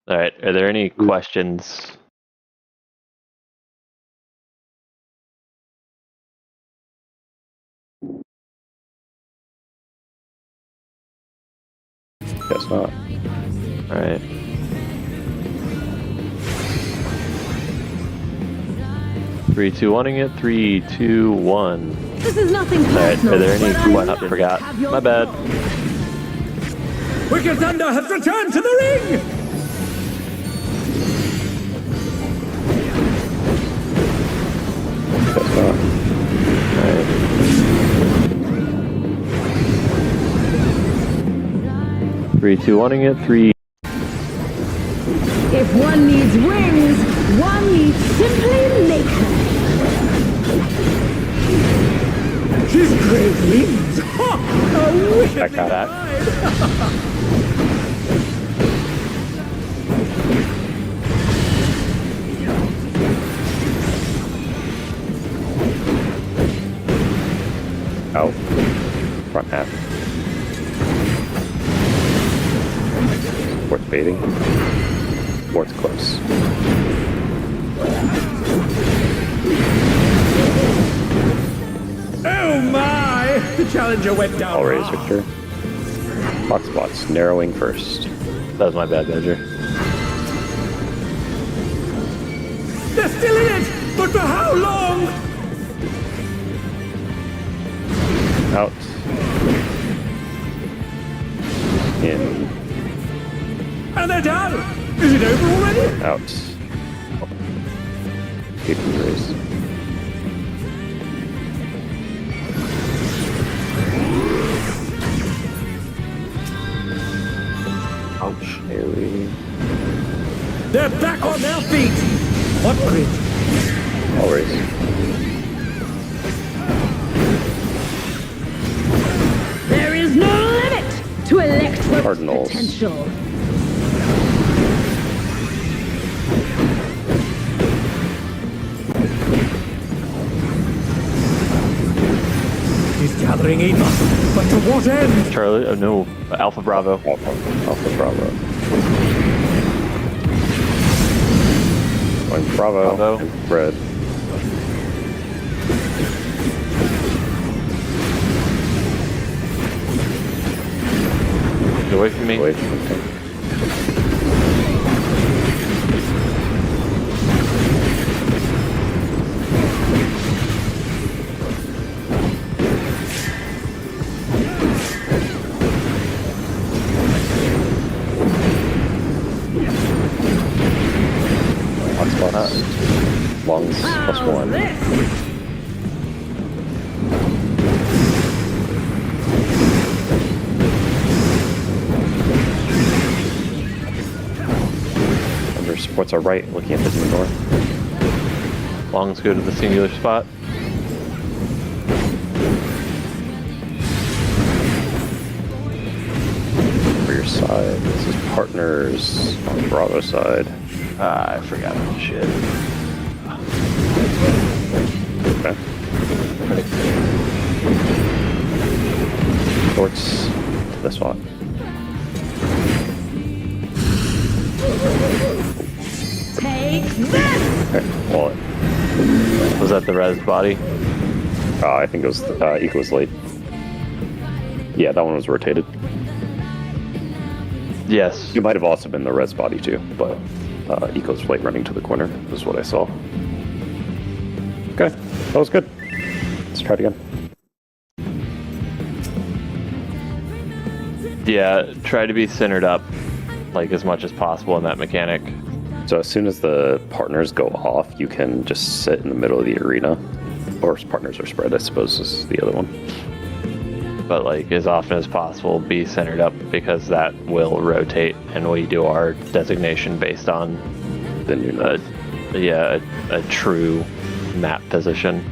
All right. Are there any questions? Guess not. All right. Three, two, wanting it. 3, 2, 1. This is nothing All right. personal. Are there any? but I forgot. My bad. Wicked Thunder has returned to the ring! Guess not. All right. 3, 2, wanting it. 3. If one needs wings, one needs simply make them. She's great wings! Ha! A wickedly got that. Out. Front half. Worth baiting. Worth close. Oh my! The challenger went down. All raise, hard. Victor. Hot spots narrowing first. That was my bad, Badger. They're still in it! But for how long? Out. In. And they're done! Is it over already? Out. Keep the raise. Ouch. Parry. They're back on their feet! What grit? All raise. There is no limit to Electro's Cardinals. potential. He's gathering Eva, but to what end? Charlie. Oh no. Alpha Bravo. Alpha Bravo. Going Bravo. Bravo. And red. Get away from me. Away from the tank. Hot spots. Lungs plus How's 1. this? Under supports are right, looking at the north. Longs go to the singular spot. For your side. This is partners on Bravo side. Ah, I forgot that shit. Okay. Shorts to this one. Take this! Okay, wallet. Was that the res body? I think it was Eco was late. Yeah, that one was rotated. Yes. It might have also been the res body too, but Eco's late running to the corner is what I saw. Okay, that was good. Let's try it again. Yeah, try to be centered up like as much as possible in that mechanic. So as soon as the partners go off, you can just sit in the middle of the arena. Or partners are spread, I suppose, is the other one. But like as often as possible, be centered up because that will rotate, and we do our designation based on Then you're not. a true map position.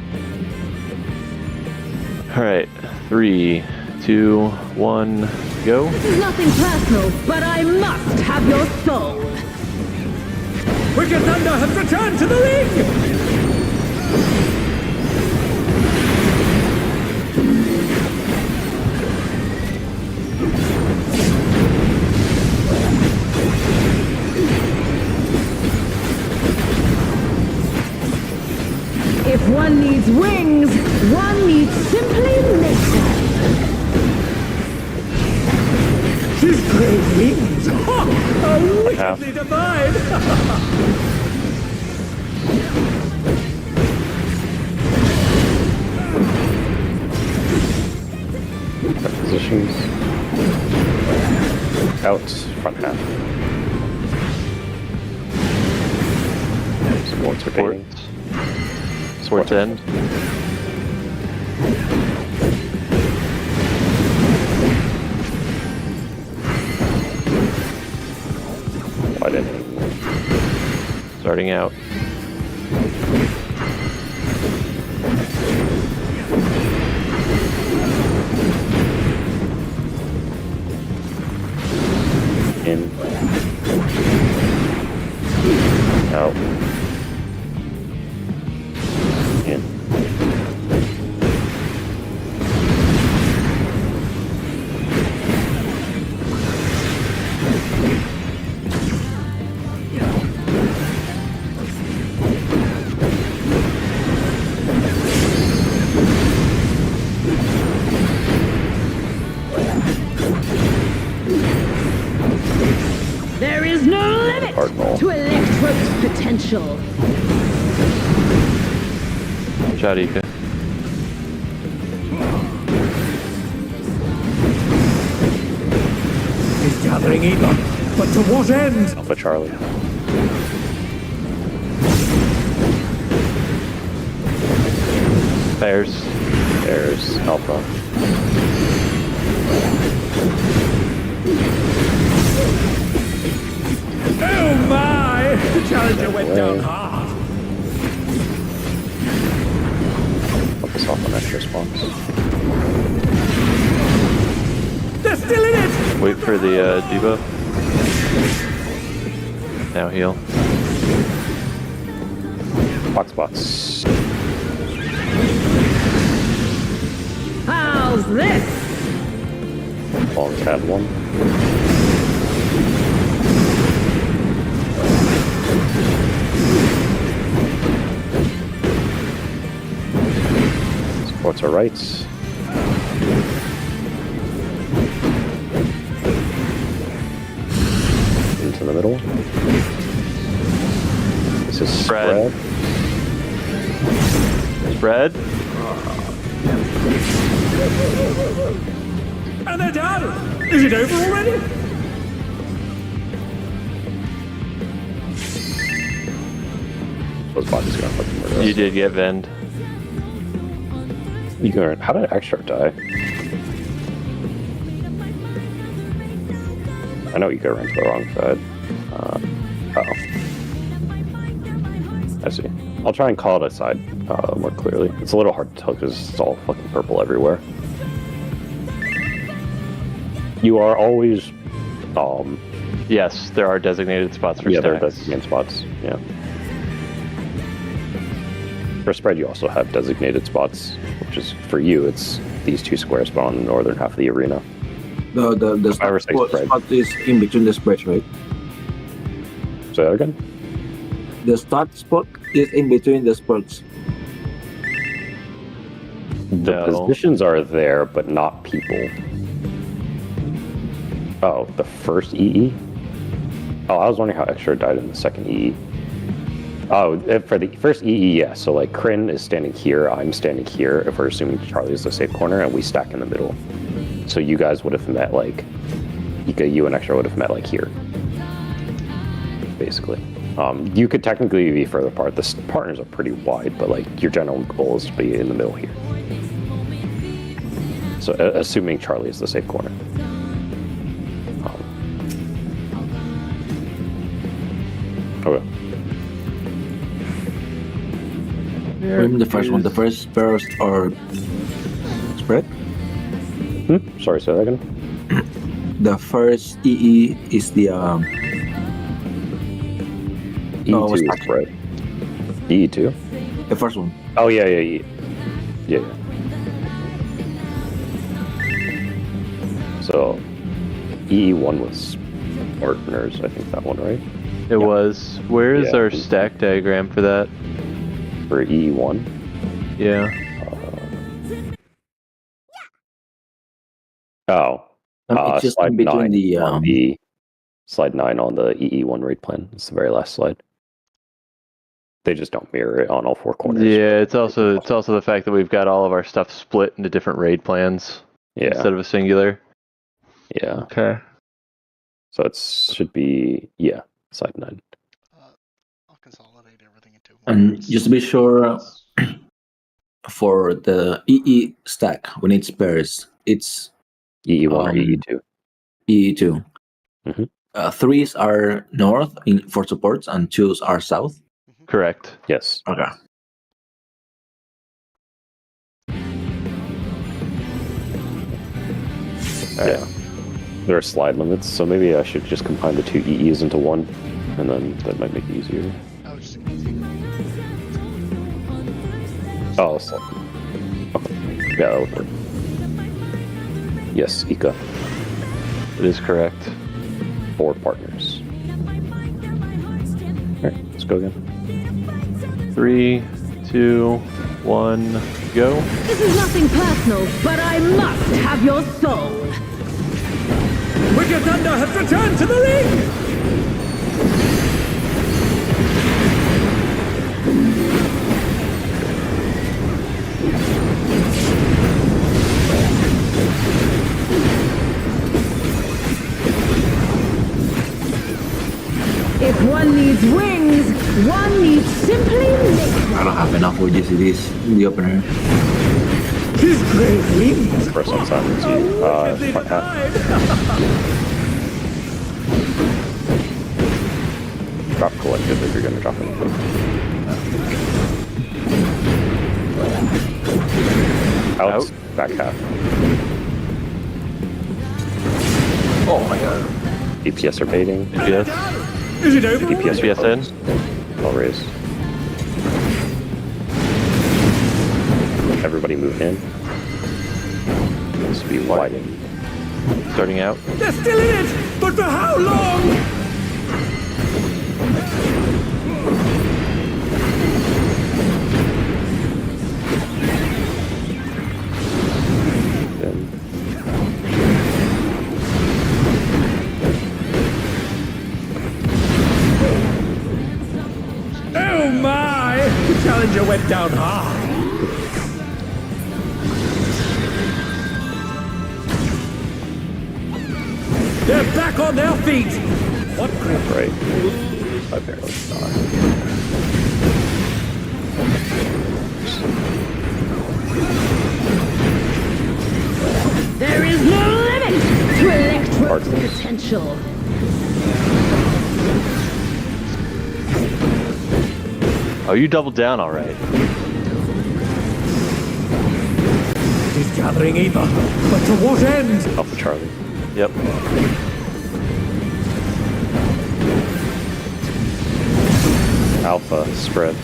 All right, 3, 2, 1, go. This is nothing personal, but I must have your soul. Wicked Thunder has returned to the ring! One needs wings, one needs simply nature. His great wings! Ha! Are wickedly divine! Positions. Out, front half. Supports retaining. Sports end. Wide in. Starting out. In. Out. In. There is no limit Cardinal. to Electro's potential. Sharika. He's gathering either, but to what end? Alpha Charlie. Bears. There's Alpha. Oh my! The challenger went down hard. Focus off on extra spawns. They're still in it! Wait for the debuff. Now heal. Box spots. How's this? Long tab 1. Supports our rights. Into the middle. This is Spread. spread. Spread. And they're done! Is it over already? Those bodies are gonna fucking murder us. You did get Vend. You can. How did Extra die? I know you go around to the wrong side. I see. I'll try and call it aside more clearly. It's a little hard to tell because it's all fucking purple everywhere. You are always, Yes, there are designated spots for yeah, there are stacks. designated spots. Yeah. For spread, you also have designated spots, which is for you. It's these two squares, but on the northern half of the arena. The Fire spot, spread. spot is in between the spreads, right? Say that again. The start spot is in between the spreads. The No. positions are there, but not people. Oh, the first EE? Oh, I was wondering how Extra died in the second EE. Oh, for the first EE, yeah. So, like, Kryn is standing here, I'm standing here, if we're assuming Charlie is the safe corner, and we stack in the middle. So you guys would have met, like, you and Extra would have met, like, here. Basically. You could technically be further apart. The partners are pretty wide, but, like, your general goal is to be in the middle here. So, assuming Charlie is the safe corner. Okay. Remember the first one, the first burst or spread? Sorry, say that again? The first EE is the E2 is stack. spread. E2? the first one. Oh, yeah. Yeah. So, E1 was partners, I think that one, right? It was. Where is Yeah. our stack diagram for that? For E1. Yeah. It's just slide in between 9 the on the slide 9 on the EE1 raid plan. It's the very last slide. They just don't mirror it on all four corners. Yeah, it's also the fact that we've got all of our stuff split into different raid plans instead of a singular. Yeah. Okay. So it should be slide 9. I'll consolidate everything into one. And just to be sure, for the EE stack, when it spares, it's EE1 or EE2. EE2. Mhm. 3s are north for supports, and 2s are south. Correct. Yes. Okay. Yeah. There are slide limits, so maybe I should just combine the two EEs into one, and then that might make it easier. I was just gonna Oh, so. Okay. Yeah, that would work. Yes, Ika. It is correct. 4 partners. Alright, let's go again. 3, 2, 1, go. This is nothing personal, but I must have your soul. Wicked Thunder has returned to the ring! If one needs wings, one needs simply liquid. I don't have enough for GCDs in the opener. His great wings! First on silence. Wickedly Front half. denied. Drop collective if you're gonna drop anything. Out. Back half. Oh my god. DPS are baiting. DPS. Is it over? DPS DPS in. I'll raise. Everybody move in. This will be widened. Starting out. They're still in it! But for how long? Then Oh my! The challenger went down hard. They're back on their feet! What great... right. I barely saw it. There is no limit to Electro's Partners. potential. Oh, you doubled down all right. He's gathering Eva, but to what end? Alpha Charlie. Yep. Alpha spread.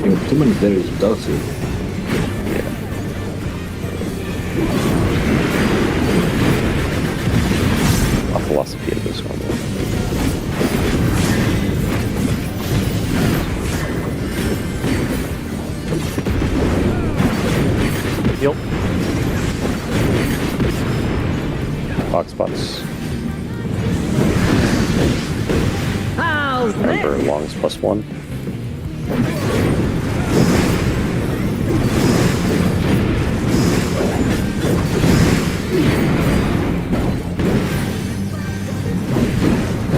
You have too many players without it. A philosophy of this one. Yep. Box spots. How's Remember this? longs +1.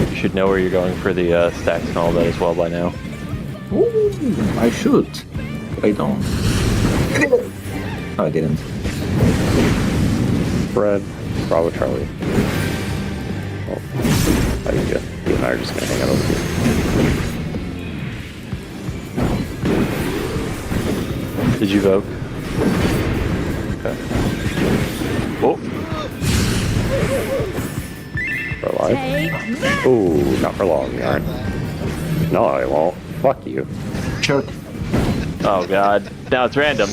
You should know where you're going for the stacks and all that as well by now. Ooh, I should. I don't. No, I didn't. Spread. Bravo Charlie. Oh, I think you and I are just gonna hang out over here. Did you vote? Okay. Oh, For alive. Take this! Ooh, not for long. Darn. No, I won't. Fuck you. Jerk. oh God. Now it's random.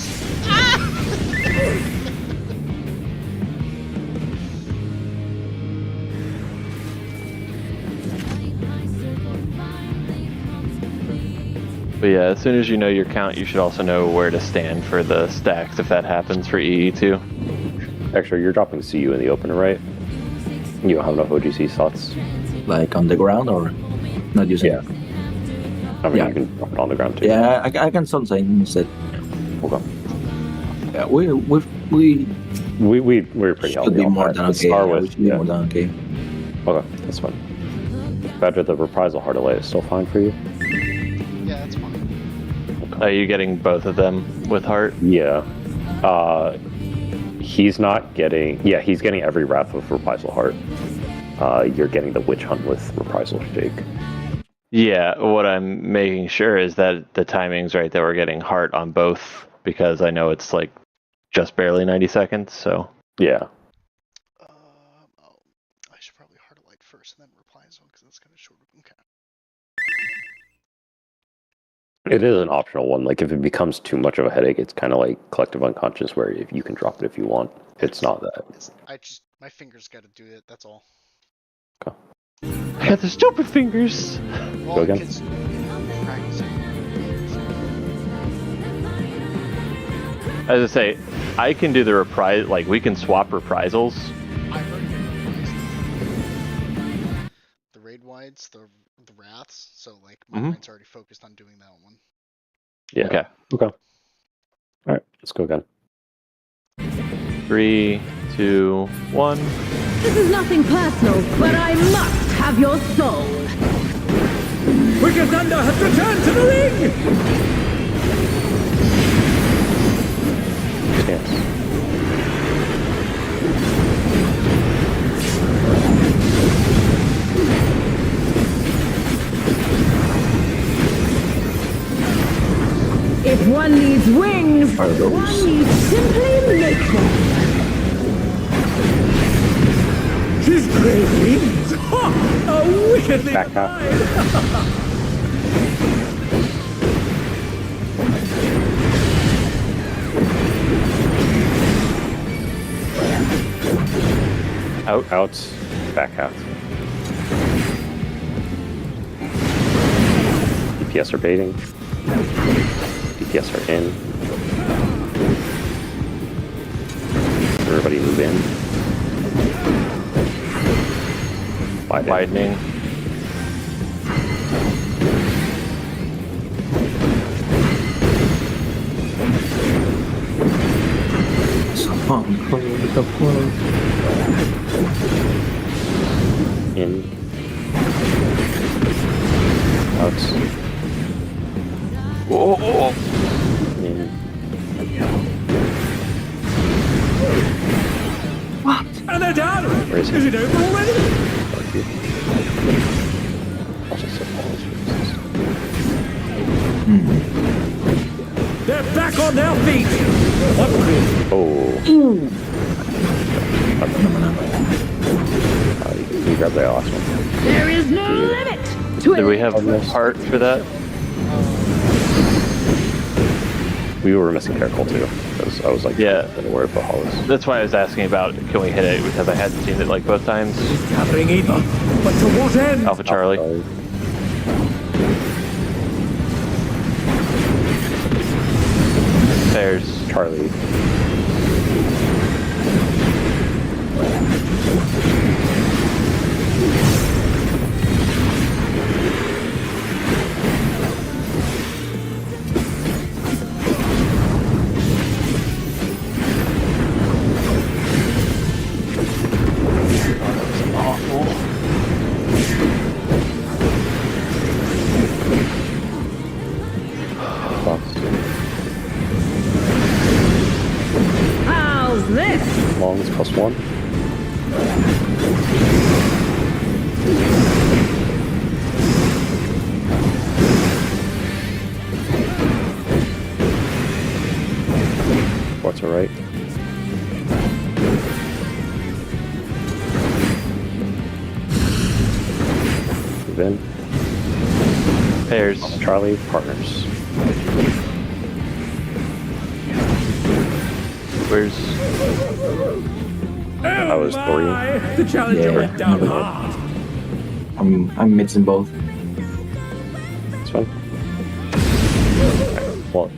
But yeah, as soon as you know your count, you should also know where to stand for the stacks if that happens for EE2. Actually, you're dropping CU in the open, right? You don't have enough OGC slots. Like on the ground or not using? Yeah. I mean, Yeah. you can drop it on the ground too. Yeah, I can sunset instead. Okay. Yeah, We're pretty should healthy. be on more that. than Let's okay. start Yeah, we with, should be yeah. more than okay. Okay, that's fine. Better the reprisal heart delay is still fine for you? Yeah, that's fine. Are you getting both of them with heart? Yeah. He's not getting... Yeah, he's getting every wrath with reprisal heart. You're getting the witch hunt with reprisal shake. Yeah, what I'm making sure is that the timing's right, that we're getting heart on both, because I know it's like just barely 90 seconds, so... Yeah. Oh, I should probably Heart of Light first and then Reprisal because that's kind of short. Okay. It is an optional one. Like, if it becomes too much of a headache, it's kind of like collective unconscious, where if you can drop it if you want. It's not that. My fingers got to do it. That's all. I got the stupid fingers! Well, Go again. kids practicing. As I say, I can do the reprise, like, we can swap reprisals. I've already reprised the raid wides, the wraths. So like my mind's already focused on doing that one. Yeah. Okay. Okay. All right, let's go again. 3, 2, 1. This is nothing personal, but I must have your soul. Wicked Thunder has returned to the ring! Stance. If one needs wings, one needs simply make them. She's crazy! Ha! A wickedly Back up. Out. Back out. DPS are baiting. DPS are in. Everybody move in. Widening. In. Out. In. And they're down! Where is he? Is it over already? I'll just set pause for They're back on their feet! What Oh. You grab that last one. There is no limit to it. Did we have heart for that? We were missing Caracol too. Because I was like, Yeah. where the hall is. That's why I was asking about, can we hit it, because I hadn't seen it like both times. gathering either? But to what end? Alpha Charlie. There's Charlie. How's this? Longs +1. What's alright? Move in. pairs. Charlie, partners. Where's I was Dorian. The challenger Yeah, went down never hard. I'm mixing both. It's fine. Well,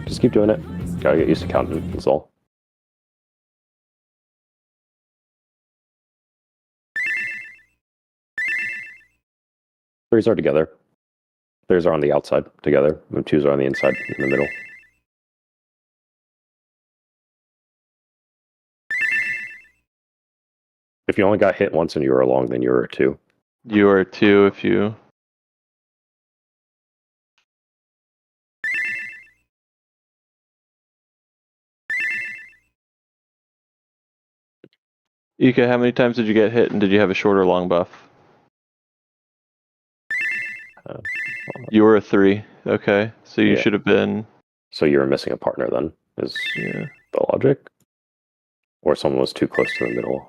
just keep doing it. Gotta get used to counting, that's all. Threes are together. Threes are on the outside together, and twos are on the inside in the middle. If you only got hit once and you were along, then you were a 2. You are 2 if you... Ika, how many times did you get hit, and did you have a short or long buff? You were a 3. Okay, so you should have been... So you were missing a partner then, is the logic? Or someone was too close to the middle.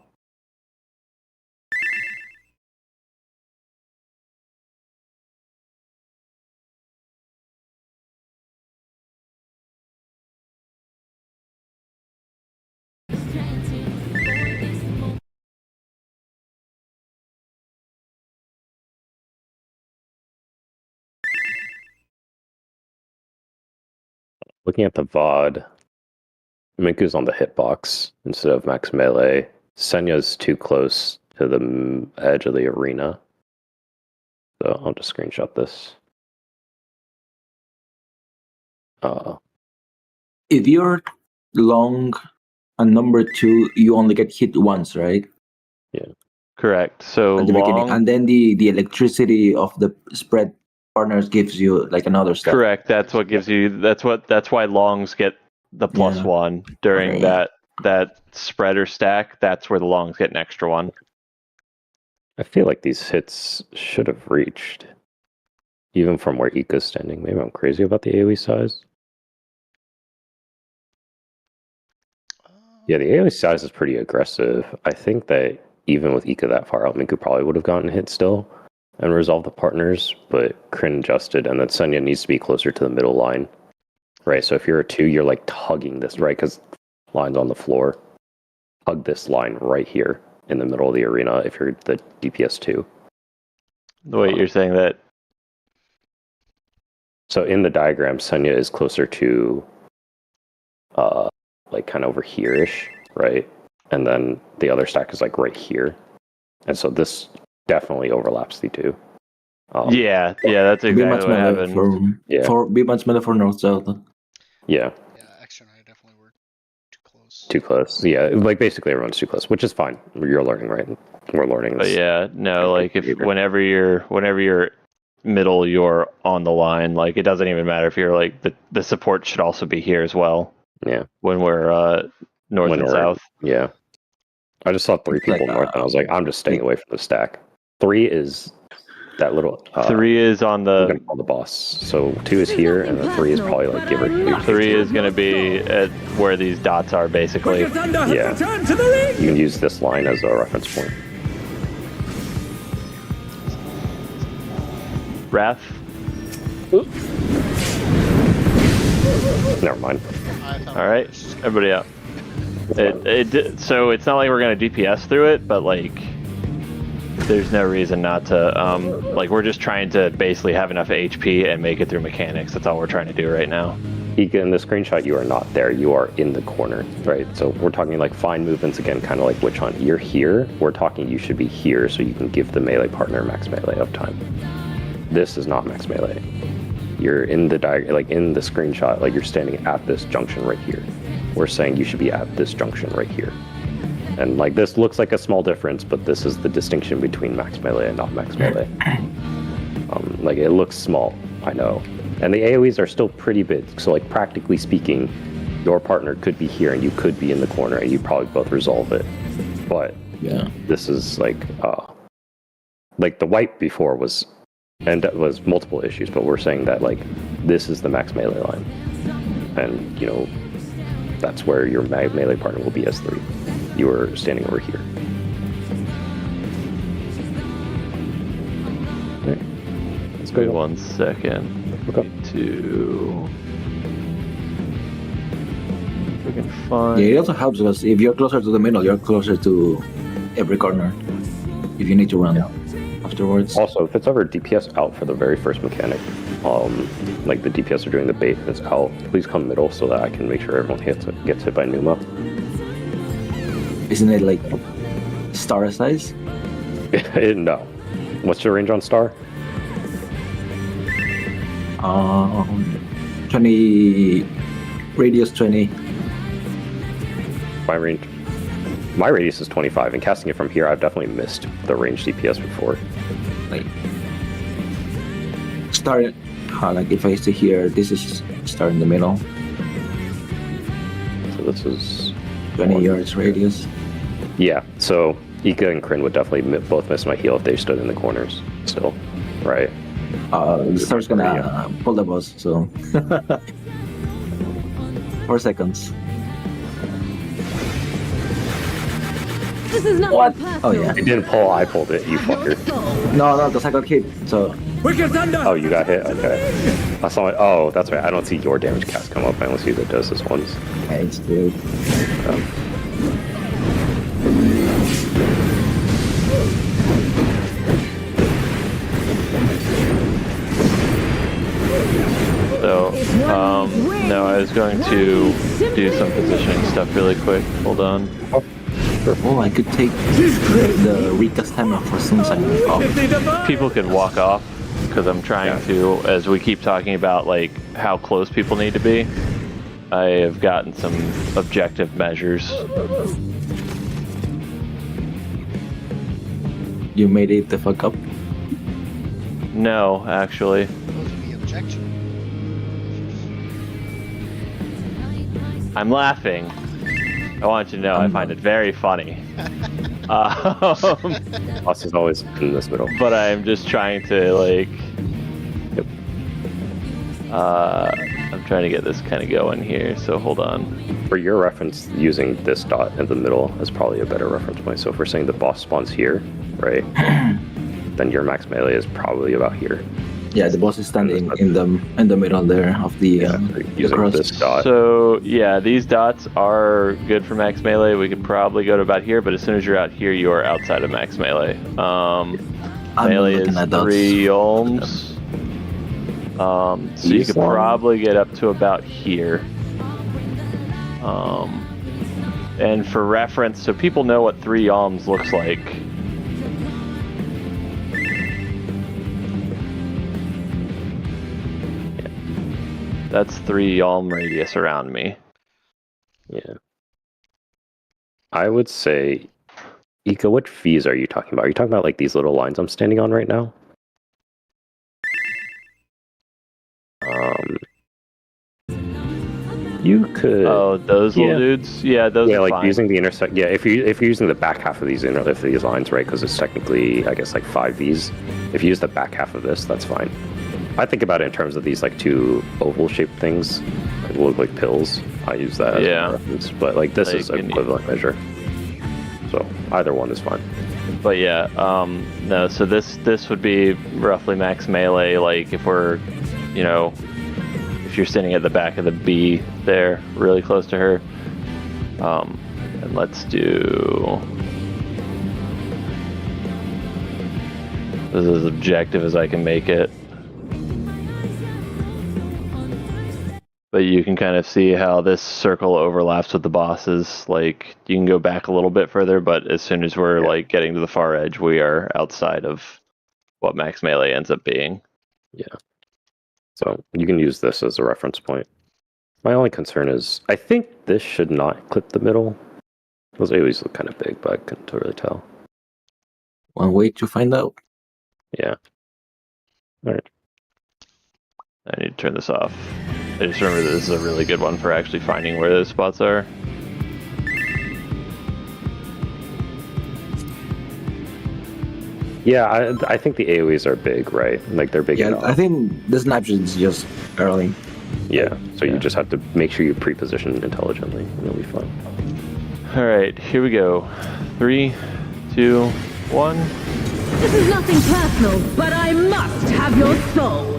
Looking at the VOD, Minku's on the hitbox instead of max melee. Senya's too close to the edge of the arena. So I'll just screenshot this. If you're long and number 2, you only get hit once, right? Yeah. Correct. So At the long... beginning, and then the electricity of the spread partners gives you like another step. Correct. That's what gives you... That's why longs get the +1 during that spread or stack. That's where the longs get an extra 1. I feel like these hits should have reached, even from where Ika's standing. Maybe I'm crazy about the AoE size. Yeah, the AoE size is pretty aggressive. I think that even with Ika that far out, Minku probably would have gotten hit still and resolved the partners, but Kryn adjusted, and then Senya needs to be closer to the middle line. Right, so if you're a 2, you're like tugging this, right? Because line's on the floor. Hug this line right here in the middle of the arena if you're the DPS 2. Wait, you're saying that... So in the diagram, Senya is closer to, like kind of over here-ish, right? And then the other stack is like right here. And so this definitely overlaps the 2. Yeah, that's exactly what happened. Be much better for North South. Yeah. Yeah, Extra and I definitely were too close. Too close. Yeah, like basically everyone's too close, which is fine. You're learning, right? We're learning this. But yeah, no, like if whenever you're middle, you're on the line. Like it doesn't even matter if you're like the support should also be here as well. Yeah. When we're north and south. Yeah. I just saw 3 people north, and I was like, I'm just staying away from the stack. 3 is that little. 3 is on the. I'm gonna call the boss. So 2 is here, and then 3 is probably like give or take. 3 is gonna be at where these dots are, basically. Yeah. You can use this line as a reference point. Wrath. Ooh. Never mind. All right, everybody up. So it's not like we're gonna DPS through it, but like, there's no reason not to. Like we're just trying to basically have enough HP and make it through mechanics. That's all we're trying to do right now. Ika, in the screenshot, you are not there. You are in the corner, right? So we're talking like fine movements again, kind of like Witch Hunt. You're here. We're talking you should be here so you can give the melee partner max melee uptime. This is not max melee. You're in the like in the screenshot, like you're standing at this junction right here. We're saying you should be at this junction right here. And like this looks like a small difference, but this is the distinction between max melee and not max melee. Like it looks small, I know. And the AoEs are still pretty big, so like practically speaking, your partner could be here and you could be in the corner and you probably both resolve it. But yeah, this is like the wipe before was multiple issues, but we're saying that like this is the max melee line. And you know, that's where your melee partner will be S3. You are standing over here. Okay. Let's go. Wait 1 second. Okay. We can find. Yeah, it also helps because if you're closer to the middle, you're closer to every corner. If you need to run afterwards. Also, if it's ever DPS out for the very first mechanic, like the DPS are doing the bait and it's out, please come middle so that I can make sure everyone gets hit by Numa. Isn't it like star size? No. What's your range on Star? 20 radius 20. My radius is 25, and casting it from here, I've definitely missed the range DPS before. Like start like if I stay here, this is start in the middle. So this is 20 yards radius. Yeah, so Ika and Kryn would definitely both miss my heal if they stood in the corners still, right? The star's gonna pull the boss, so 4 seconds. This is not What? personal. Oh yeah. You didn't pull, I pulled it, you fucker. No, because I got hit. So Wicked Thunder! Oh, you got hit? Okay. I saw it. Oh, that's right. I don't see your damage cast come up. I only see the Doses ones. yeah, it's good. So, no, I was going to do some positioning stuff really quick. Hold on. Oh, I could take the recast timer for some time. Oh, People can walk off because I'm trying to, as we keep talking about like how close people need to be, I have gotten some objective measures. you made it the fuck up. No, actually. Those are the objection. I'm laughing. I want you to know I find it very funny. Boss is always in this middle. But I'm just trying to like I'm trying to get this kind of going here, so hold on. For your reference, using this dot in the middle is probably a better reference point. So if we're saying the boss spawns here, right, then your max melee is probably about here. Yeah, the boss is standing in the middle there of the Using cross. this dot. So yeah, these dots are good for max melee. We could probably go to about here, but as soon as you're out here, you are outside of max melee. Melee looking is at those. 3 ohms. So you could probably get up to about here. And for reference, so people know what 3 ohms looks like. That's 3 ohm radius around me. Yeah. I would say, Ika, what fees are you talking about? Are you talking about like these little lines I'm standing on right now? You could. Oh, those little dudes? Yeah, those Yeah, are like fine. using the intersect. Yeah, if you're using the back half of these lines, right? Because it's technically, I guess, like 5 Vs. If you use the back half of this, that's fine. I think about it in terms of these like 2 oval-shaped things that look like pills. I use that as a reference, but like this is an equivalent measure. So either one is fine. But yeah, no. So this would be roughly max melee. Like if we're, you know, if you're standing at the back of the B there, really close to her. And let's do. This is as objective as I can make it. But you can kind of see how this circle overlaps with the bosses. Like, you can go back a little bit further, but as soon as we're like getting to the far edge, we are outside of what max melee ends up being. Yeah. So you can use this as a reference point. My only concern is, I think this should not clip the middle. Those AoEs look kind of big, but I couldn't really tell. One way to find out. Yeah. All right. I need to turn this off. I just remember that this is a really good one for actually finding where those spots are. Yeah, I think the AoEs are big, right? Like they're big Yeah, enough. I think the snapshot is just early. Yeah, so you just have to make sure you pre-position intelligently, and you'll be fine. All right, here we go. 3, 2, 1. This is nothing personal, but I must have your soul.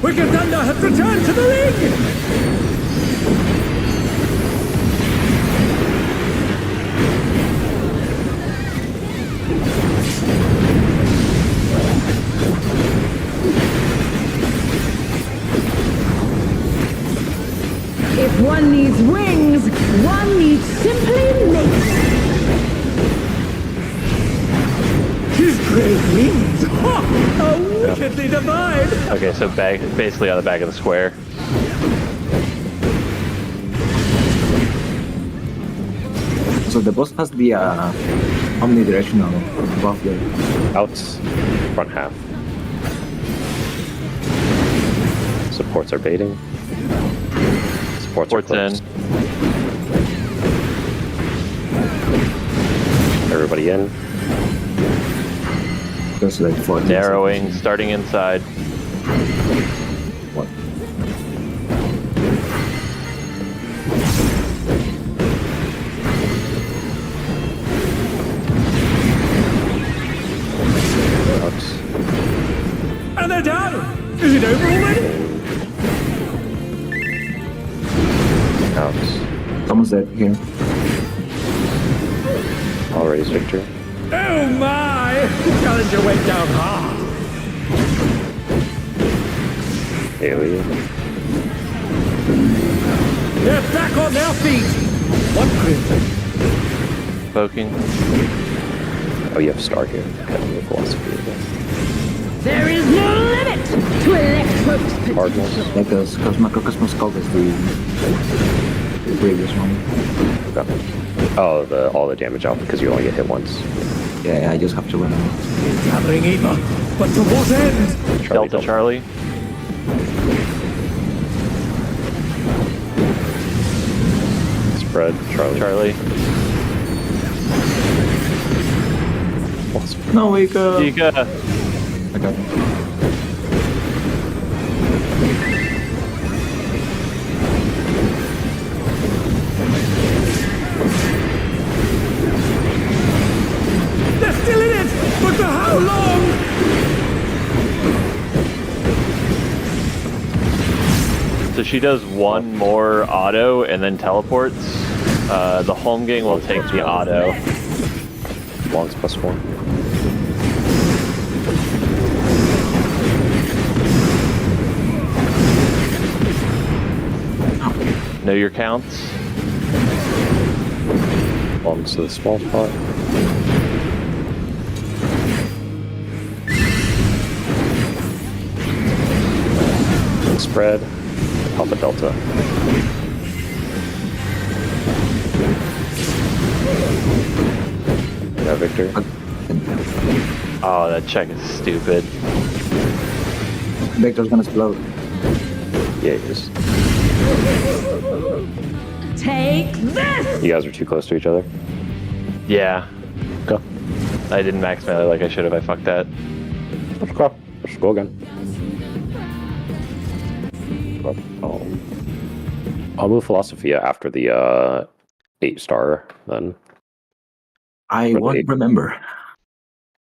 Wicked Thunder has returned to the ring! One needs wings, one needs simply making. His great wings! Ha! How wickedly divine! Okay, so basically on the back of the square. So the boss has the omnidirectional buff there. Out, front half. Supports are baiting. Supports are Ports in. closed. Everybody in. Just like 14 Narrowing, starting inside. What? Out. And they're down! Is it over already? Out. Someone's dead here. Already's victory. Oh my! The challenger went down hard! Alien. They're back on their feet! One crit! Poking. Oh, you have Star here. Okay, philosophy again. There is no limit to Electro's Cardinals. potential. Like a Cosmos Cult is the previous one. Okay. Oh, all the damage out because you only get hit once. Yeah, I just have to run out. Gathering Eva, but to what end? Delta Charlie. Spread. Charlie. Philosophy. No, we go. Zika. I got it. They're still in it! But for how long? So she does one more auto and then teleports. The home gang will take the auto. Longs +1. Know your counts. Longs to the small spot. Spread. Alpha Delta. Yeah, Victor. Oh, that check is stupid. Vector's gonna explode. Yeah, it is. Take this! You guys are too close to each other. Yeah, Go. I didn't max melee like I should have. I fucked that. Let's go. Let's go again. I'll move Philosophia after the 8-star then. I Really? won't remember.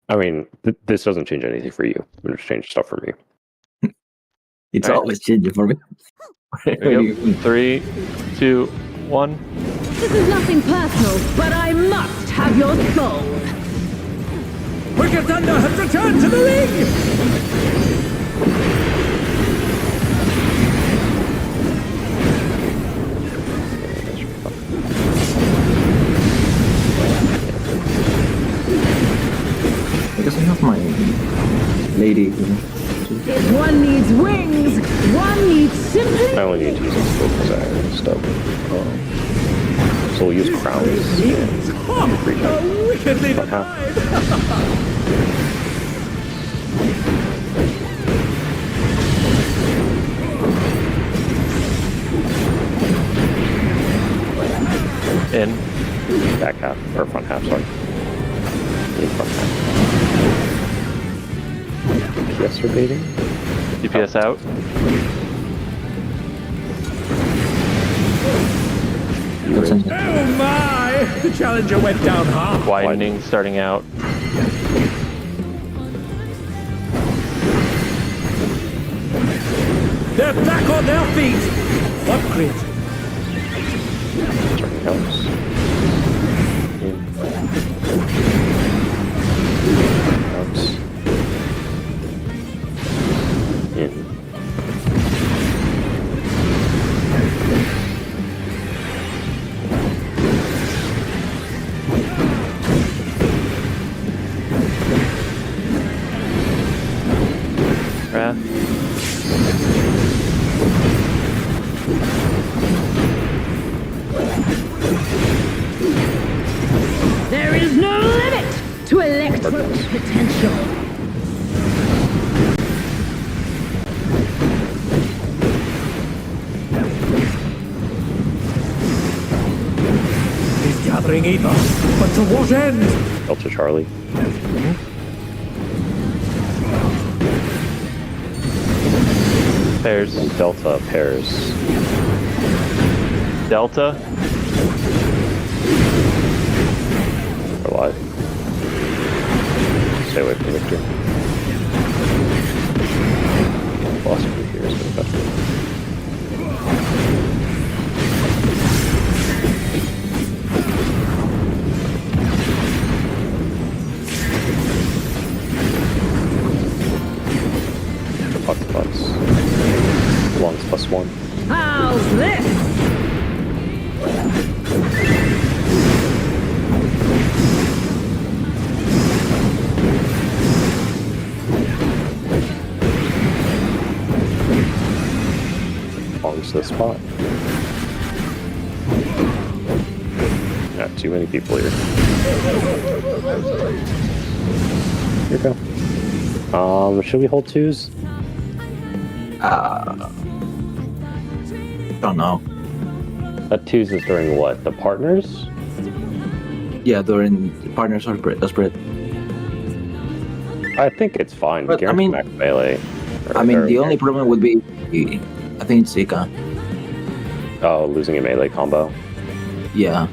I mean, this doesn't change anything for you. It just changes stuff for me. It's Alright. always changing for me. There we go. 3, 2, 1. This is nothing personal, but I must have your soul. Wicked Thunder has returned to the ring! Because I have my lady. If one needs wings, one needs simply... I only need to use this because I have stuff. So we'll use crowns. Wings! Ha! How wickedly Uh-huh. divine! In. Back half, or front half, sorry. In front half. Yes, we're baiting. DPS out. That's You're in. Oh my! The challenger went down hard! Widening, starting out. They're back on their feet! One crit! Turning helps. In. Helps. In. Electrode's potential. He's gathering ether, but to what end? Delta Charlie. Pairs. Delta pairs. Delta. We're live. Stay away from Victor. Philosophy here is the best. Octopus. Lungs +1. How's this? Longs to the spot. Not too many people here. Here we go. Should we hold 2s? Don't know. That 2s is during what? The partners? Yeah, during partners or spread. I think it's fine. But, I Guaranteed mean- max melee. The only problem would be, I think it's Zika. Oh, losing a melee combo. Yeah.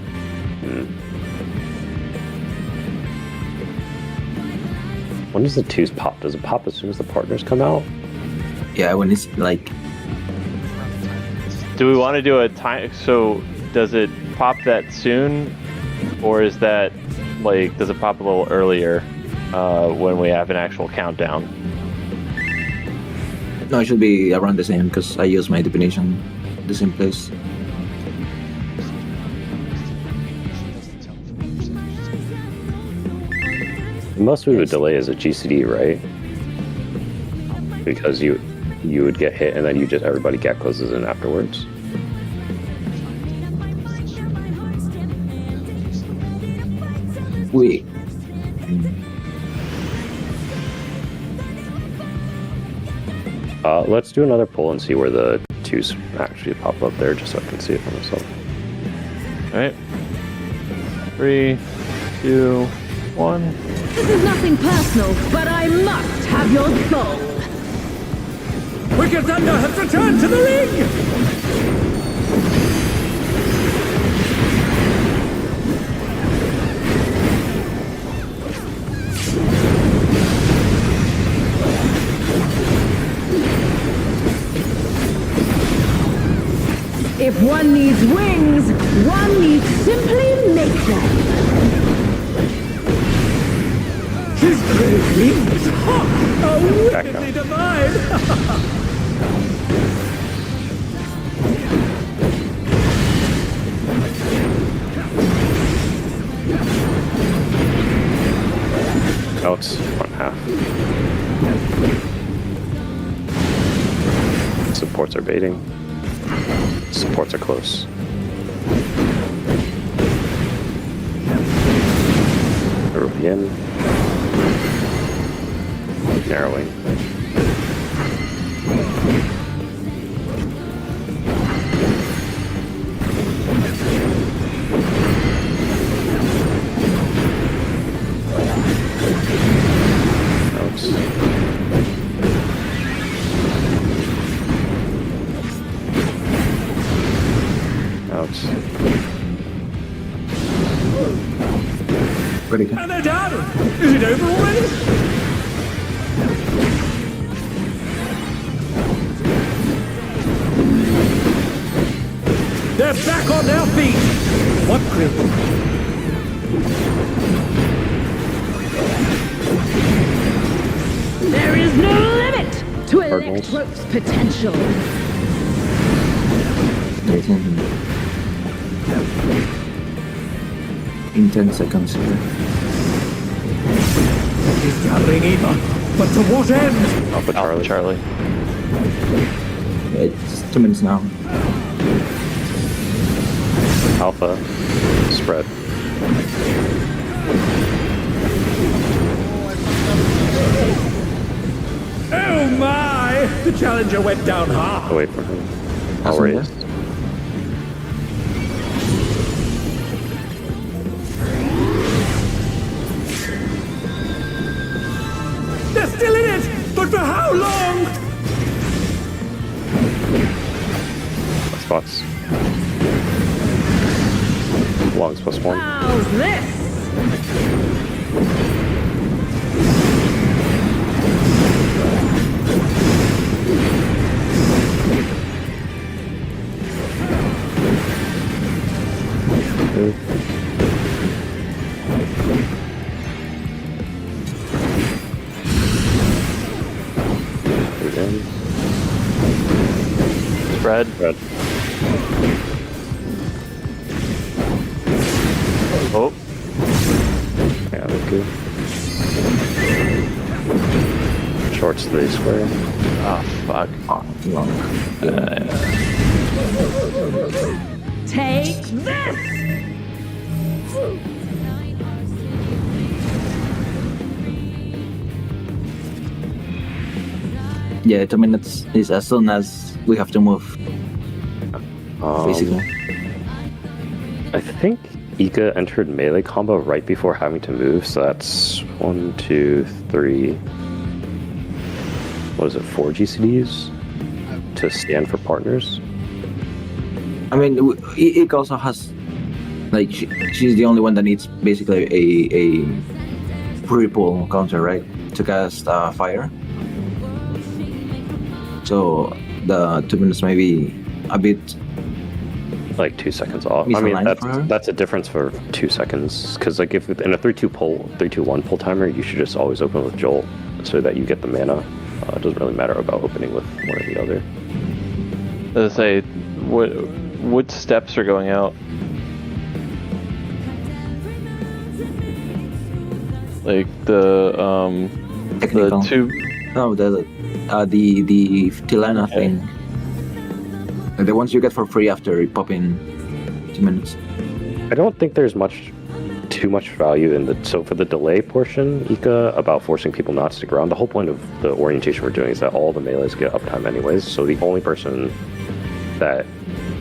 When does the 2s pop? Does it pop as soon as the partners come out? Yeah, when it's like, Do we want to do a time? So does it pop that soon, or is that like does it pop a little earlier when we have an actual countdown? no, it should be around the same because I use my definition the same place. Most we would delay is a GCD, right? Because you would get hit and then you just everybody get closes in afterwards. We Let's do another pull and see where the 2s actually pop up there, just so I can see it for myself. All right. 3, 2, 1. This is nothing personal, but I must have your soul. Wicked Thunder has returned to the ring! If one needs wings, one needs simply make them. His great wings! Ha! How Back wickedly up. divine! Oh, it's front half. Supports are baiting. Supports are close. European. Narrowing. Ouch. pretty good. And they're down! Is it over already? They're back on their feet! What grit? There is no limit to Cardinals. Electrode's potential. In 10 seconds here. He's gathering ether, but to what end? Alpha Charlie. Charlie. It's 2 minutes now. Alpha. Spread. The challenger went down hard. Away from him. That's Oh, in right. there. They're still in it, but for how long? Spots. Longs +1. How's this? Again. Spread. Red. Oh, Yeah, that's good. Shorts 3 square. oh fuck. Oh, long. Take this! Yeah, 2 minutes is as soon as we have to move, basically. I think Ika entered melee combo right before having to move, so that's 1, 2, 3. What is it? 4 GCDs to stand for partners. I mean, Ike also has, like, she's the only one that needs basically a pre-pull counter, right? To cast fire. So the 2 minutes may be a bit. Like 2 seconds off. I Misaligned mean, for her? that's a difference for 2 seconds. Because like if in a 3-2 pull, 3-2-1 pull timer, you should just always open with Jolt so that you get the mana. It doesn't really matter about opening with one or the other. Let's say, what steps are going out? Like the Technical. two. No, the Tilana thing. Like the ones you get for free after popping 2 minutes. I don't think there's too much value in the. So for the delay portion, Ika, about forcing people not to stick around, the whole point of the orientation we're doing is that all the melees get uptime anyways. So the only person that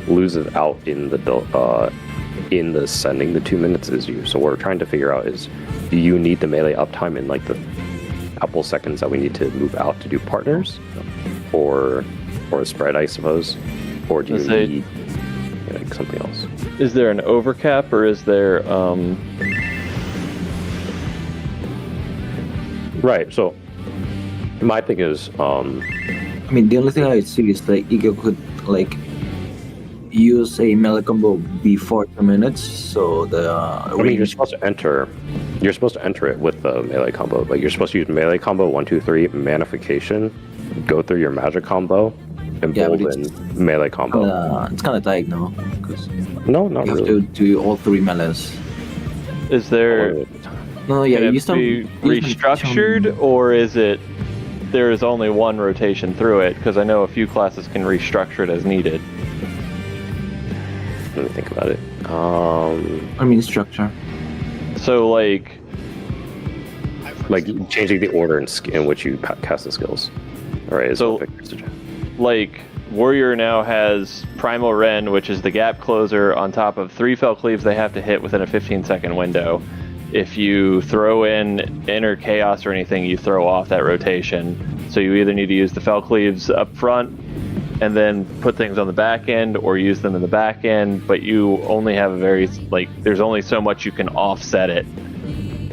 loses out in the sending the 2 minutes is you. So what we're trying to figure out is, do you need the melee uptime in like the couple seconds that we need to move out to do partners, or a spread, I suppose, or do you need like something else? Is there an overcap or is there Right. So my thing is, I mean, the only thing I see is like Ike could like use a melee combo before 2 minutes, so the I mean, you're supposed to enter it with the melee combo. Like you're supposed to use melee combo 1, 2, 3 manification, go through your magic combo, and Yeah, but build in melee combo. it's kind of tight now because No, not you have really. to do all 3 melees. is there No, yeah, can you it still be restructured or is it there is only one rotation through it? Because I know a few classes can restructure it as needed. Let me think about it. I mean, structure. So like Like changing the order in which you cast the skills. All right. So- like Warrior now has Primal Rend, which is the gap closer on top of 3 Ffxiv they have to hit within a 15-second window. If you throw in Inner Chaos or anything, you throw off that rotation. So you either need to use the Ffxivs up front and then put things on the back end, or use them in the back end, but you only have a very, like, there's only so much you can offset it.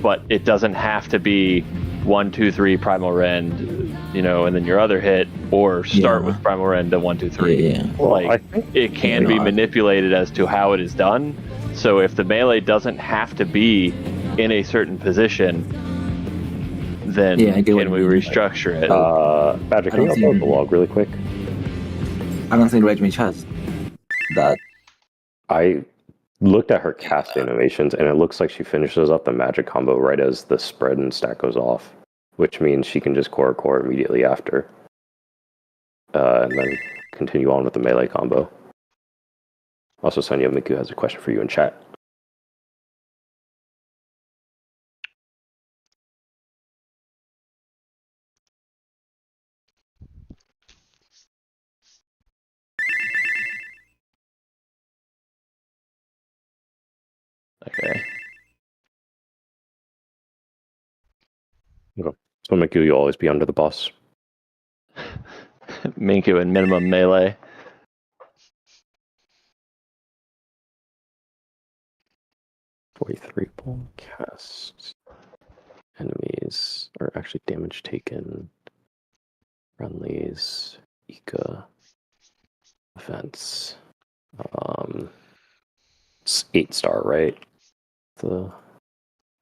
But it doesn't have to be 1, 2, 3 Primal Rend, you know, and then your other hit, or start Yeah. with Primal Rend to 1, 2, 3. Yeah. Well, Like, I think it can Yeah, be no, I- manipulated as to how it is done. So if the melee doesn't have to be in a certain position, then Yeah, I get what can you we mean. restructure it? Badger, I can you don't upload think- the log really quick? I don't think Rage Mage has that. I looked at her cast animations, and it looks like she finishes up the magic combo right as the spread and stack goes off, which means she can just core immediately after, and then continue on with the melee combo. Also, Sonia Miku has a question for you in chat. Okay. So Minku, you'll always be under the boss. Minku and minimum melee. .43 ball cast. Enemies, or actually damage taken. Friendlies. Ika. Offense. It's 8-star, right?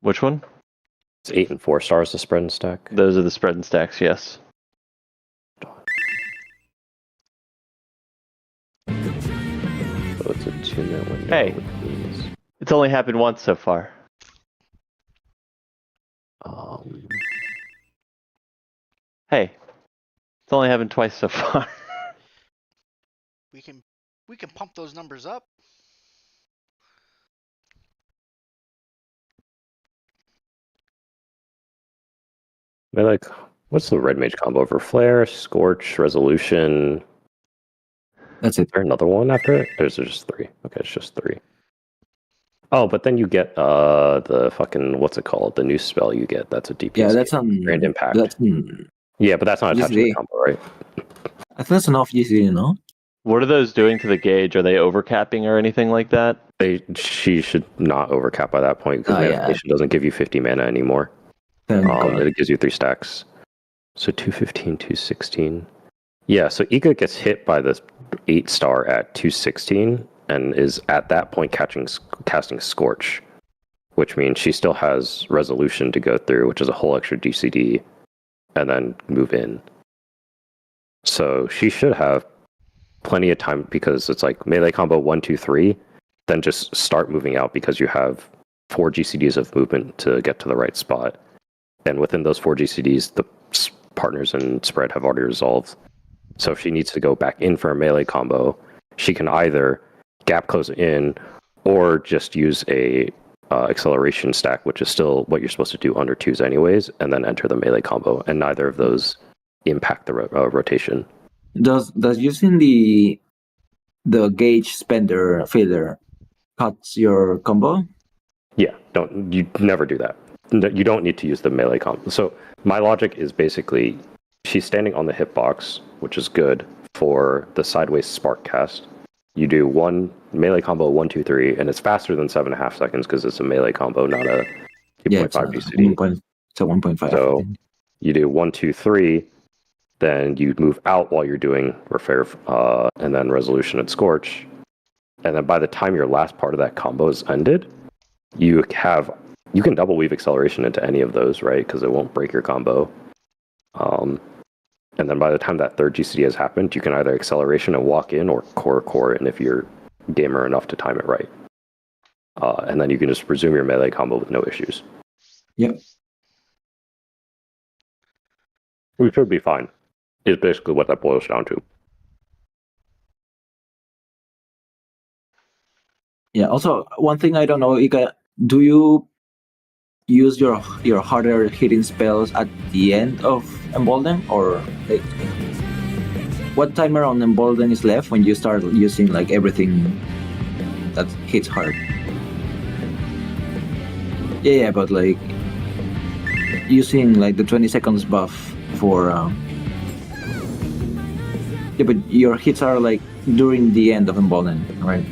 Which one? It's 8 and 4 stars, the spread and stack. Those are the spread and stacks, yes. So it's a 2-minute window. Hey. Which means, It's only happened once so far. Hey. It's only happened twice so far. We can pump those numbers up. like, what's the red mage combo for Flare, Scorch, Resolution? That's it. Is there another one after it? Or is there just 3? Okay, it's just 3. Oh, but then you get the fucking, what's it called? The new spell you get. That's a DPS. Yeah, that's on Grand Impact. That's Yeah, but that's not attached to the GCD. combo, right? I think that's an off GCD, no? What are those doing to the gauge? Are they overcapping or anything like that? She should not overcap by that point because Manifestation doesn't give you 50 mana anymore. Thank God. It gives you 3 stacks. So 215, 216. Yeah, so Ika gets hit by the 8-star at 216 and is at that point casting Scorch, which means she still has Resolution to go through, which is a whole extra DCD, and then move in. So she should have plenty of time because it's like melee combo 1, 2, 3, then just start moving out because you have 4 GCDs of movement to get to the right spot. And within those 4 GCDs, the partners and spread have already resolved. So if she needs to go back in for a melee combo, she can either gap close in or just use a acceleration stack, which is still what you're supposed to do under 2s anyways, and then enter the melee combo. And neither of those impact the rotation. Does using the gauge spender failure cuts your combo? Yeah, you never do that. You don't need to use the melee combo. So my logic is basically she's standing on the hitbox, which is good for the sideways spark cast. You do one melee combo 1, 2, 3, and it's faster than 7.5 seconds because it's a melee combo, not a 2.5 GCD. It's a 1.5. So you do 1, 2, 3, then you move out while you're doing Repair, and then Resolution and Scorch. And then by the time your last part of that combo is ended, you can double weave acceleration into any of those, right? Because it won't break your combo. And then by the time that third GCD has happened, you can either acceleration and walk in or core it, and if you're gamer enough to time it right. And then you can just resume your melee combo with no issues. Yep. We should be fine, is basically what that boils down to. Yeah, also, one thing I don't know, Ika, do you use your harder hitting spells at the end of Embolden, or like, what timer on Embolden is left when you start using like everything that hits hard? Yeah, but like using like the 20 seconds buff for yeah, but your hits are like during the end of Embolden, right?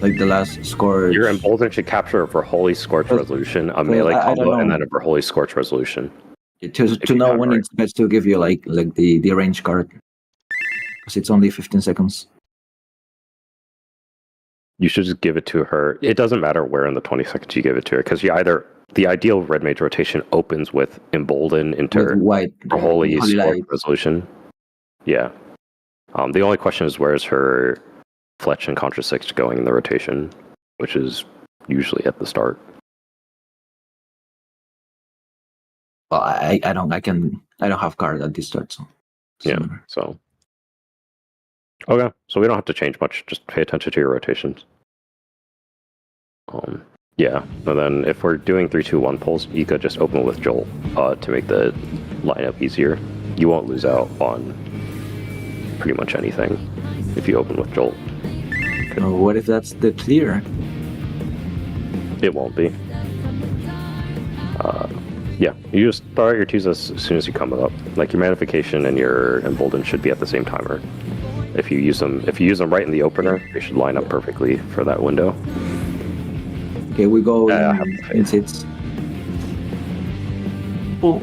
Like the last score. Your Embolden should capture a Holy Scorch Resolution, a melee combo, and then a Holy Scorch Resolution. To know when it's best to give you like the range card, because it's only 15 seconds. You should just give it to her. It doesn't matter where in the 20 seconds you give it to her, because the ideal red mage rotation opens with Embolden into white Holy Scorch light. Resolution. Yeah. The only question is where's her Fletch and Contra 6 going in the rotation, which is usually at the start. Well, I don't have card at this start, so yeah. So okay, so we don't have to change much. Just pay attention to your rotations. Yeah. And then if we're doing 3-2-1 pulls, Ika just open with Jolt to make the lineup easier. You won't lose out on pretty much anything if you open with Jolt. What if that's the clear? It won't be. Yeah, you just throw out your 2s as soon as you come up. Like your Magnification and your Embolden should be at the same timer. If you use them right in the opener, they should line up perfectly for that window. Okay, we go I have to in sits. Oh,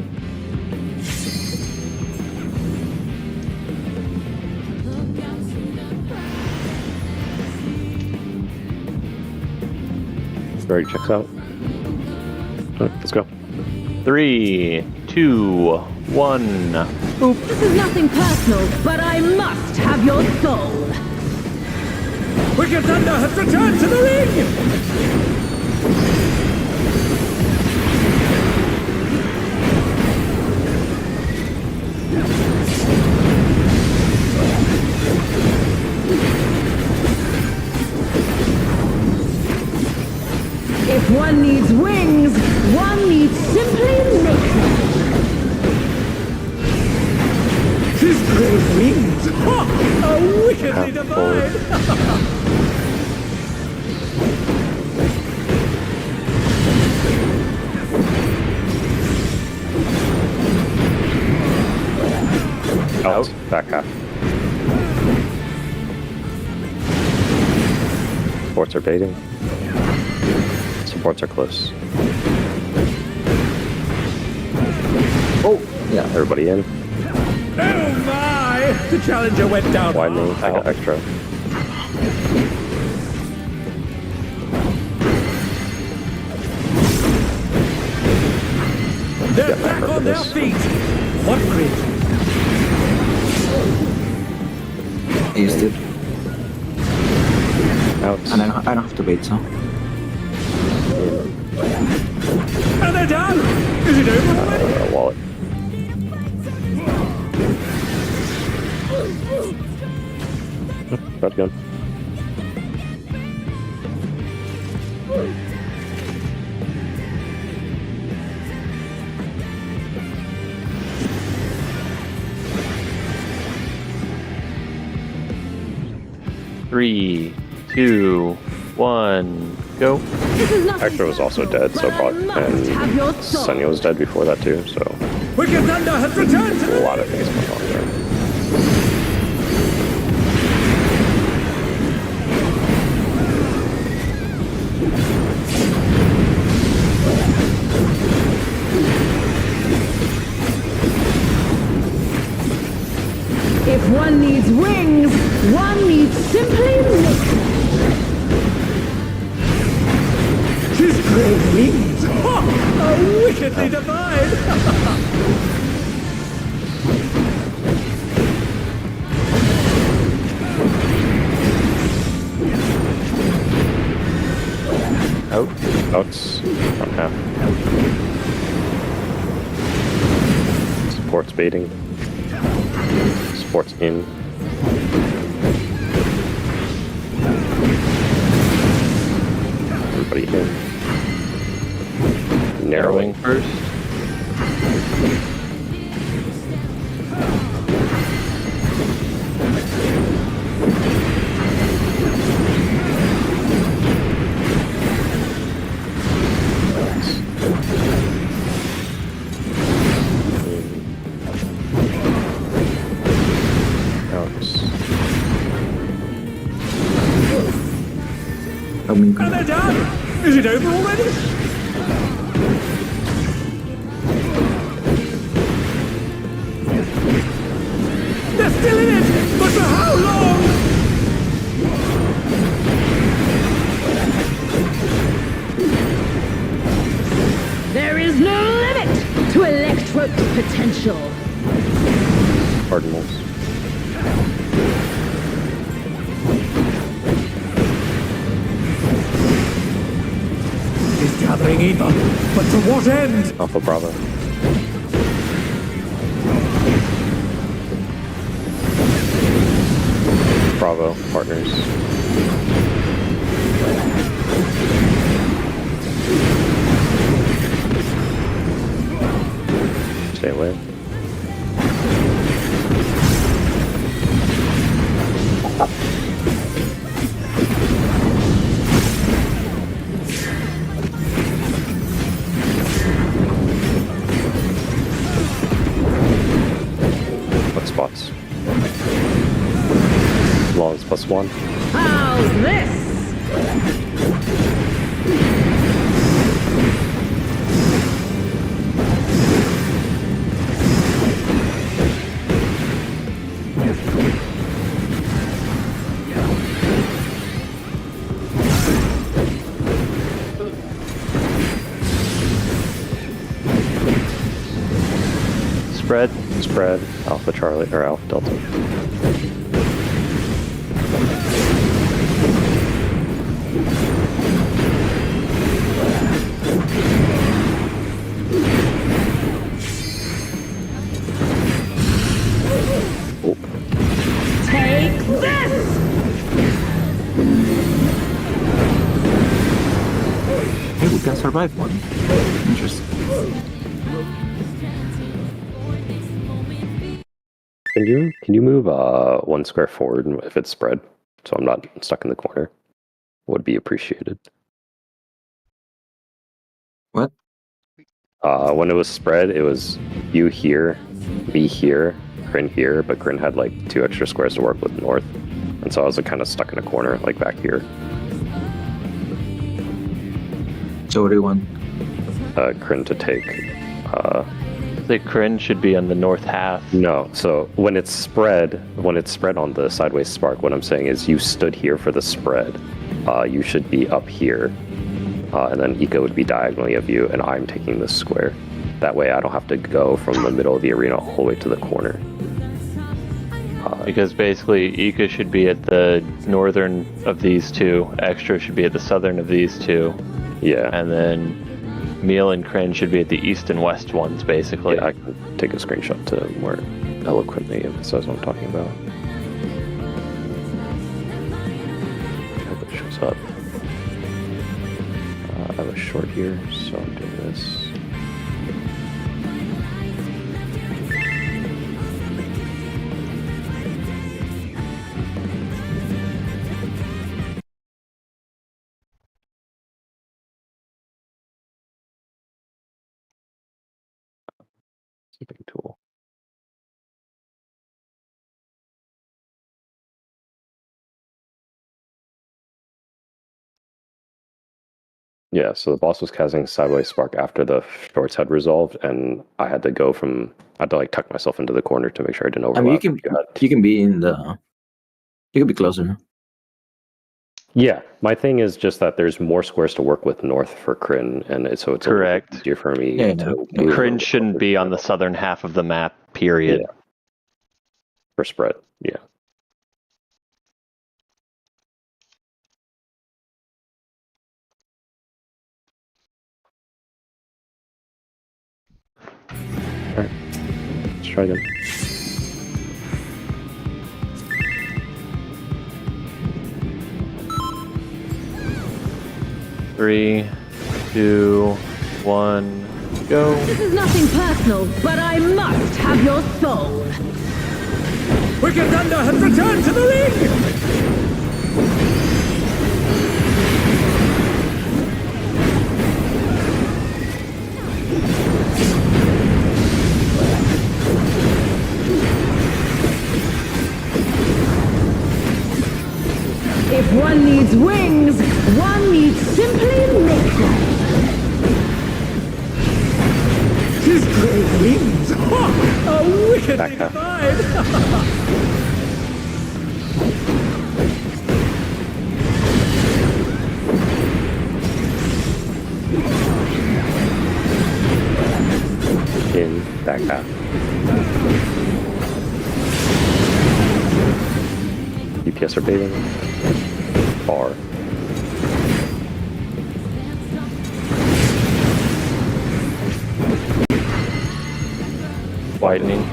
Already checks out. Alright, let's go. 3, 2, 1. This is nothing personal, but I must have your soul. Wicked Thunder has returned to the ring! If one needs wings, one needs simply make them. His great wings! Ha! Are wickedly divine! Out. Back half. Supports are baiting. Supports are close. oh, yeah. Everybody in. Oh my! The challenger went down. Widening. I got extra. They're Get back back on their this. feet. What grit? I used it. Out. And I don't have to bait, so. And they're done! Is it over already? Wallet. Shotgun. Three, two, one, go. This is nothing Hector was also personal, dead, so but I probably, must have your and soul. Sonya was dead before that too, so Wicked Thunder has returned to a the lot of things going on there. If one needs wings, one needs simply make them. His great wings! Ha! Are wickedly divine! Out. Outs. Front half. Supports baiting. Supports in. Everybody in. Narrowing Narrowing. first. Outs. I mean, And they're done! Is it over already? They're still in it! But for how long? There is no limit to Electro's potential. Cardinals. He's gathering either, but to what end? Alpha Bravo. Bravo partners. Stay away. one. How's this? Spread. Spread, Alpha Charlie, or Alpha Delta. Take this! Hey, we can survive one. Interesting. Can you move 1 square forward if it's spread, so I'm not stuck in the corner? Would be appreciated. What? When it was spread, it was you here, me here, Kryn here, but Kryn had like 2 extra squares to work with north, and so I was like, kind of stuck in a corner, like back here. So what do you want? Kryn to take. The Kryn should be on the north half. No, so when it's spread on the sideways spark, what I'm saying is you stood here for the spread. You should be up here, and then Ika would be diagonally of you, and I'm taking this square. That way I don't have to go from the middle of the arena all the way to the corner. Because basically, Ika should be at the northern of these two, Extra should be at the southern of these two, Yeah. and then Meal and Kryn should be at the east and west ones, basically. Yeah, I can take a screenshot to more eloquently emphasize what I'm talking about. I hope it shows up. I have a short here, so I'm doing this. Big tool. Yeah, so the boss was casting sideways spark after the shorts had resolved, and I had to like tuck myself into the corner to make sure I didn't overlap. I mean, you can be in the. You can be closer. Yeah, my thing is just that there's more squares to work with north for Kryn, and so it's Correct. a little easier for me Yeah, to no. move Kryn shouldn't be on the southern half of the map, period. Yeah. For spread. Yeah. Alright. Let's try again. Three, 2, 1, go. This is nothing personal, but I must have your soul. Wicked Thunder has returned to the ring! If one needs wings, one needs simply make them. His great wings! Ha! A wickedly Back divine! In back half. DPS are baiting. Bar. Widening.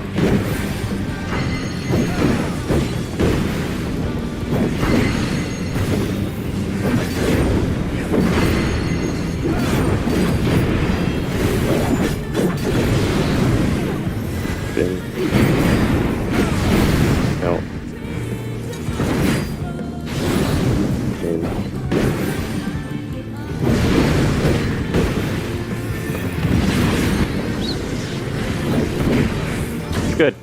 Spin. No. In. It's good.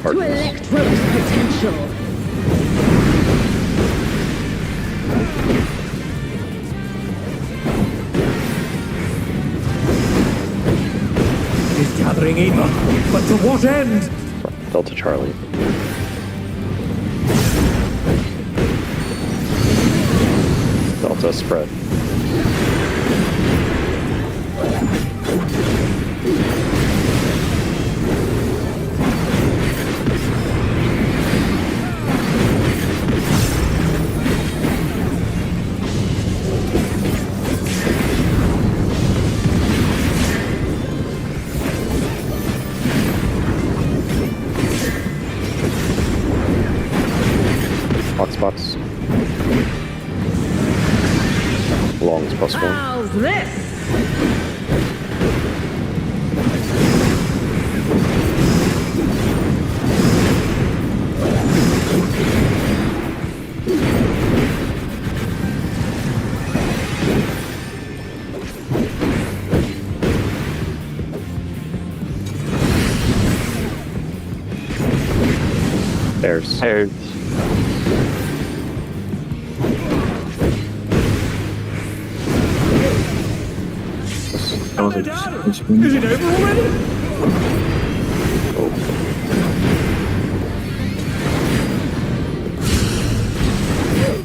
to Electro's potential. He's gathering ether, but to what end? Delta Charlie. Delta spread. Hotspots. Longs +1. How's this? There's. Pairs. That was Is it over already?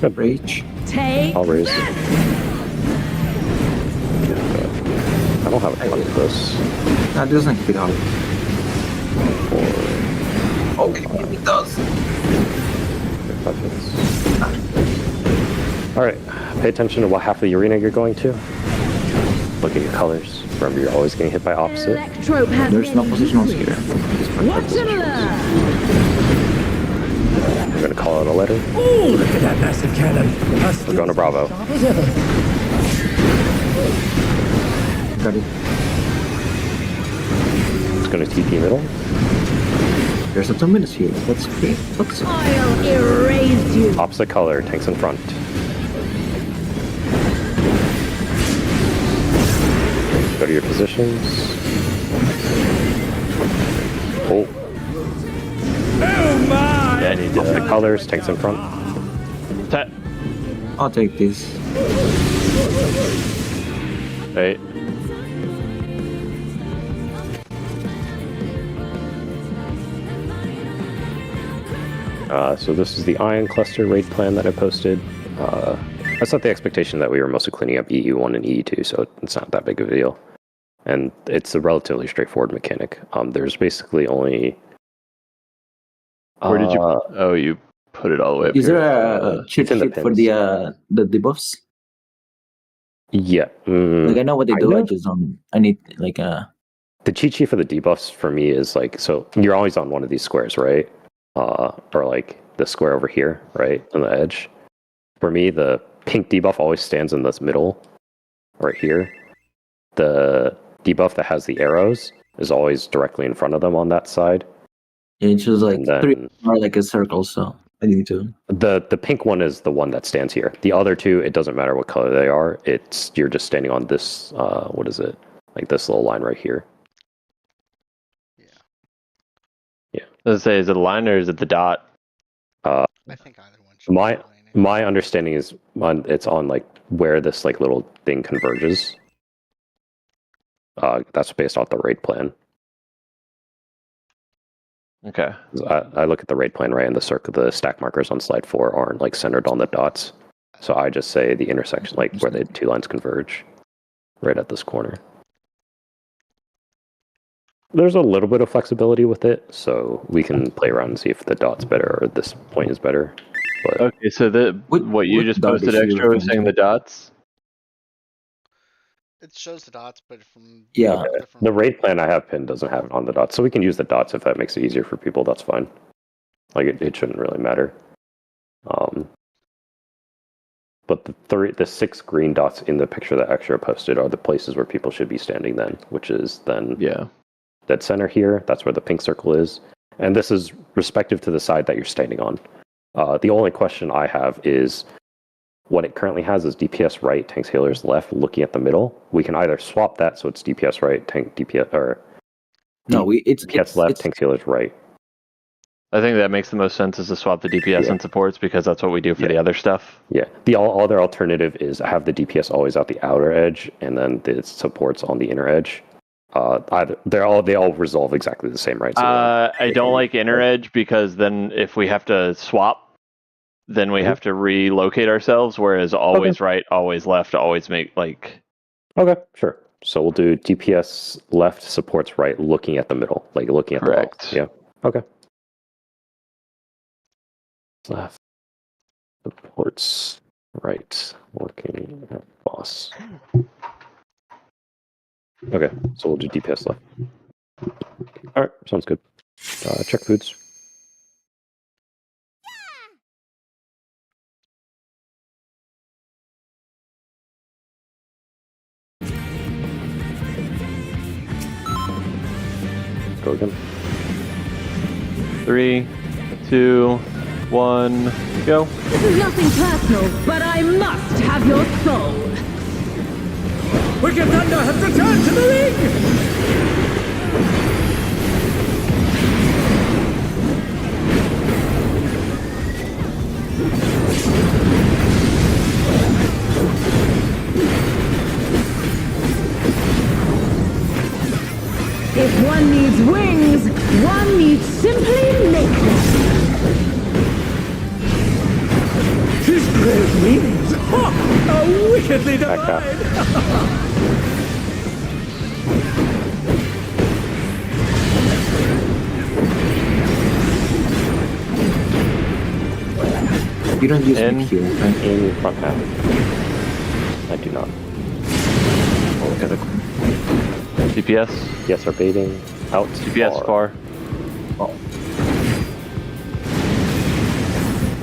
a rage. Take I'll raise. this. I don't have a ton of this. Nah, it doesn't keep it out. Or Okay, it does. Alright, pay attention to what half of the arena you're going to. Look at your colors. Remember, you're always getting hit by opposite. Electrope has There's no been positionals defeated. here. Watch and learn. We're going to call out a letter. Oh, look at that massive cannon. We're going to Bravo. Sharp as ever. Got it. It's going to TP middle. There's a 2 minutes here. That's great. What's I'll erase you. Opposite color, tanks in front. Go to your positions. Oh, Oh my! Yeah, I need opposite to. colors, tanks in front. I'll take this. Right. So this is the Ion Cluster raid plan that I posted. I set the expectation that we were mostly cleaning up EU1 and EU2, so it's not that big of a deal. And it's a relatively straightforward mechanic. There's basically only... Where did you? Oh, you put it all the way up Is here. there a cheat It's in the sheet for pins. the debuffs? Yeah. Like I know what they do. kinda. I just don't. I need like a. The cheat sheet for the debuffs for me is like, so you're always on one of these squares, right? Or like the square over here, right? On the edge. For me, the pink debuff always stands in this middle, right here. The debuff that has the arrows is always directly in front of them on that side. It's just like And then- 3 are like a circle, so I need to. The pink one is the one that stands here. The other two, it doesn't matter what color they are. It's you're just standing on this. What is it? Like this little line right here. Let's say, is it a line or is it the dot? I think either one should My be fine. my understanding is it's on like where this like little thing converges. That's based off the raid plan. Okay. I look at the raid plan, right, and the circle, the stack markers on slide 4 aren't like centered on the dots. So I just say the intersection, like where the two lines converge, right at this corner. There's a little bit of flexibility with it, so we can play around and see if the dot's better or this point is better. But Okay, so what you what just dot posted is you extra was referring saying to? the dots? It shows the dots, but from Yeah. different. the raid plan I have pinned doesn't have it on the dots, so we can use the dots if that makes it easier for people. That's fine. Like it shouldn't really matter. But the 6 green dots in the picture that Extra posted are the places where people should be standing then, which is then Yeah. dead center here. That's where the pink circle is. And this is respective to the side that you're standing on. The only question I have is what it currently has is DPS right, tanks healers left, looking at the middle. We can either swap that so it's DPS right, tank DPS, or No, it's DPS left, tanks healers right. I think that makes the most sense is to swap the DPS Yeah. and supports because that's what we do for Yeah. the other stuff. Yeah. The other alternative is have the DPS always at the outer edge, and then the supports on the inner edge. They all resolve exactly the same, right? So I don't like inner edge because then if we have to swap, then we have to relocate ourselves. Whereas always right, always left, always make like. Okay, sure. So we'll do DPS left, supports right, looking at the middle, like looking at Correct. the ball. Yeah. Okay. Left, supports right, looking at boss. Okay, so we'll do DPS left. All right, sounds good. Check foods. Go again. 3, 2, 1, go. This is nothing personal, but I must have your soul. Wicked Thunder has returned to the ring! If one needs wings, one needs simply nakedness. His grave meanings are wickedly Back divine! You don't use In. it here, right? In front half. I do not. Oh, look at the DPS. Yes, are baiting. Out. DPS far. oh.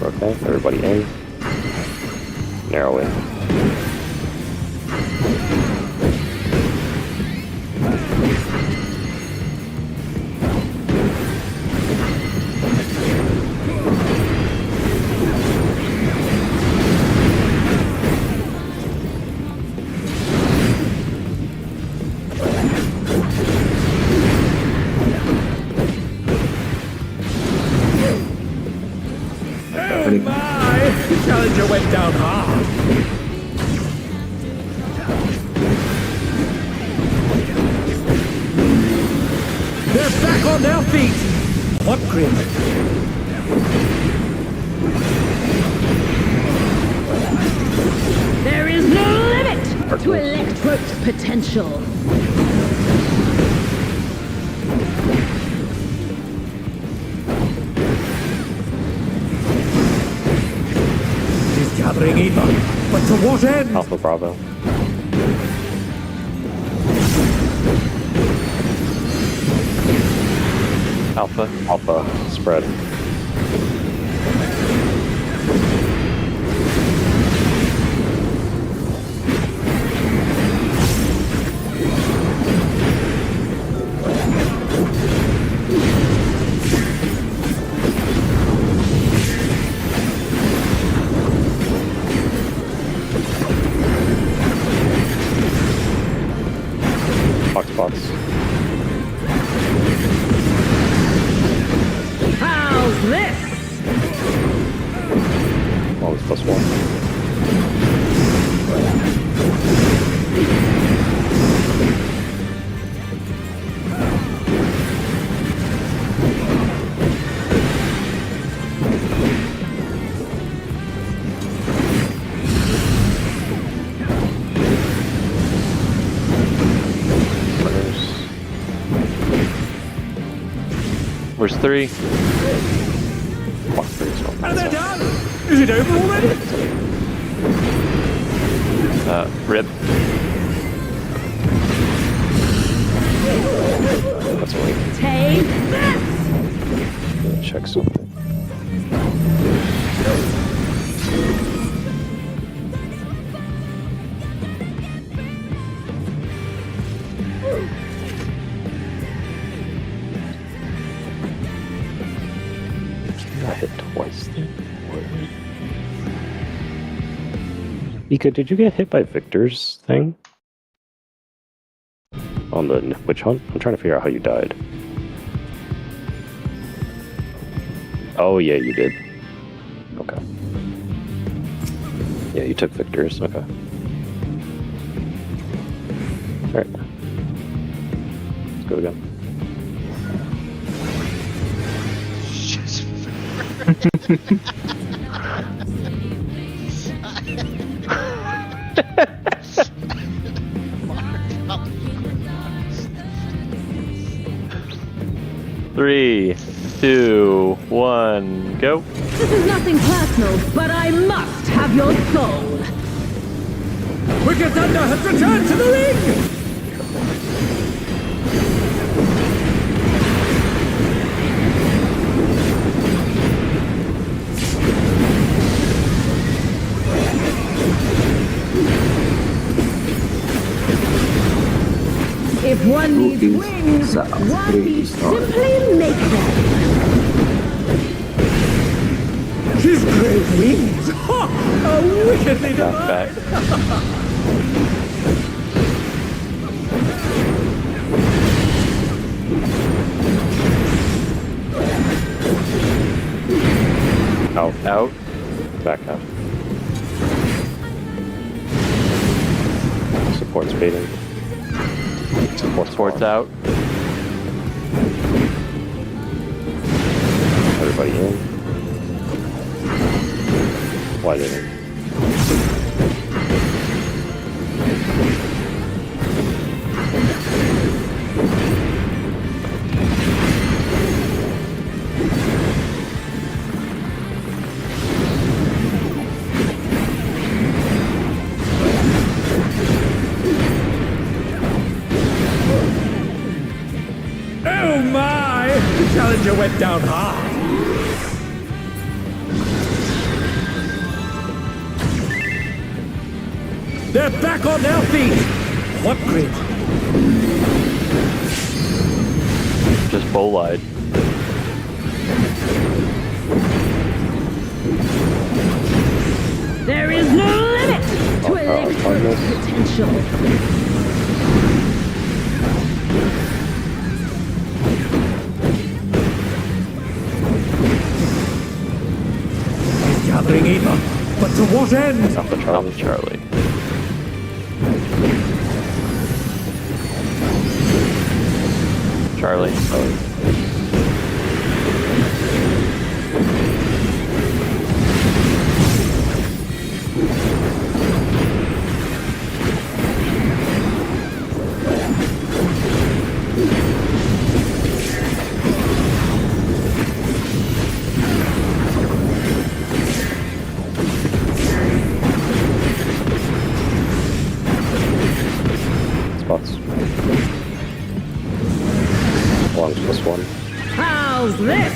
Okay, everybody in. Narrow in. Oh my! The challenger went down hard! They're back on their feet! What grim! There is no limit to Electro's potential. He's gathering evil, but to what end? Alpha Bravo. Alpha spread. Box. How's this? Always +1. Where's 3? Box 3 as well. And they're done! Is it over already? Rip. That's right. Take this! Check something. Got hit twice there. Ika, did you get hit by Victor's thing? On the witch hunt? I'm trying to figure out how you died. Oh, yeah, you did. Okay. Yeah, you took Victor's. Okay. Alright. Let's go again. Three, 2, 1, go. This is nothing personal, but I must have your soul. Wicked Thunder has returned to the ring! If one needs is wings, a one great needs story. simply make them. His great wings! Ha! How wickedly divine! Back. Out. Out. Back out. Support's baiting. Sports out. Everybody in. Why didn't? Oh my! The challenger went down hard. They're back on their feet! What grit? Just bolide. There is no limit to electric potential. He's gathering ether, but to what end? Alpha Charlie. Charlie. Charlie. Spots. Belongs to this one. How's this?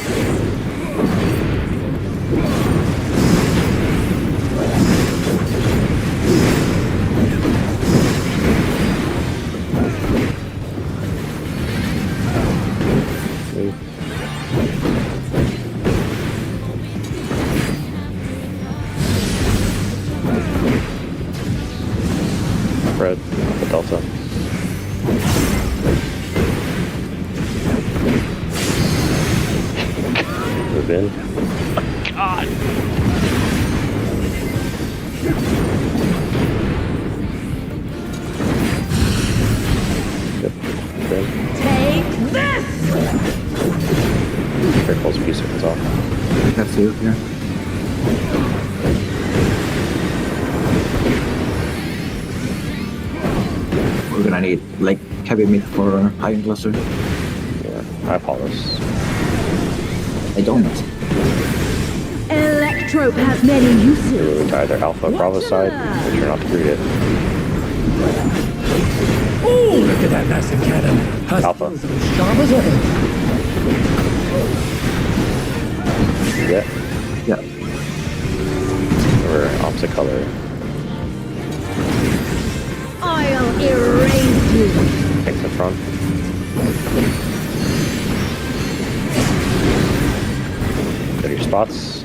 Red, the Delta. Move in. God. Yep. Move in. Take this! Very close piece opens off. That's it, yeah. We're gonna need like heavy meat for high cluster. Yeah. I apologize. I don't. Electrope has many You're uses. moving to either Alpha Bravo side, make sure not to greet it. Oh, look at that massive cannon! Has Alpha. as sharp as ever. Yeah. Yeah. Or opposite color. I'll erase you. Takes the front. Go to your spots.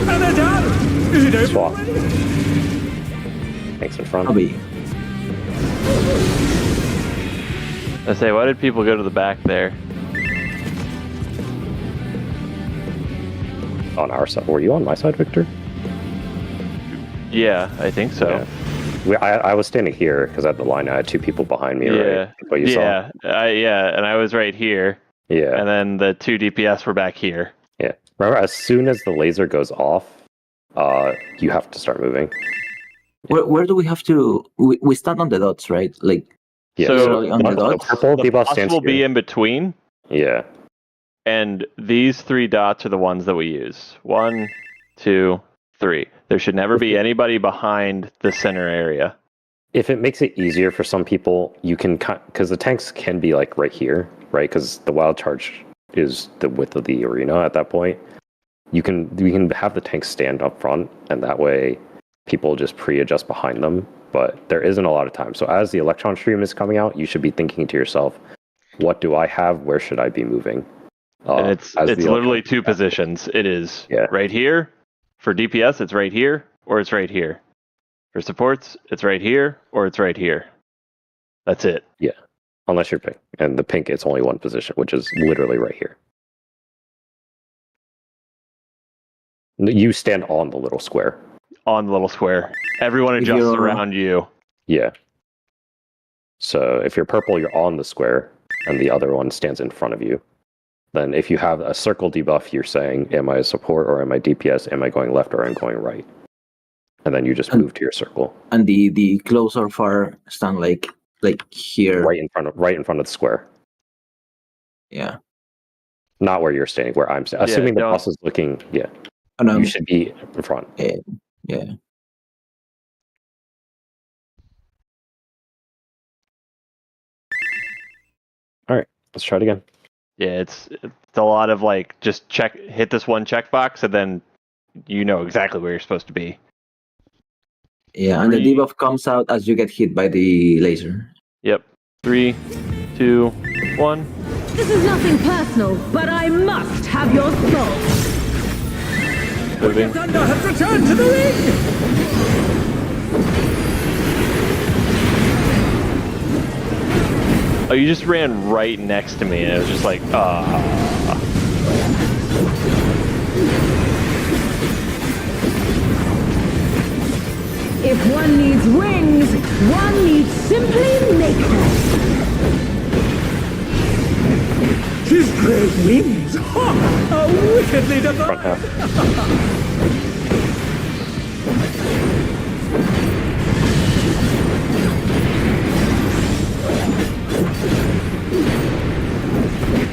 And they're done! Is it over Swap. already? Takes in front. I'll be. I say, why did people go to the back there? On our side. Were you on my side, Victor? Yeah, I think so. Yeah. I was standing here because I had the line. I had two people behind me, right? What you yeah, and I was right here. saw? Yeah. And then the 2 DPS were back here. Yeah. Remember, as soon as the laser goes off, you have to start moving. Where do we have to? We stand on the dots, right? Like Yeah. So literally on the the dots. purple The debuff boss stands will be here. in between, Yeah. and these 3 dots are the ones that we use. 1, 2, 3. There should never be anybody behind the center area. If it makes it easier for some people, you can because the tanks can be like right here, right? Because the wild charge is the width of the arena at that point. We can have the tanks stand up front, and that way people just pre-adjust behind them. But there isn't a lot of time. So as the electron stream is coming out, you should be thinking to yourself, what do I have? Where should I be moving? And it's literally 2 positions. It is right here. For DPS, it's right here, or it's right here. For supports, it's right here, or it's right here. That's it. Yeah, unless you're pink. And the pink, it's only one position, which is literally right here. You stand on the little square. On the little square. Everyone adjusts around you. Yeah. So if you're purple, you're on the square, and the other one stands in front of you. Then if you have a circle debuff, you're saying, am I a support or am I DPS? Am I going left or am I going right? And then you just move to your circle. And the close or far stand like here. Right in front of the square. Yeah. Not where you're standing, where I'm standing. Assuming the boss is looking, you should be in front. Yeah. All right, let's try it again. Yeah, it's a lot of like just hit this one checkbox, and then you know exactly where you're supposed to be. Yeah, and the debuff comes out as you get hit by the laser. Yep. 3, 2, 1. This is nothing personal, but I must have your soul. Moving. Thunder has returned to the ring! Oh, you just ran right next to me, and it was just like, If one needs wings, one needs simply make them. His great wings! Ha! How wickedly Front divine! half.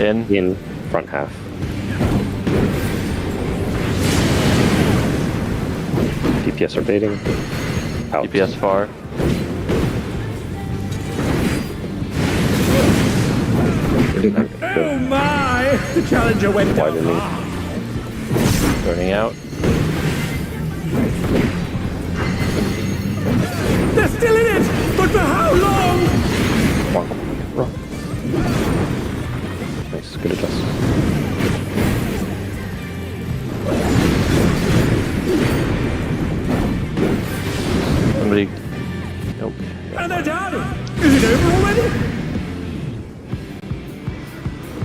In front half. DPS are baiting. Out. DPS far. Oh my! The challenger went down Widening. far. Burning out. They're still in it! But for how long? Wrong. Nice, good adjust. Somebody. Nope. And they're down! Is it over already?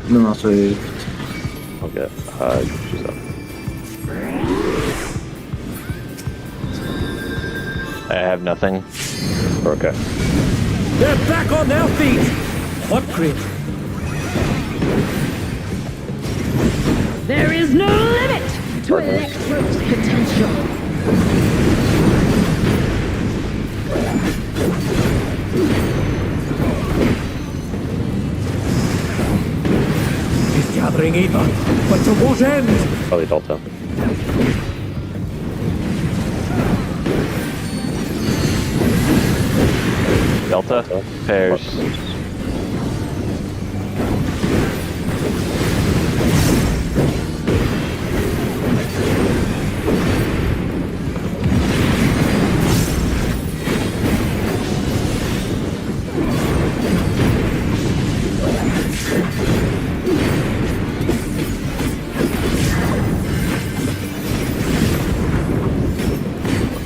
No, sorry. Okay. She's up. I have nothing. Okay. They're back on their feet! What grit? There is no limit to Electro's potential. He's gathering ether, but to what end? Probably Delta. Delta. Pairs.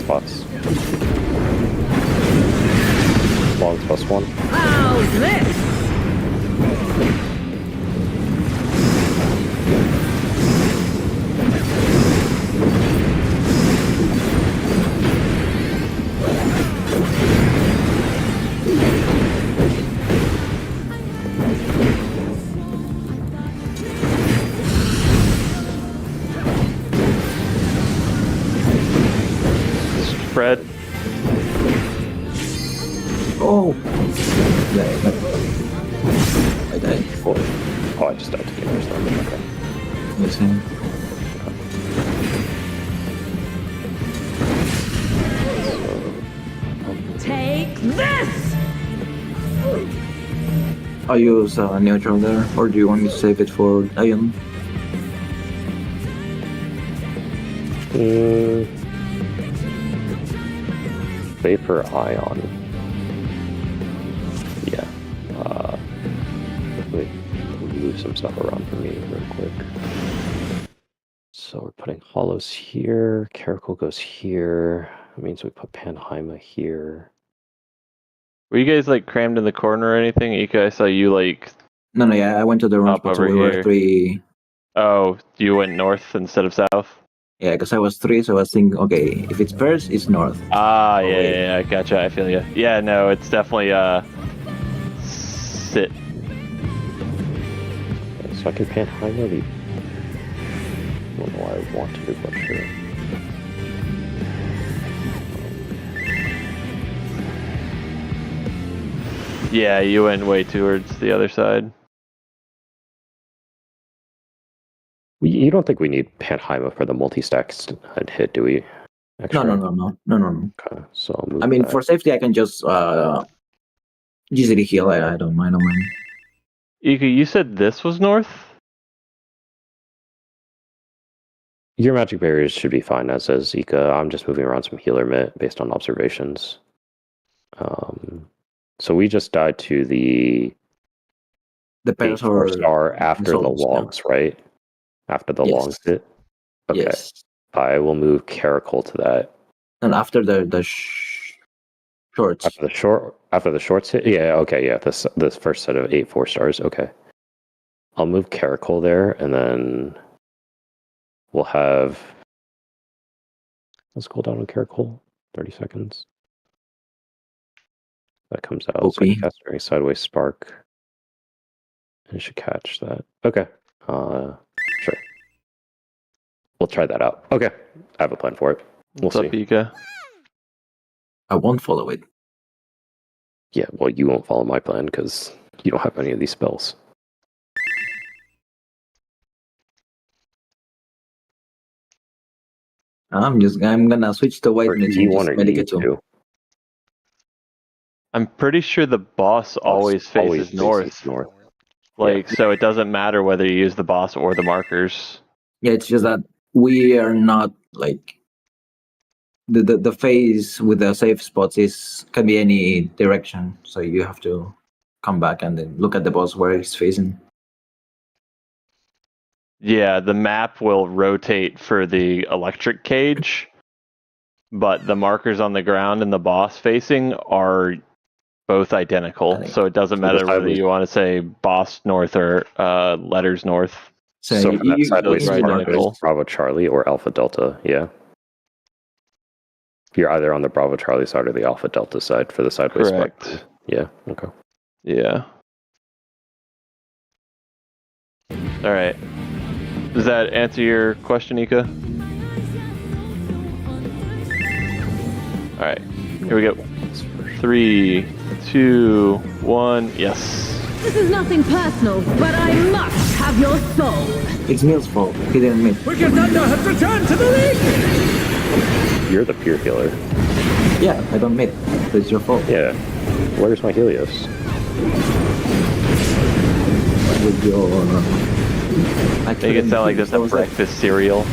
Spots. Longs +1. How's this? Fred. Oh! Yeah, I died. Oh, I just died to gamers then. Okay. Listen. Take this! I use neutral there, or do you want me to save it for Ion? Vapor Ion. Yeah. Let me move some stuff around for me real quick. So we're putting hollows here. Caracal goes here. That means we put Panheima here. Were you guys like crammed in the corner or anything? Ika, I saw you like. No, yeah, I went to the wrong Up spot, so over we were here. 3. Oh, you went north instead of south? Yeah, because I was 3, so I was thinking, okay, if it's pairs, it's north. Ah, yeah, wait. yeah, I gotcha. I feel you. Yeah, no, it's definitely sit. So I can Panheima the. I don't know why I want to, but sure. Yeah, you went way towards the other side. You don't think we need Panheima for the multi-stack hit, do we? No. Okay, so I'll move I mean, that. for safety, I can just easily heal. I don't mind. Ika, you said this was north? Your magic barriers should be fine, as is Ika. I'm just moving around some healer mitt based on observations. So we just died to the Depends 8 4-star after the souls, yeah. longs, right? After the Yes. longs hit? Okay. Yes. I will move Caracal to that. And after the shorts. After the shorts hit? Yeah, okay, yeah. This first set of 8 4-stars, okay. I'll move Caracal there, and then we'll have. Let's cool down on Caracal. 30 seconds. That comes out. It's going to cast very sideways spark. And it should catch that. Okay. Sure. We'll try that out. Okay. I have a plan for it. What's up, Ika? I won't follow it. Yeah, well, you won't follow my plan because you don't have any of these spells. I'm gonna switch to white Or mage E1 and just or medicate too. E2. I'm pretty sure the boss always faces north. Like, so it doesn't matter whether you use the boss or the markers. Yeah, it's just that we are not like the phase with the safe spots can be any direction, so you have to come back and then look at the boss where he's facing. Yeah, the map will rotate for the electric cage, but the markers on the ground and the boss facing are both identical. So it doesn't matter whether you want to say boss north or letters north. So for that sideways right spark, identical. it's Bravo Charlie or Alpha Delta, yeah. You're either on the Bravo Charlie side or the Alpha Delta side for the sideways Correct. spark. Yeah, okay. Yeah. All right. Does that answer your question, Ika? All right. Here we go. 3, 2, 1. Yes. This is nothing personal, but I must have your soul. It's Neil's fault. He didn't miss. Wicked Thunder has returned to the league! You're the pure healer. Yeah, I don't miss. It's your fault. Yeah. Where's my Helios? With your. Make it sound like this a breakfast cereal.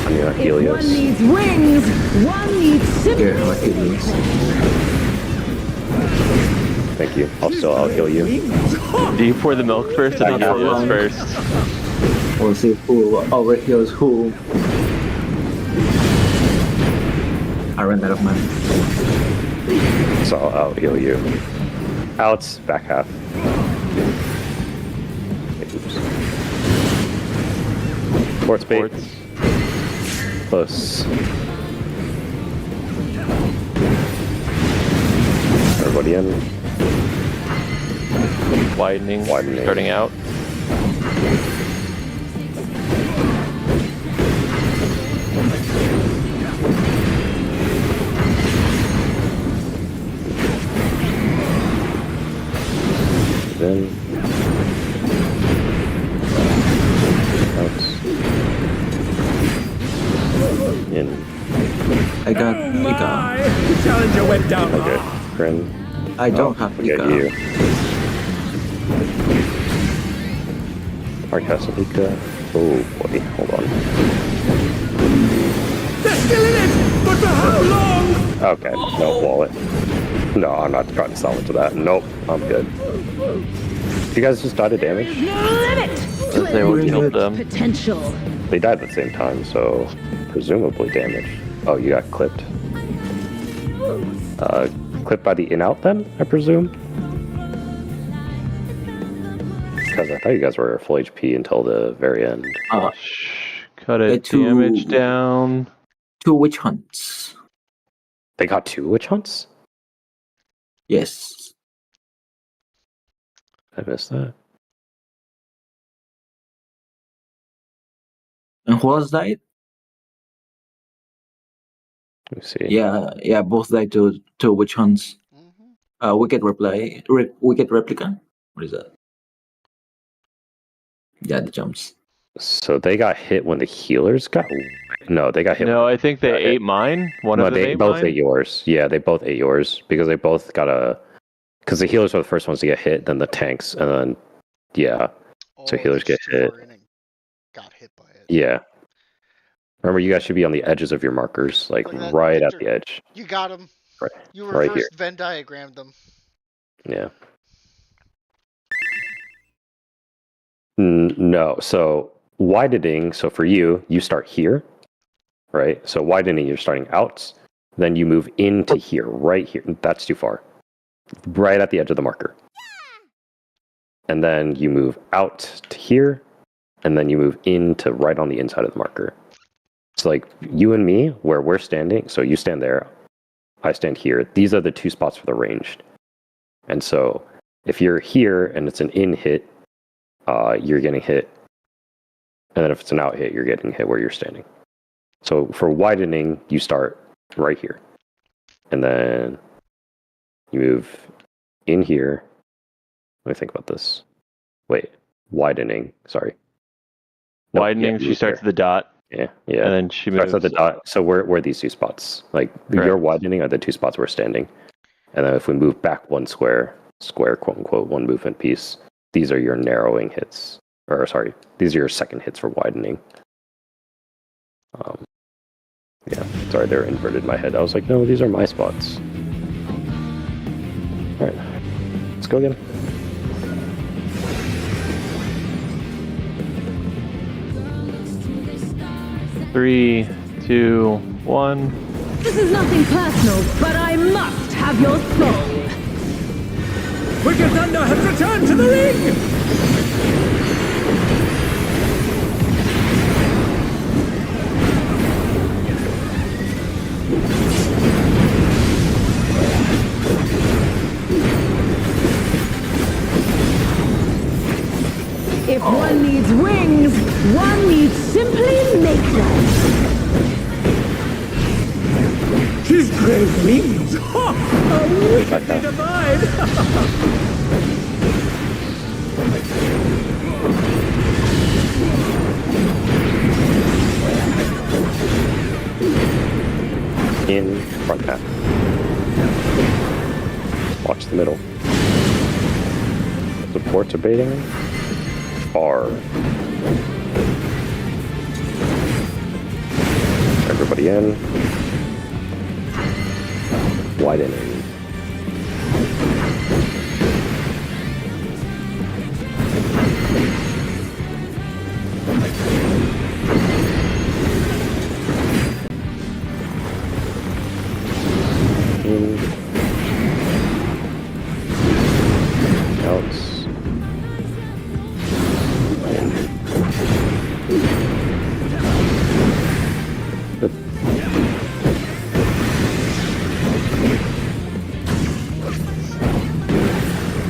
I mean, If Helios. one needs wings, one needs Here, simple. like it is. Thank you. I'll heal you. Do you pour the milk first or the Helios first? We'll see who overheals who. I ran out of money. So I'll heal you. Outs, back half. Oops. Ports bait. Ports. Close. Everybody in. Widening. Starting out. In. Out. In. I got Oh Ika. my! The challenger went down. Okay. Grin. I don't have We got Ika. you. Arcasalika. Oh boy, hold on. They're still in it! But for how long? Okay, no wallet. No, I'm not trying to salvage that. Nope, I'm good. You guys just died of damage? No limit to They would Bring kill it. them. potential. They died at the same time, so presumably damage. Oh, you got clipped. Clipped by the in-out then, I presume? Because I thought you guys were full HP until the very end. Cut it. Two- Damage down. 2 witch hunts. They got 2 witch hunts? Yes. I missed that. And who else died? Let me see. Yeah, both died to witch hunts. Mm-hmm. Wicked replica. What is that? Yeah, the jumps. So they got hit when the healers got... No, they got hit. No, when... I think they Okay. ate mine. One No, of them they ate both mine. ate yours. Yeah, they both ate yours because they both got a... Because the healers were the first ones to get hit, then the tanks, and then... Yeah, So healers that's get too hit. far in and got hit by it. yeah. Remember, you guys should be on the edges of your markers, like Look at that right at picture. the edge. You got him. Right, You right reverse here. Venn diagrammed them. Yeah. No, so widening, so for you, you start here, right? So widening, you're starting out, then you move into here, right here. That's too far. Right at the edge of the marker. And then you move out to here, and then you move into right on the inside of the marker. So like you and me, where we're standing, so you stand there, I stand here. These are the 2 spots for the ranged. And so if you're here and it's an in hit, you're getting hit. And then if it's an out hit, you're getting hit where you're standing. So for widening, you start right here. And then you move in here. Let me think about this. Wait, widening, sorry. No, Widening, yeah, she move starts here. the dot, Yeah. and then she moves. Starts at the dot. So we're these 2 spots. Like Correct. your widening are the 2 spots we're standing. And then if we move back 1 square, quote unquote, 1 movement piece, these are your narrowing hits. Or sorry, these are your second hits for widening. Yeah, sorry, they're inverted in my head. I was like, no, these are my spots. All right, let's go again. Three, 2, 1. This is nothing personal, but I must have your soul. Wicked Thunder has returned to the ring! If one needs wings, one needs simply make them. His great wings! Ha! A wickedly divine! In front half. Watch the middle. Supports are baiting. R. Everybody in. Widening. In.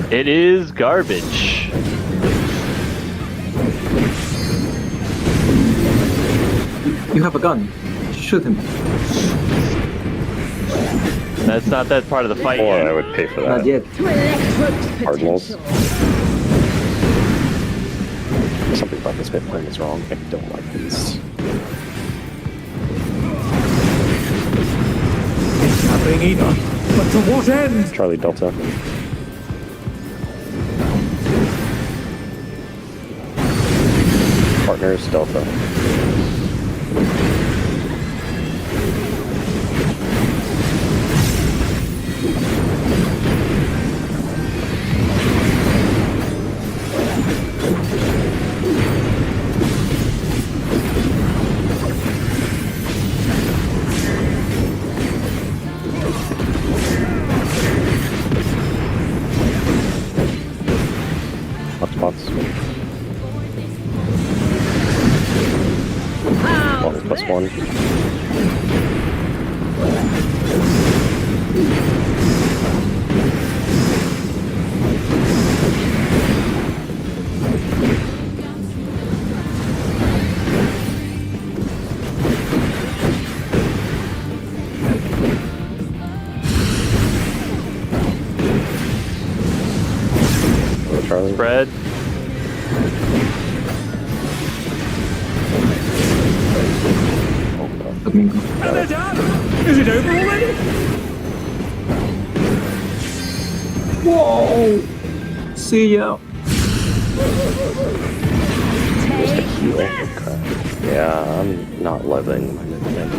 It is garbage. You have a gun. Shoot him. That's not that part of the fight Boy, yet. I would pay for Not that. yet. To electrode Cardinals. potential. Something about this bit plan is wrong. I don't like these. It's gathering either. But to what end? Charlie Delta. Partners Delta. Hotspots. +1. Charlie. Spread. Domingo. And they're done! Is it over already? Whoa! See ya. Yeah, I'm not loving my new thing.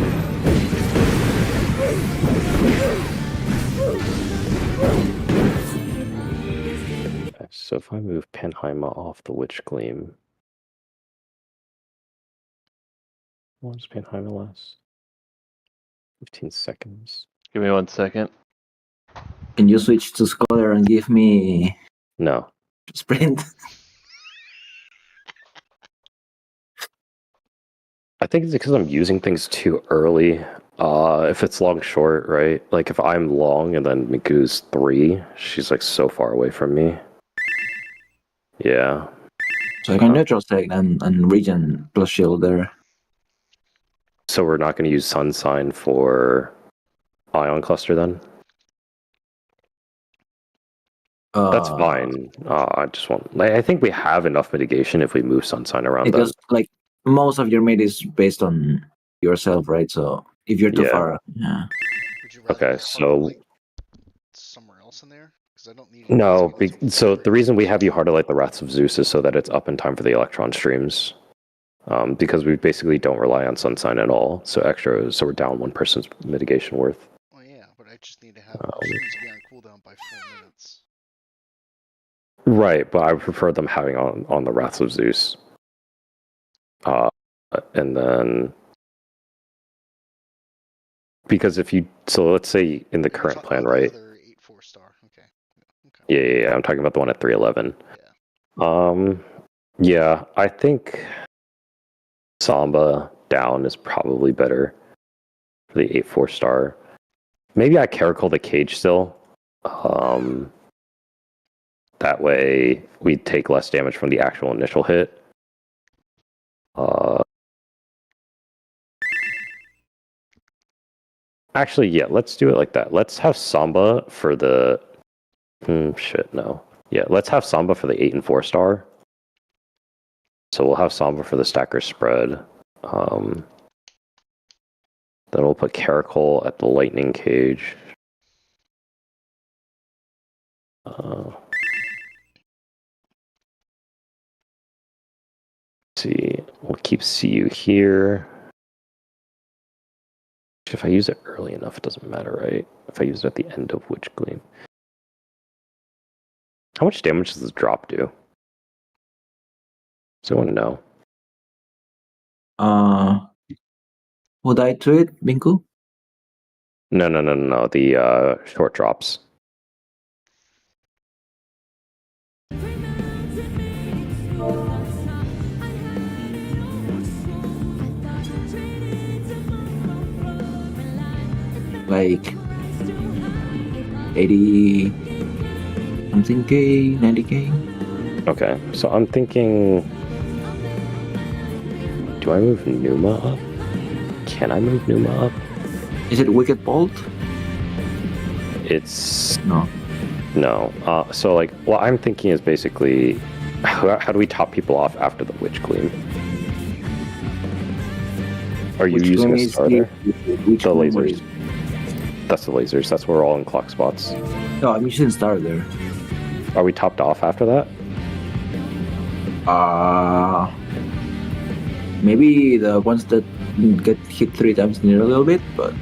Okay, so if I move Penheimer off the Witch Gleam, what does Penheimer last? 15 seconds. Give me 1 second. Can you switch to Scholar and give me No. Sprint? I think it's because I'm using things too early. If it's long short, right? Like if I'm long and then Miku's 3, she's like so far away from me. Yeah. So I can neutral stack and regen plus shield there. So we're not going to use Sun Sign for Ion Cluster then? That's fine. I just want. I think we have enough mitigation if we move Sun Sign around. Because like most of your mid is based on yourself, right? So if you're too Yeah. far, yeah. Would you rather Okay, have so- like, somewhere else in there? Because I don't need. No, so the reason we have you hard to light the Wraths of Zeus is so that it's up in time for the Electron streams. Because we basically don't rely on Sun Sign at all. So we're down one person's mitigation worth. Oh yeah, but I just need to have. I just need to be on cooldown by 4 minutes. Right, but I would prefer them having on the Wraths of Zeus. And then because let's say in the current plan, right? Other 8-4 star. Okay. Yeah, I'm talking about the one at 311. Yeah, I think Samba down is probably better for the 8-4 star. Maybe I Caracal the Cage still. That way we take less damage from the actual initial hit. Actually, yeah, let's do it like that. Let's have Samba for the... no. Yeah, let's have Samba for the 8 and 4 star. So we'll have Samba for the Stacker Spread. Then we'll put Caracal at the Lightning Cage. Let's see, we'll keep CU here. If I use it early enough, it doesn't matter, right? If I use it at the end of Witch Gleam. How much damage does this drop do? So I want to know. Who died to it, Binku? No. The short drops. Like 80 something K, 90K. Okay, so I'm thinking, do I move Numa up? Can I move Numa up? Is it Wicked Bolt? It's No. no. So like, what I'm thinking is basically, how do we top people off after the Witch Gleam? Are you using a starter? Which The one lasers. is- That's the lasers. That's where we're all in clock spots. No, I'm using starter. Are we topped off after that? Maybe the ones that get hit 3 times need a little bit, but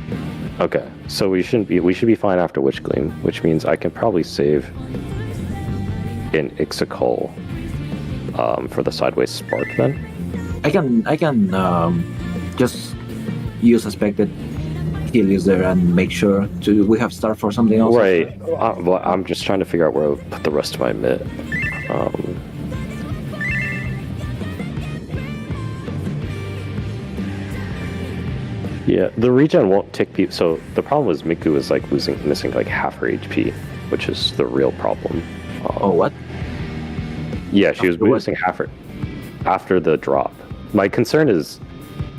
Okay, so we should be fine after Witch Gleam, which means I can probably save in Ixicol for the sideways spark then. I can just use suspected Helios there and make sure we have start for something else. Right. Well, I'm just trying to figure out where to put the rest of my mitt. Yeah, the regen won't tick people. So the problem was Miku was like missing like half her HP, which is the real problem. Oh, what? Yeah, she was After what? missing half her after the drop. My concern is,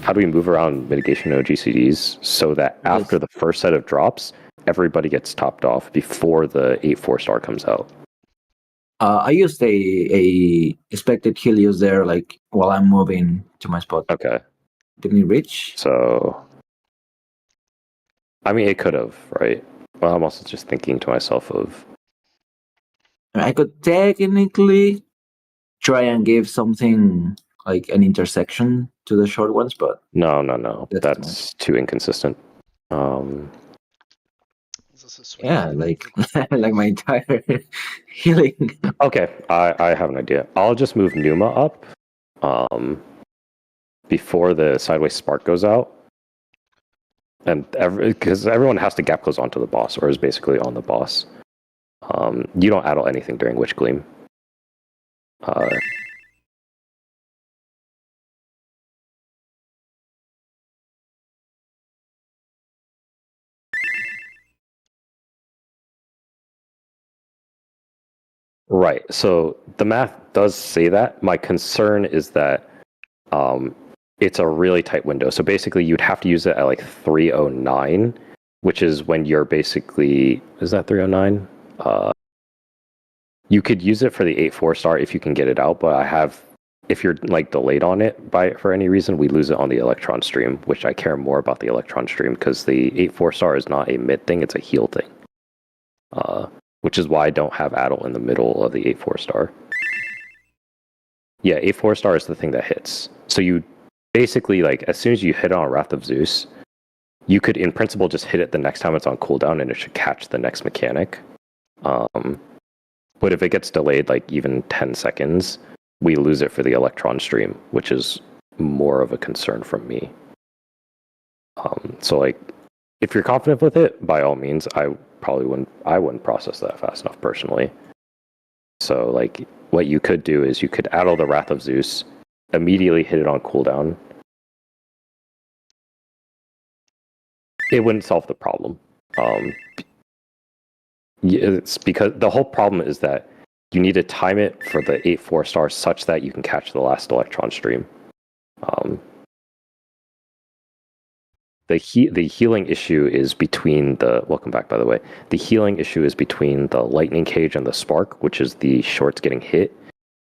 how do we move around mitigation OGCDs so that after the first set of drops, everybody gets topped off before the 8 4-star comes out? I used a expected Helios there, like while I'm moving to my spot. Okay, Didn't it reach? so I mean, it could have, right? Well, I'm also just thinking to myself of, I mean, I could technically try and give something like an intersection to the short ones, but no, That's that's too inconsistent. Is this a swing yeah, thing? like like my entire healing. Okay, I have an idea. I'll just move Numa up before the sideways spark goes out. And because everyone has to gap close onto the boss, or is basically on the boss. You don't addle anything during Witch Gleam. Right. So the math does say that. My concern is that it's a really tight window. So basically, you'd have to use it at like 309, which is when you're basically, is that 309? You could use it for the 8 4-star if you can get it out, but if you're like delayed on it for any reason, we lose it on the Electron stream, which I care more about the Electron stream because the 8 4-star is not a mid thing, it's a heal thing. Which is why I don't have Addle in the middle of the 8 4-star. Yeah, 8 4-star is the thing that hits. So you basically, like, as soon as you hit on Wrath of Zeus, you could, in principle, just hit it the next time it's on cooldown and it should catch the next mechanic. But if it gets delayed, like, even 10 seconds, we lose it for the Electron stream, which is more of a concern from me. So, like, if you're confident with it, by all means, I wouldn't process that fast enough personally. So, like, what you could do is you could addle the Wrath of Zeus, immediately hit it on cooldown. It wouldn't solve the problem. It's because the whole problem is that you need to time it for the 8 4-star such that you can catch the last Electron stream. The healing issue is between the... Welcome back, by the way. The healing issue is between the Lightning Cage and the Spark, which is the shorts getting hit,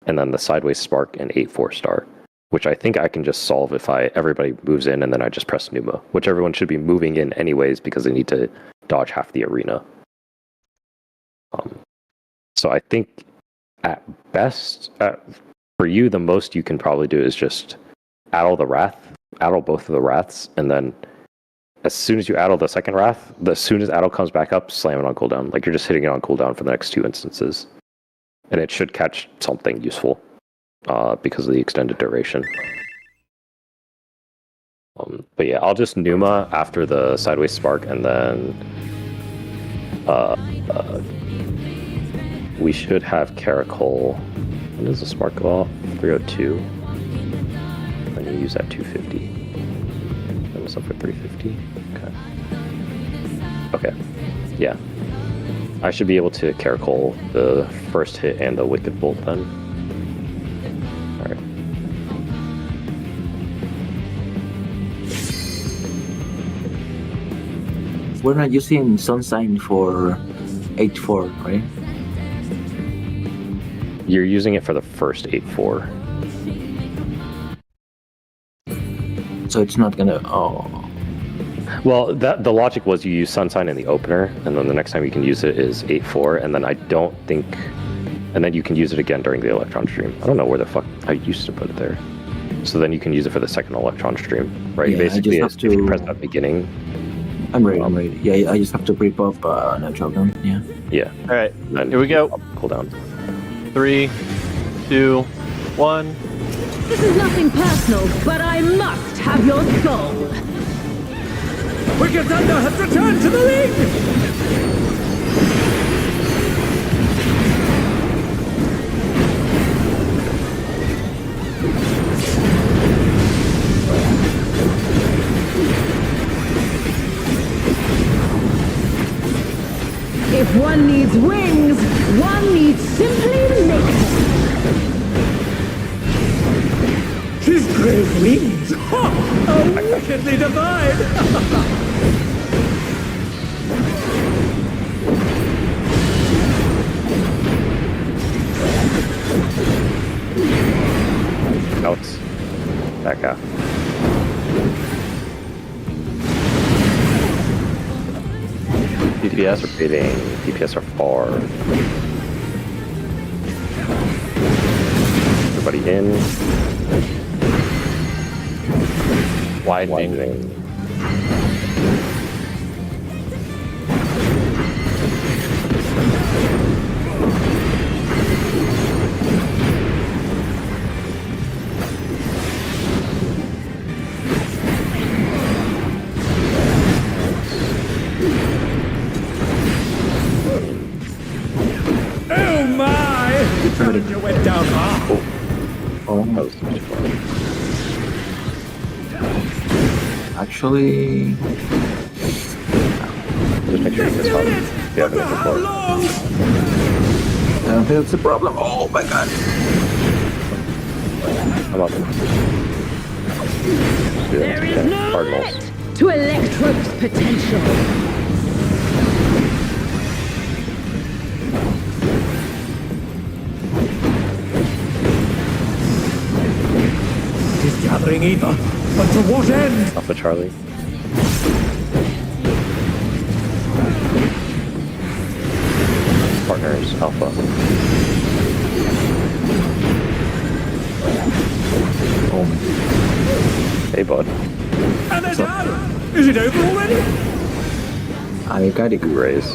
and then the Sideways Spark and 8 4-star, which I think I can just solve if everybody moves in and then I just press Numa, which everyone should be moving in anyways because they need to dodge half the arena. So I think at best, for you, the most you can probably do is just addle both of the Wraths, and then as soon as you addle the second Wrath, as soon as addle comes back up, slam it on cooldown. Like, you're just hitting it on cooldown for the next 2 instances. And it should catch something useful because of the extended duration. But yeah, I'll just Numa after the Sideways Spark, and then we should have Caracol. When does the Spark go off? 302. Then you use that 250. That was up for 350. Okay. Yeah. I should be able to Caracol the first hit and the Wicked Bolt then. Alright. We're not using Sunshine for 8-4, right? You're using it for the first 8-4. So it's not gonna. Oh. Well, the logic was you use Sunshine in the opener, and then the next time you can use it is 8-4, and then I don't think... And then you can use it again during the Electron stream. I don't know where the fuck I used to put it there. So then you can use it for the second Electron stream, right? Yeah, Basically, I just if have you to- press that beginning... I'm ready. Yeah, I just have to prep up Natural Gun. Yeah. Yeah. All right, Then here we go. Cool down. 3, 2, 1. This is nothing personal, but I must have your soul. Wicked Thunder has returned to the ring! If one needs wings, one needs simply make them. His great wings! Ha! Are wickedly divine! Out. Back out. DPS are beating. DPS are far. Everybody in. Widening. Oh my! You went down hard. Oh, That was too far. actually, Just make sure you miss one. If you haven't hit How before. long? I don't think that's a problem. Oh my god. I'm up. Let's do There that. is Okay. no Cardinals. limit to Electro's potential. He's gathering ether, but to what end? Alpha Charlie. Partners, Alpha. Hey, bud. And they're down! Is it over already? I got it. Good raise.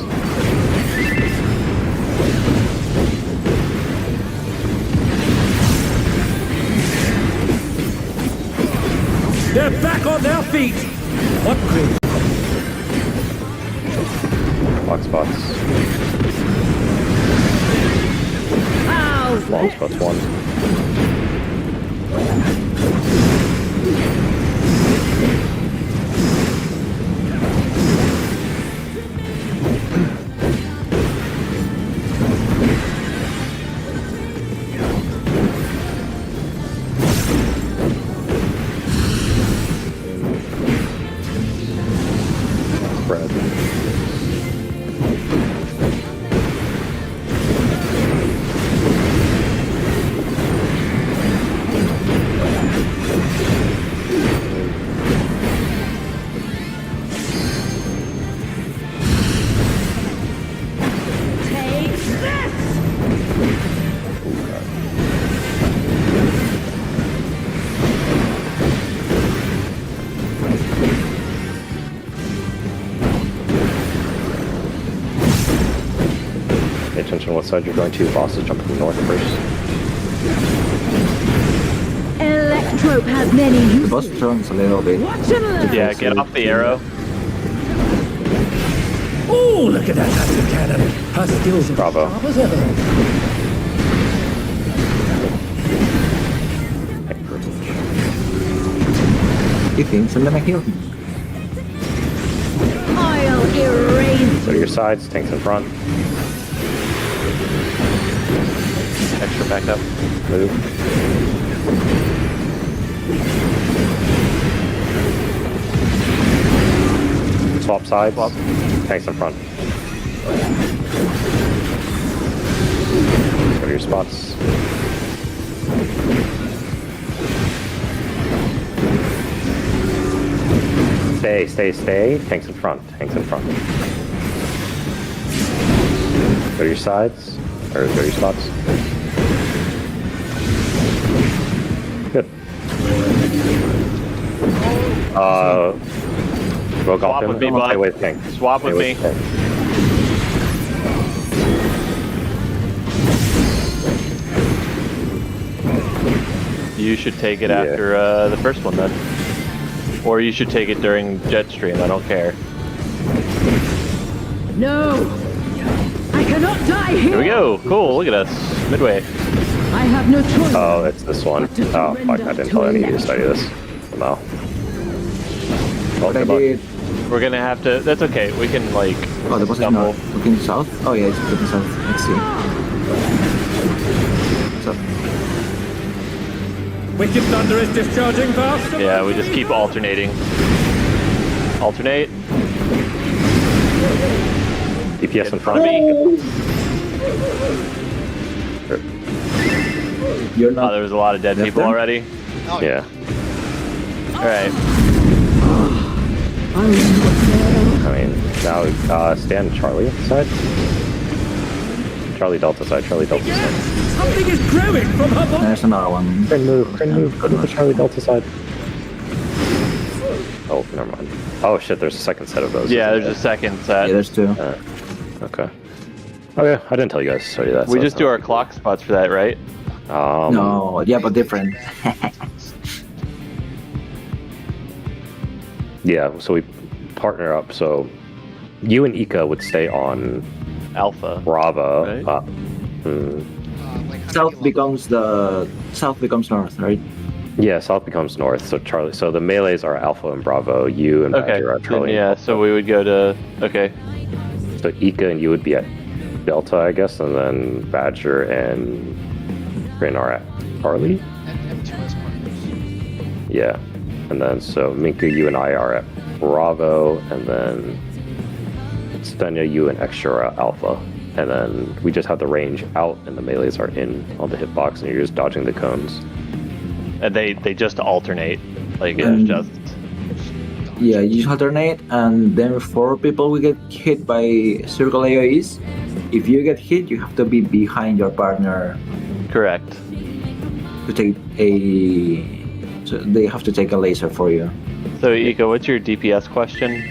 They're back on their feet! What great... Box spots. Ow! Long spots one. Spread. Take this! Pay attention what side you're going to. Boss is jumping north first. Electrope has many The boss uses. turns a little bit. Watch and learn. Yeah, get off the arrow. Oh, look at that acid cannon! Her skills are Bravo. sharp as ever. Heck, privilege. He thinks I'm gonna heal him. I'll erase phase. Go to your sides, tanks in front. Extra backup. Move. Swap sides. Swap. Tanks in front. Go to your spots. Stay. Tanks in front. Tanks in front. Go to your sides. Or go to your spots. Good. Rogue off Swap him. with me, Stay bud. with tank. Swap with me. Tank. You should take it Yeah. after the first one then. Or you should take it during Jetstream, I don't care. No! I cannot die here! Here we go! Cool, look at us. Midway. I have no choice. Oh, it's this one. Oh, fuck, I didn't tell any of you to study this. No. Well, What I good luck. did. We're gonna have to, that's okay, we can like Oh, the boss is stumble. north. Looking south? Oh yeah, it's looking south. Let's see. So, Wicked Thunder is discharging fast. Yeah, we just keep alternating. Alternate. DPS in front of front. me. you're Oh, not. there was a lot of dead Left people turn? already. Oh, Yeah. Alright. I mean, now stand Charlie side. Charlie Delta side. Charlie Delta side. Something is growing from her body. There's another one. Crin move. Go to the Charlie Delta side. Oh, never mind. Oh shit, there's a second set of those. Yeah, isn't there's a second set. Yeah, there's two. there? Okay. Oh yeah, I didn't tell you guys to study that. We so just do our clock spots for that, right? No, yeah, but different. Yeah, so we partner up. So you and Ika would stay on Alpha. Bravo. Right. like South 111. becomes north, right? Yeah, south becomes north. So Charlie. So the melees are Alpha and Bravo. You and Okay. Badger are Then, Charlie. yeah, so we would go to, okay. So Ika and you would be at Delta, I guess, and then Badger and Rin are at Charlie. And M4S partners. Yeah, and then so Minku, you and I are at Bravo, and then Stenya, you and Extra are at Alpha, and then we just have the range out, and the melees are in on the hitbox, and you're just dodging the cones. And they just alternate. Like, it's And- just... Yeah, you just alternate, and then 4 people will get hit by circle AoEs. If you get hit, you have to be behind your partner Correct. to take a. So they have to take a laser for you. So, Ika, what's your DPS question?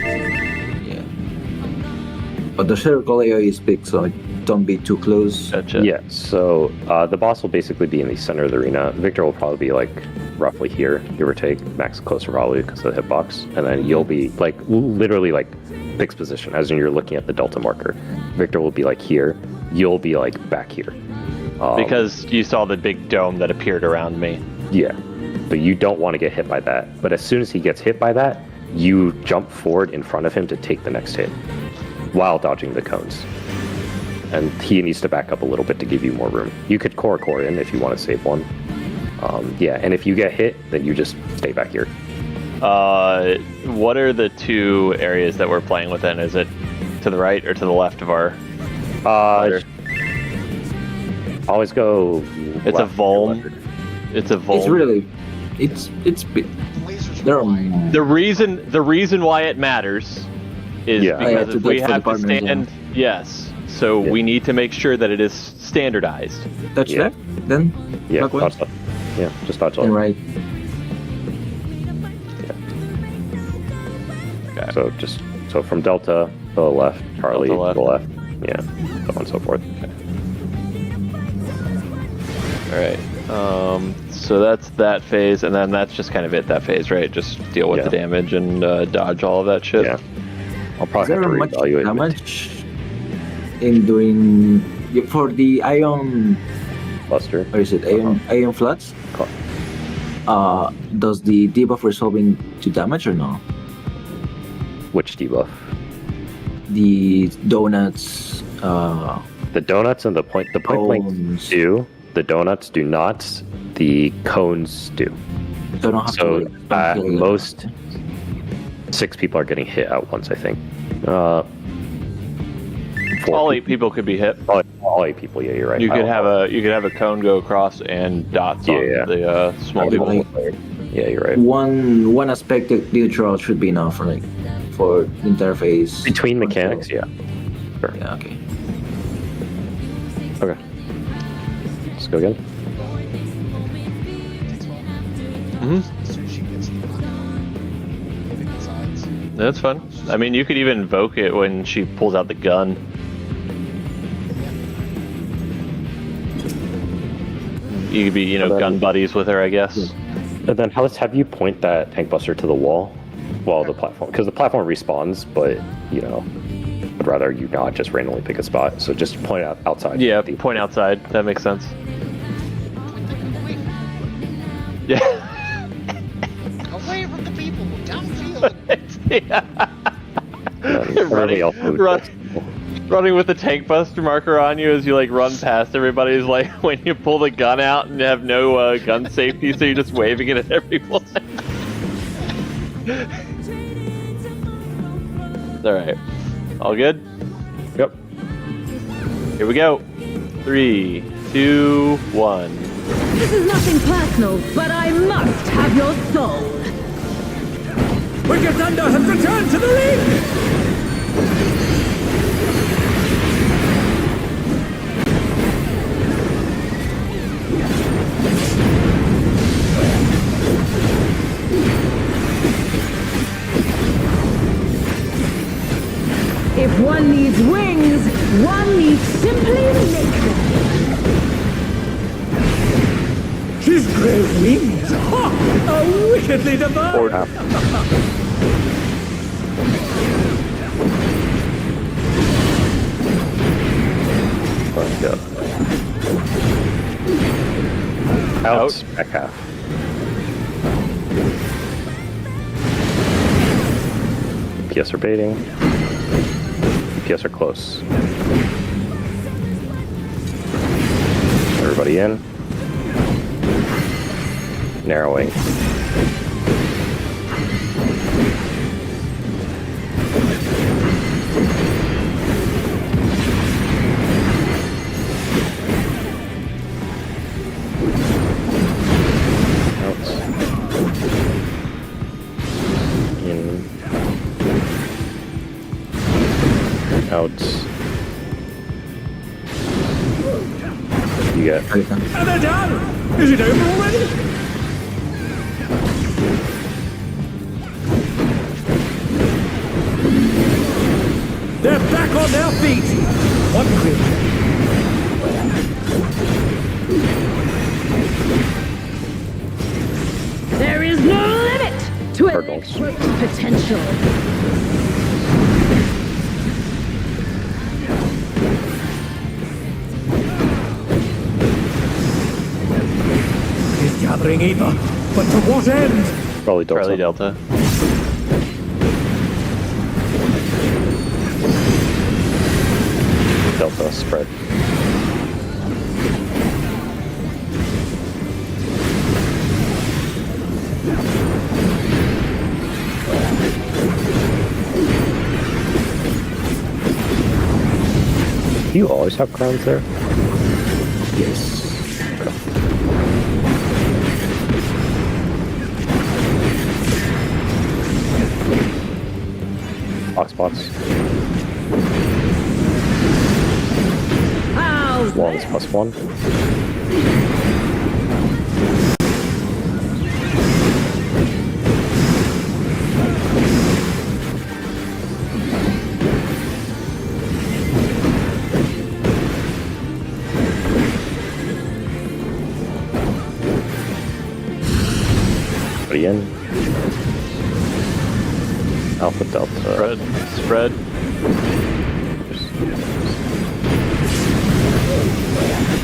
Yeah. But the circle AoE is big, so don't be too close. Gotcha. Yeah, so the boss will basically be in the center of the arena. Victor will probably be like roughly here, give or take. Max closer probably because of the hitbox, and then you'll be like literally like fixed position, as in you're looking at the delta marker. Victor will be like here. You'll be like back here. Because you saw the big dome that appeared around me. Yeah, but you don't want to get hit by that. But as soon as he gets hit by that, you jump forward in front of him to take the next hit while dodging the cones. And he needs to back up a little bit to give you more room. You could core in if you want to save one. Yeah, and if you get hit, then you just stay back here. What are the 2 areas that we're playing within? Is it to the right or to the left of our... Always go. It's a left, Volm. left. It's a Volm. It's really, it's big. Lasers There are are wide. The reason why it matters is Yeah. Oh, yeah, because if to we touch the have to partners, stand... Yes. So Yeah. we need to make sure that it is standardized. Touch Yeah. left, then Yeah, clockwise, dodge left. Yeah, just dodge and left. right. Okay. So from Delta to the left, Charlie Delta to the left. Yeah, so on and so forth. All right. So that's that phase, and then that's just kind of it. That phase, right? Just deal with Yeah. the damage and dodge all of that shit. Yeah. I'll Is probably have there to much reevaluate. damage in doing for the ion? Cluster. Or is it ion floods? does the debuff resolving to damage or no? Which debuff? The donuts. The donuts and the point blanks Cones. do. The donuts do not. The cones do. Don't have So to don't kill them. most 6 people are getting hit at once, I think. 4 All 8 people. people could be hit. All 8 people. Yeah, you're right. You I could don't have a cone go across and dots on Yeah. the small people. Like, Yeah, you're right. one aspected neutral should be enough for interface. Between mechanics, yeah. Sure. Yeah. Okay. Okay. Let's go again. Takes a while. Mhm. As soon as she gets the picking sides. That's fun. I mean, you could even invoke it when she pulls out the gun. You could be, gun buddies with her, I guess. And then let's have you point that tank buster to the wall while the platform, because the platform respawns, but I'd rather you not just randomly pick a spot. So just point out outside. Yeah, point outside. That makes sense. Yeah. Away from the people, downfield. Everybody else moves. Running with the tank buster marker on you as you run past everybody is like when you pull the gun out and have no gun safety, so you're just waving it at everyone. Alright. All good? Yep. Here we go. 3, 2, 1. This is nothing personal, but I must have your soul. Wicked Thunder has returned to the ring! If one needs wings, one needs simply make them. She's great wings! Ha! A wickedly divine! Or Out. Back half. PS are baiting. PS are close. Everybody in. Narrowing. Out. In. Out. You get. And they're done! Is it over already? They're back on their feet! One creature. There is no limit to Turtles. electric potential. He's gathering ether, but to what end? Probably Delta. Charlie Delta. Delta spread. Do you always have crowns there? Yes. Box. Ow! Wall is +1. Everybody in. Alpha Delta. Spread.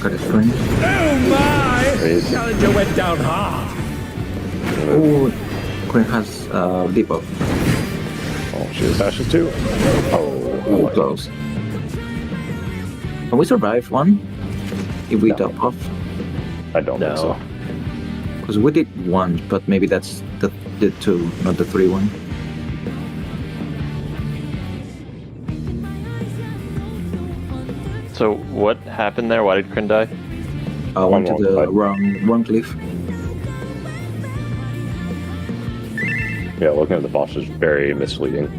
Got a screen. Oh my! Raise. Challenger went down hard. Oh, Quinn has debuff. Oh, she has dashes too. Oh, close. Can we survive one? If we No. top off? I don't think so. Because we did one, but maybe that's the 2, not the 3 one. So what happened there? Why did Kryn die? Went to wrong the side. wrong cliff. Yeah, looking at the boss is very misleading.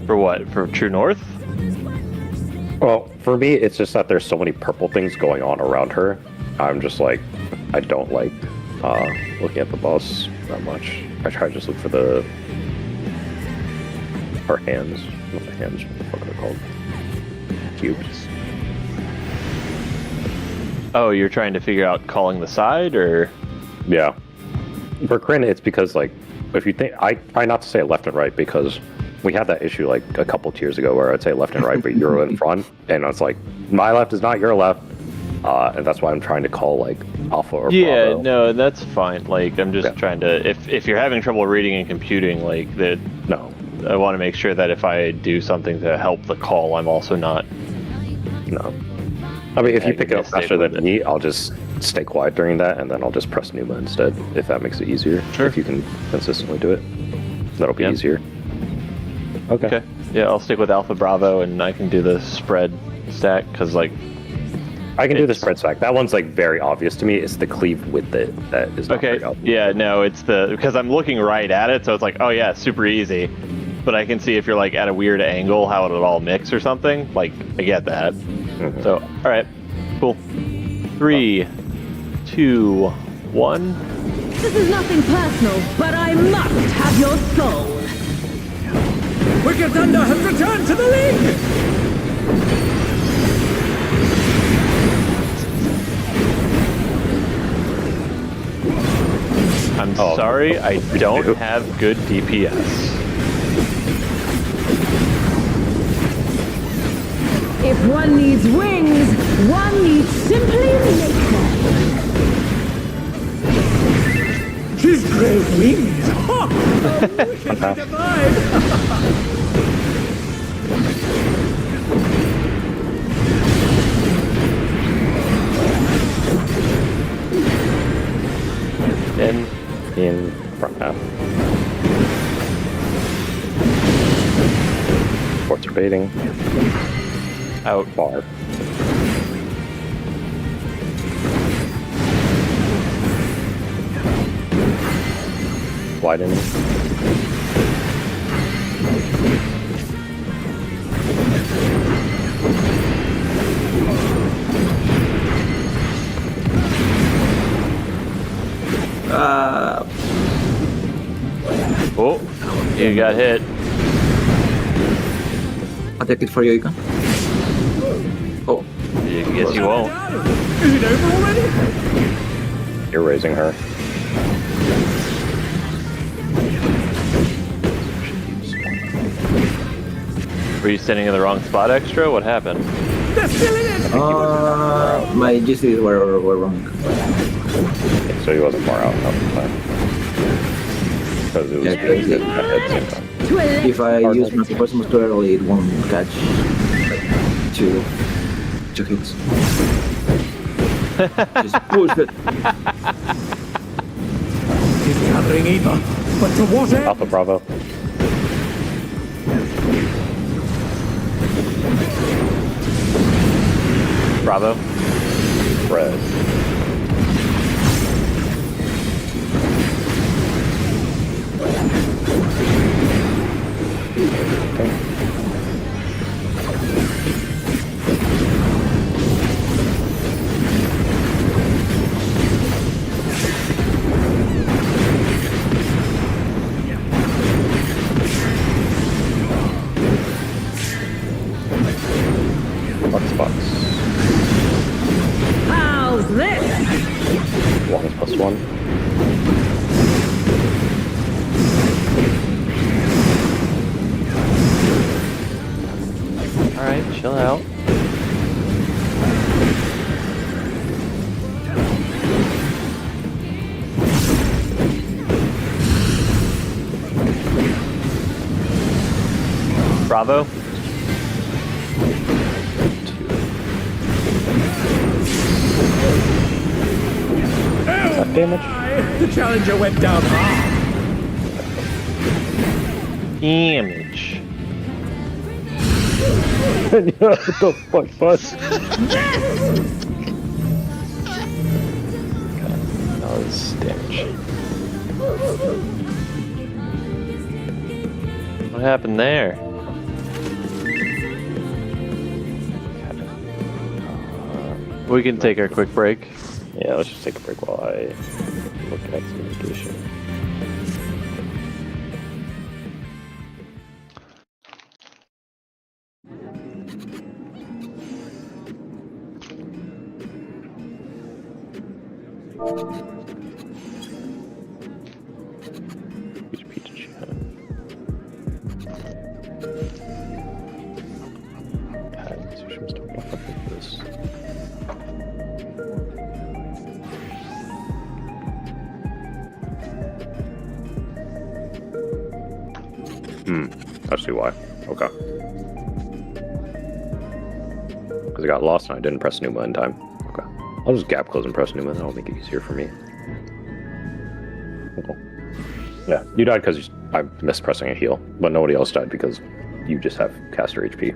For what? For True North? Well, for me, it's just that there's so many purple things going on around her. I'm just like, I don't like looking at the boss that much. I try to just look for her hands. Not the hands, what the fuck are they called? Cubes. Oh, you're trying to figure out calling the side, or? Yeah. For Kryn, it's because, like, if you think, I try not to say left and right because we had that issue, like, a couple tiers ago where I'd say left and right, but you're in front, and it's like, my left is not your left, and that's why I'm trying to call, like, Alpha or Yeah, Bravo. no, that's fine. Like, I'm just Yeah. trying to, if you're having trouble reading and computing, like, that, No. I want to make sure that if I do something to help the call, I'm also not. No. I mean, if I you pick can it up stay faster with than me, I'll just stay quiet during that, and then I'll just press Numa instead, if that makes it easier. Sure. If you can consistently do it. That'll be Yeah. easier. Okay. Okay. Yeah, I'll stick with Alpha Bravo, and I can do the spread stack, because, like, I can do the It's- spread stack. That one's, like, very obvious to me. It's the cleave with it that is not okay, very obvious. yeah, no, it's because I'm looking right at it, so it's like, oh yeah, super easy. But I can see if you're, like, at a weird angle, how it'll all mix or something. Like, I get that. Mhm. So, alright, cool. 3, 2, 1. This is nothing personal, but I must have your soul. Wicked Thunder has returned to the league! I'm Oh, sorry, I don't do. have good DPS. If one needs wings, one needs simply nature. His great wings! Ha! Wickedly divine! In front half. Ports are baiting. Out. Bar. Widen. Oh, you got hit. I'll take it for you, Ika. Oh, I guess you won't. Is it over already? You're raising her. Were you standing in the wrong spot, Extra? What happened? They're still in it! my GCs were wrong. So he wasn't far out enough this time. Because it was Yeah, good. yeah. At the same time. To elect If I use my Cosmos too early, it won't catch two hits. Just push it. He's gathering Eva, but to what end? Alpha Bravo. Bravo. Red. Box. how's this? Bravo. Damage. The challenger went down hard. Damage. What the fuck, Buzz? That was damage. What happened there? We can take our quick break. Yeah, let's just take a break while I look at some mitigation. Which pizza do you have? So she was talking about this. I see why. Okay. Because I got lost and I didn't press Numa in time. Okay. I'll just gap close and press Numa, that'll make it easier for me. Okay. Yeah, you died because I missed pressing a heal, but nobody else died because you just have caster HP.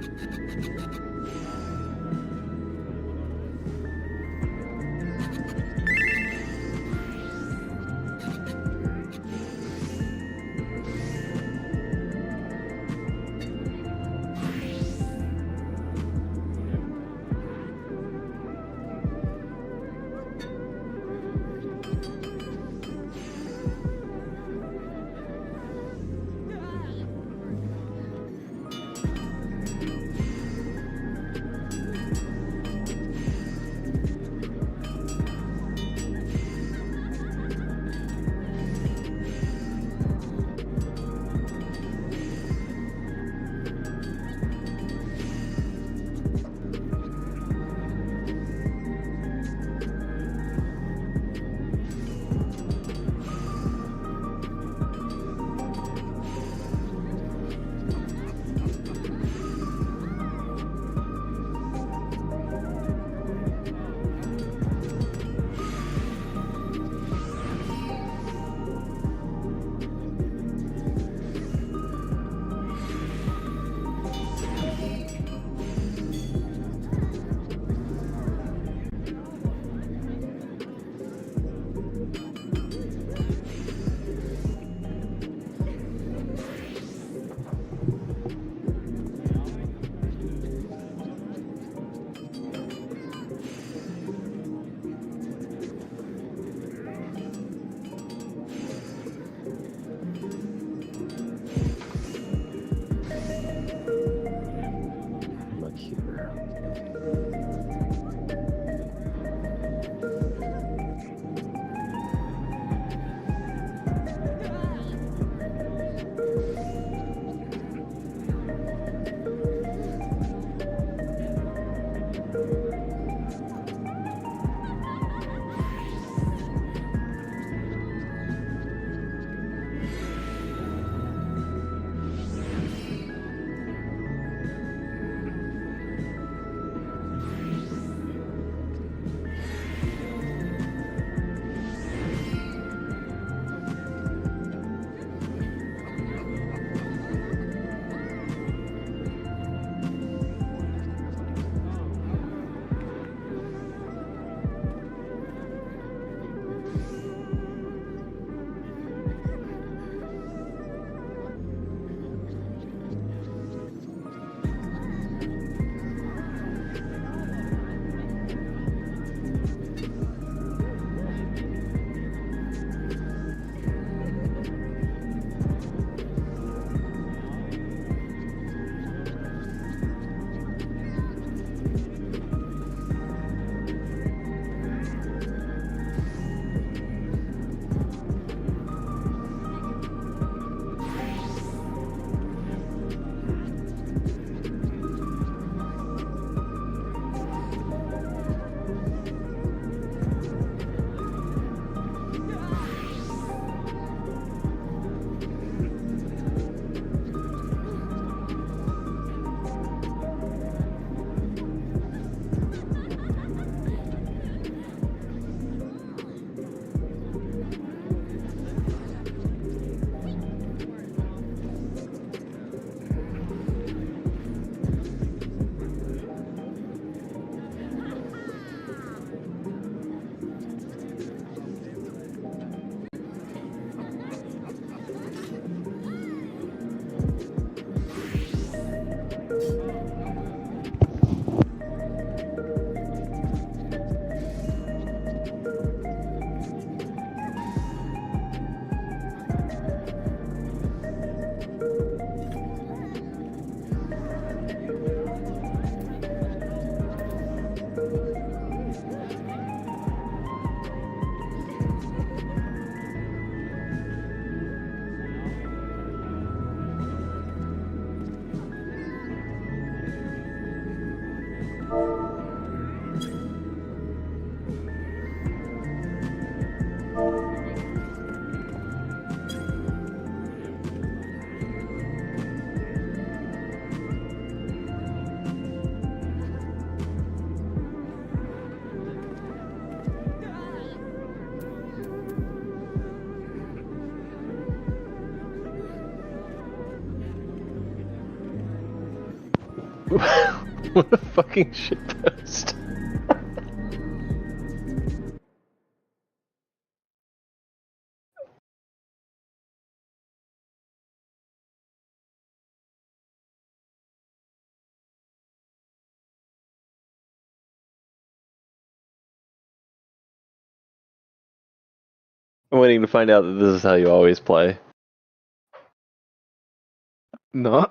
What a fucking shitpost. I'm waiting to find out that this is how you always play. No,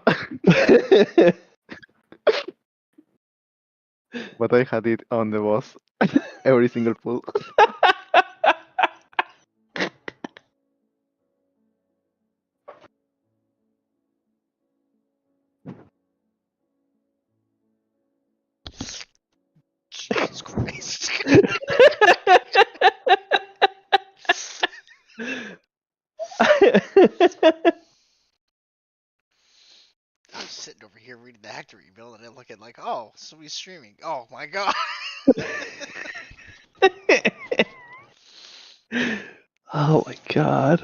but I had it on the boss every single pull. Jesus Christ. I was sitting over here reading the Hector email and then looking like, oh, somebody's streaming. Oh my god. Oh my god.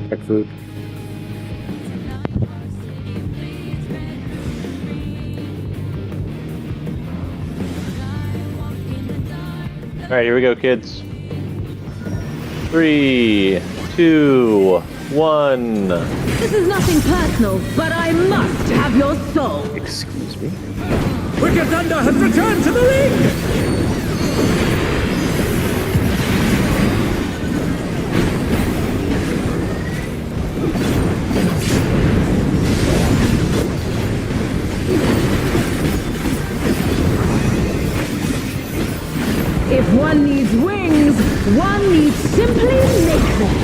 Check food. All right, here we go, kids. 3, 2, 1. This is nothing personal, but I must have your soul. Excuse me? Wicked Thunder has returned to the ring! If one needs wings, one needs simply make them.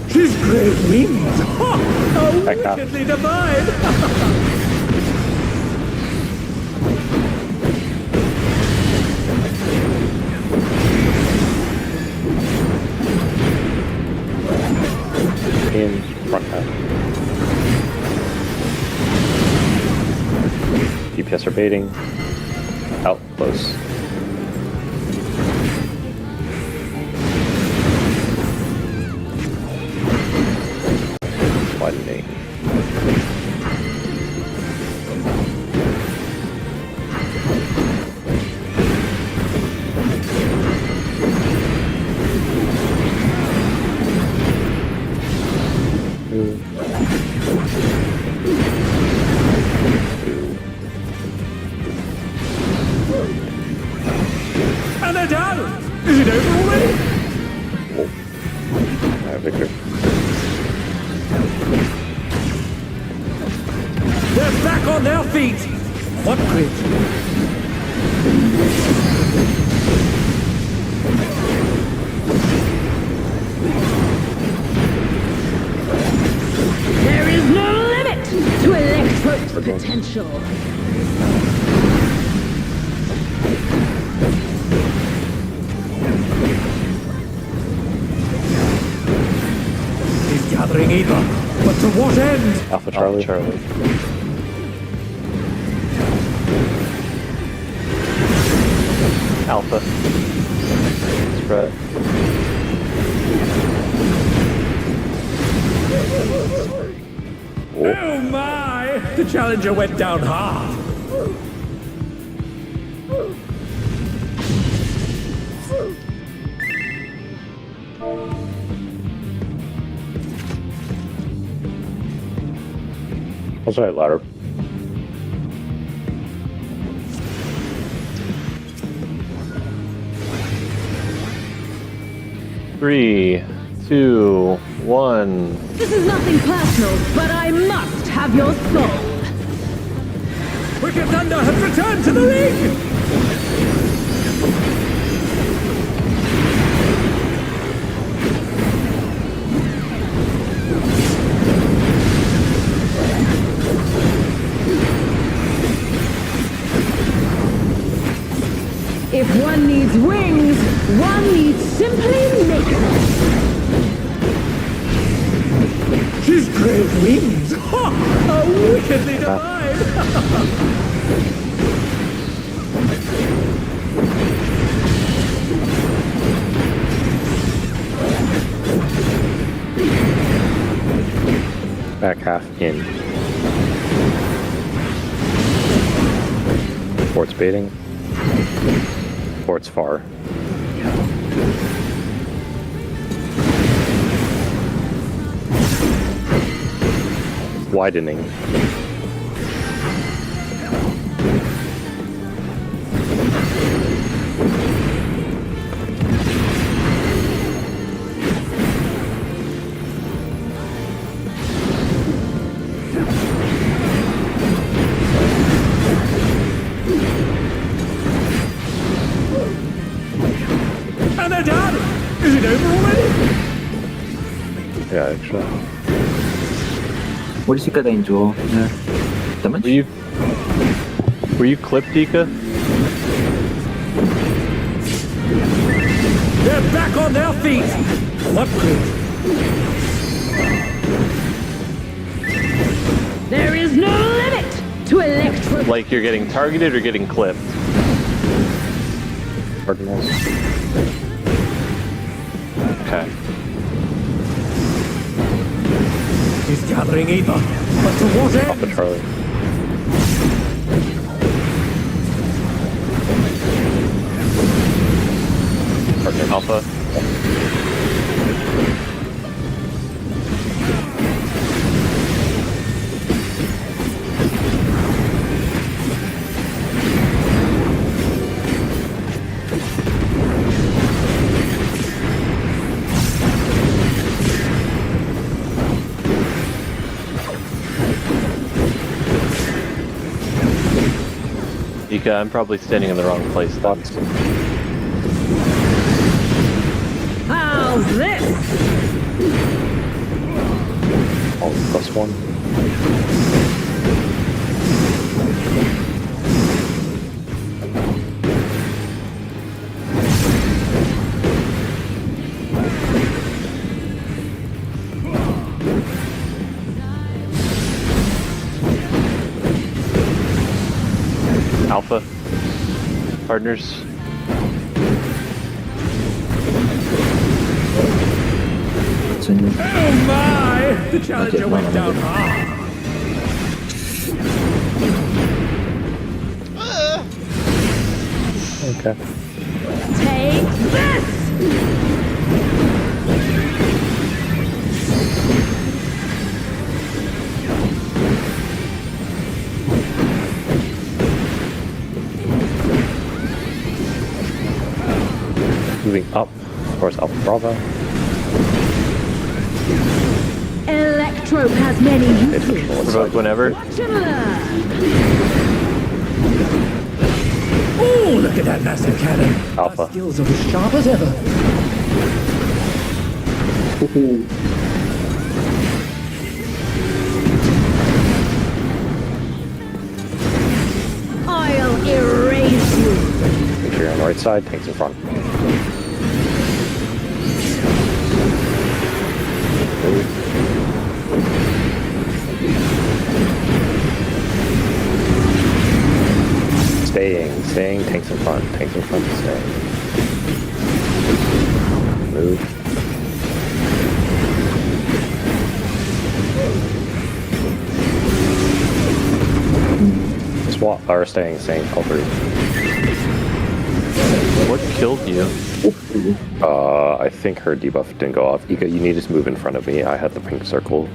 His great wings! Ha! How Back up. wickedly divine! In front half. DPS are baiting. Out close. Widening. And they're down! Is it over already? Victor. They're back on their feet! What grit? There is no limit to Electro's potential. He's gathering either, but to what end? Alpha Charlie. Alpha. Spread. Oh my! The challenger went down hard. I'll try it louder. Three, 2, 1. This is nothing personal, but I must have your soul. Wicked Thunder has returned to the ring! If one needs wings, one needs simply make them. His great wings! Ha! How wickedly divine! Back half in. Port's baiting. Port's far. Widening. And they're down! Is it over already? Yeah, actually. What is it getting into? Damage? Were you clipped, Dika? They're back on their feet! What grit? There is no limit to Electro. Like you're getting targeted or getting clipped? Cardinals. Okay. gathering ether, but to what Alpha end? Charlie. Partner Alpha. Ika, I'm probably standing in the wrong place. Thoughts? How's this? All +1. Alpha. Partners. So you- Oh my! The challenger went down hard. Okay. Take this! Moving up. Of course, Alpha Bravo. Electrope has many It's uses. control Provoke inside. whenever. Watch and learn. Oh, look at that massive cannon. Alpha. Our skills are as sharp as ever. I'll erase you. Make sure you're on the right side. Tanks in front. Staying, tanks in front, staying. Move. Swap, or staying, L3. What killed you? I think her debuff didn't go off. Ika, you need to just move in front of me. I had the pink circle.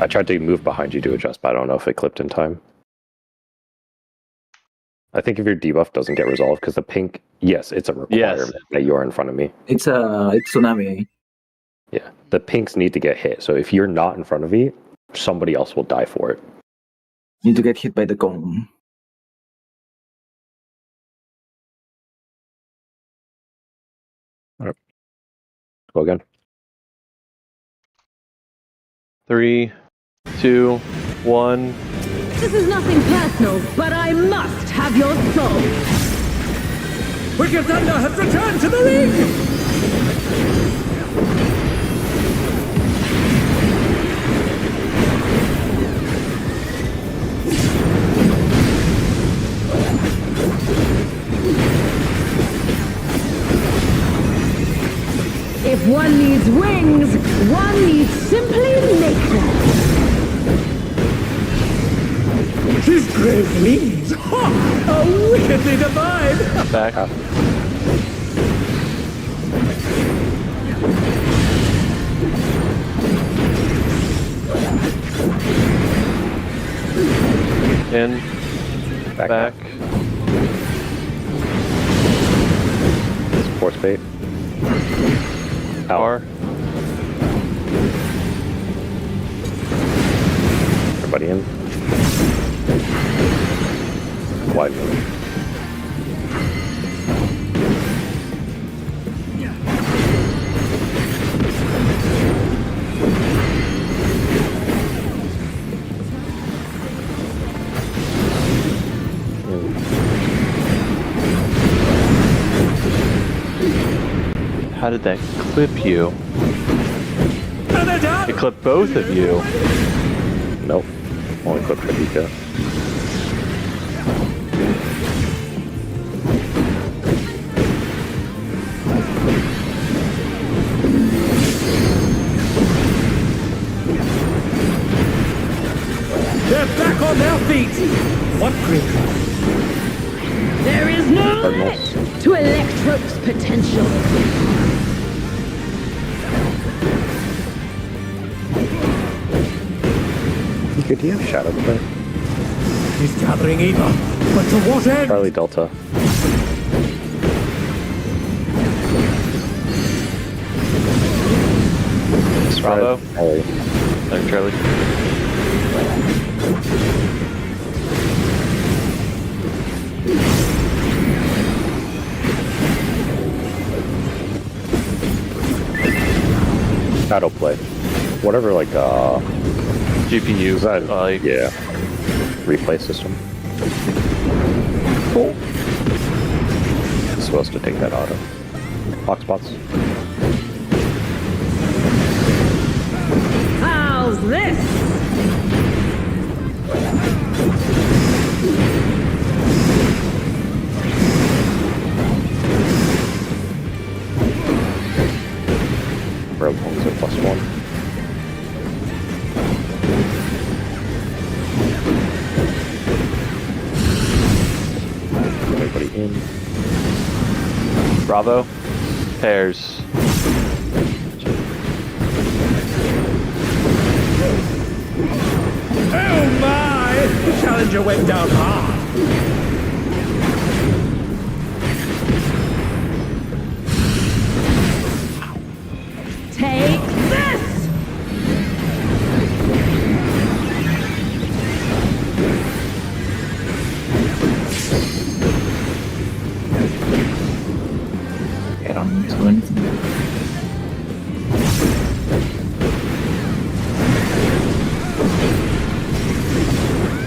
I tried to move behind you to adjust, but I don't know if it clipped in time. I think if your debuff doesn't get resolved, because the pink, yes, it's a requirement that you're in front of me. it's tsunami. Yeah, the pinks need to get hit. So if you're not in front of me, somebody else will die for it. Need to get hit by the cone. Go again. 3, 2, 1. This is nothing personal, but I must have your soul. Wicked Thunder has returned to the ring! If one needs wings, one needs simply make them. His grave means, ha! How wickedly divine! Back. In. Back. Force bait. Out. R. Everybody in. Wide move. How did that clip you? And they're down! It clipped both of you. Nope. Only clip for Ika. on their feet! What great There is no Cardinals. limit to Electrope's potential. Could you have Shadow Play? He's gathering Eva, but to what end? Charlie Delta. Bravo. Charlie. There, Charlie. Shadow Play. Whatever, like, GPU. is that, Like, yeah. Replay system. Cool. It's supposed to take that auto. Box spots. How's this? Rogue homes are +1. Everybody in. Bravo. Pairs. Oh my! The challenger went down hard. Take this! I don't do anything.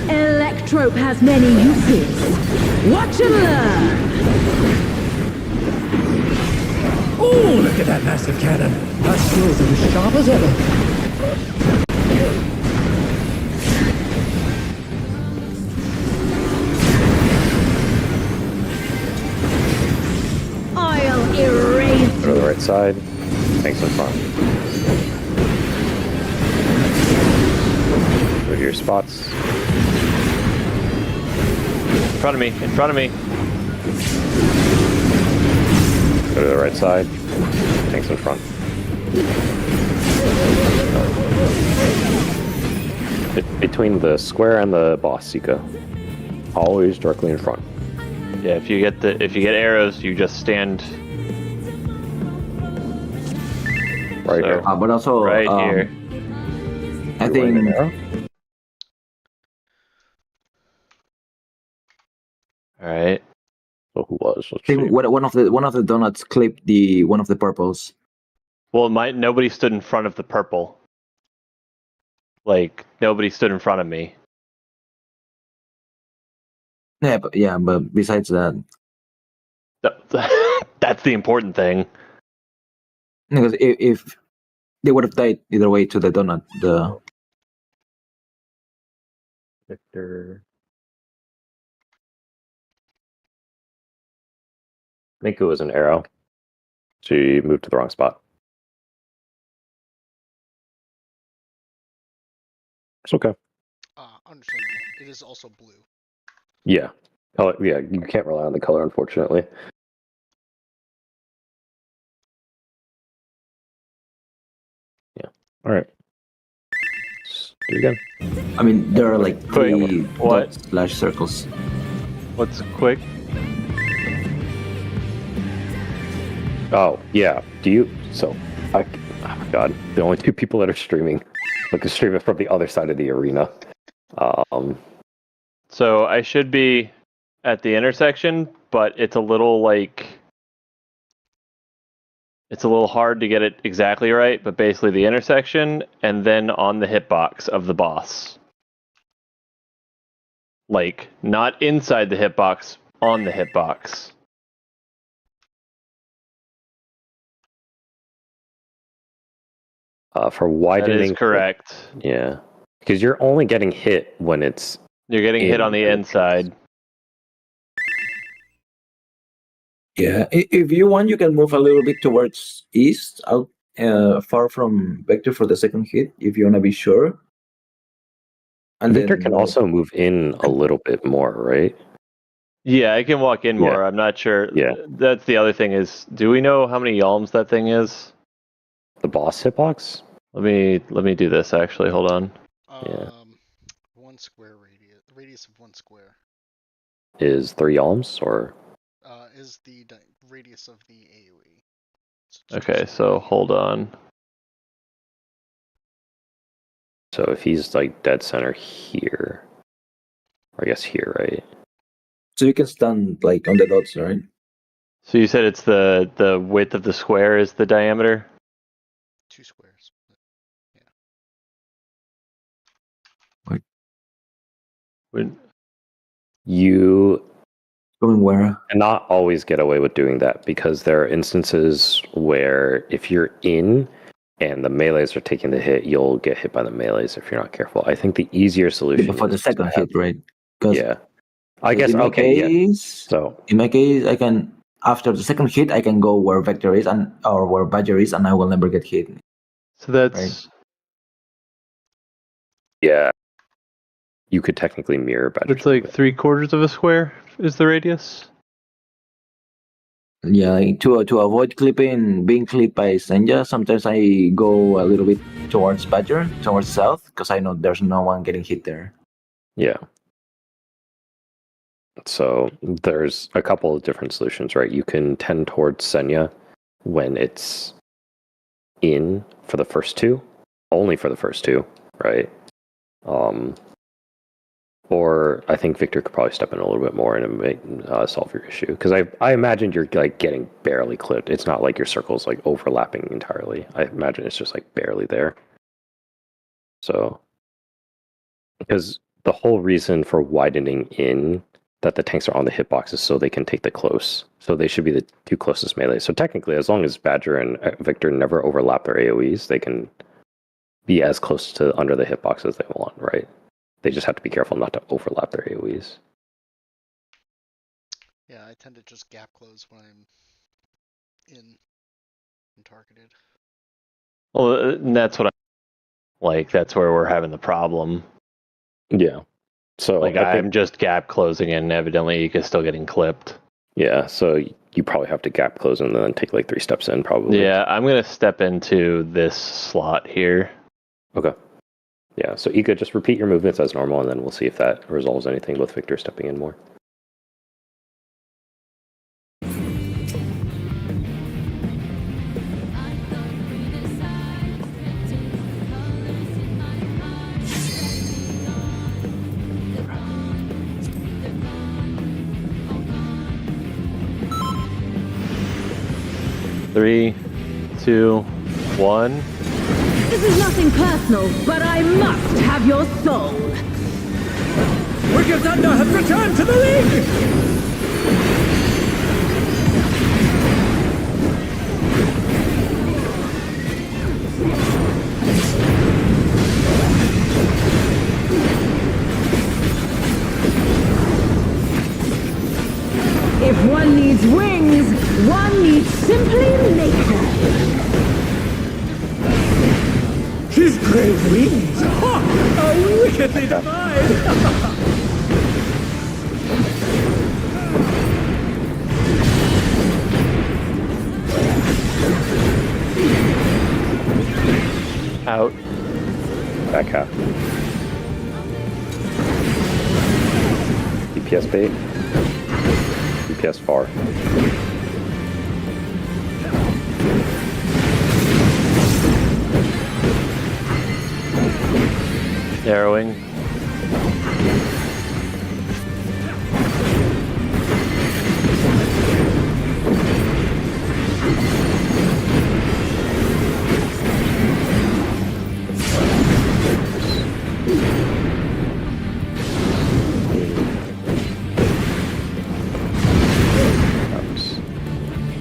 Electrope has many uses. Watch and learn. Oh, look at that massive cannon. Her skills are as sharp as ever. I'll erase Go to the right side. Tanks in front. Go to your spots. In front of me. In front of me. Go to the right side. Tanks in front. Between the square and the boss, Sika. Always directly in front. Yeah, if you get arrows, you just stand Right So- here. But also, right here. I You're wearing an think arrow? All right. So who was? Let's I think see. one of the donuts clipped the one of the purples. Well, nobody stood in front of the purple. Like nobody stood in front of me. Yeah, but besides that, That's the important thing. because if they would have died either way to the donut, the Victor. I think it was an arrow. She moved to the wrong spot. It's okay. Understandable. It is also blue. Yeah. Oh, yeah, you can't rely on the color, unfortunately. Yeah. All right. Let's do it again. I mean there are like three What? dots slash circles. What's quick? Oh, yeah. Do you? So, oh my God, the only two people that are streaming, like, streaming from the other side of the arena. So I should be at the intersection, but it's a little hard to get it exactly right, but basically the intersection and then on the hitbox of the boss. Like, not inside the hitbox, on the hitbox. For That widening. is correct. Yeah. Because you're only getting hit when it's. You're getting hit on the inside. Yeah, if you want, you can move a little bit towards east, out far from Vector for the second hit, if you wanna be sure. And Victor then can also move in a little bit more, right? Yeah, I can walk in more. Yeah. I'm not sure. Yeah. That's the other thing is, do we know how many yalms that thing is? The boss hitbox? Let me do this actually. Hold on. Yeah. 1 square radius. The radius of 1 square Is 3 alms or is the radius of the AoE. So it's 2 Okay, square so radius. hold on. so if he's like dead center here, or I guess here, right? so you can stand like on the dots, right? So you said it's the width of the square is the diameter? 2 squares. When- You Going where? cannot always get away with doing that because there are instances where if you're in and the melees are taking the hit, you'll get hit by the melees if you're not careful. I think the easier solution Before the is second to have- hit, right? 'Cause- Yeah. I 'cause guess in my okay, yeah. case, So in my case, I can after the second hit, I can go where Vector is or where Badger is, and I will never get hit. So that's yeah. You could technically mirror Badger's it's like movement. 3/4 of a square is the radius. Yeah, like, to avoid being clipped by Senja, sometimes I go a little bit towards Badger, towards south, because I know there's no one getting hit there. Yeah. So there's a couple of different solutions, right? You can tend towards Senya when it's in for the first two, only for the first two, right? Or I think Victor could probably step in a little bit more and make, solve your issue. Because I imagine you're like getting barely clipped. It's not like your circle's like overlapping entirely. I imagine it's just like barely there. So, because the whole reason for widening in that the tanks are on the hitbox is so they can take the close. So they should be the 2 closest melee. So technically, as long as Badger and Victor never overlap their AoEs, they can be as close to under the hitbox as they want, right? They just have to be careful not to overlap their AoEs. Yeah, I tend to just gap close when I'm in and targeted. Well, and that's what that's where we're having the problem. Yeah. So Like I I'm think, just gap closing and evidently Ika's still getting clipped. yeah, so you probably have to gap close and then take like 3 steps in probably. Yeah, I'm gonna step into this slot here. Okay. Yeah, so Ika, just repeat your movements as normal and then we'll see if that resolves anything with Victor stepping in more. Three, 2, 1. This is nothing personal, but I must have your soul. Wicked Thunder has returned to the ring! If one needs wings, one needs simply nature. His great wings! Ha! Are wickedly divine! Out. Back half. DPS bait. DPS far. Narrowing.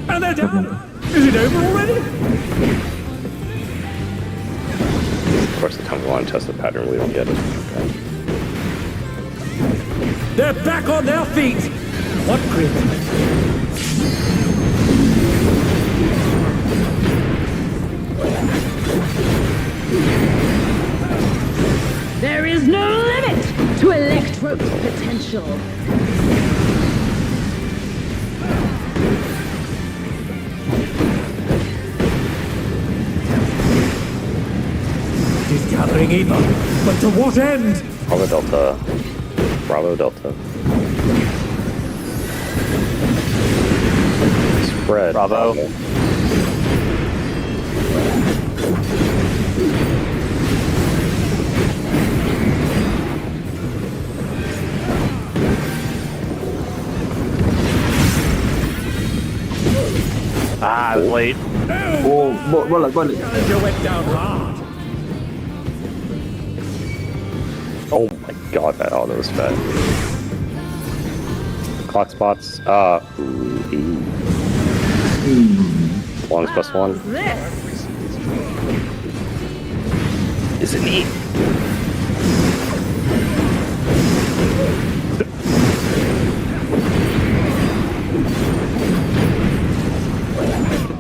And they're down! Is it over already? Of course, the time we want to test the pattern, we don't get it. Okay. They're back on their feet! What grit! There is no limit potential. It is gathering ether, but to what end? Bravo Delta. Bravo Delta. Spread. Bravo. Ah, I was late. Boleh. Challenger went down hard. Oh my god, that auto is fat. Clock spots. Longs plus one. This. Is it neat?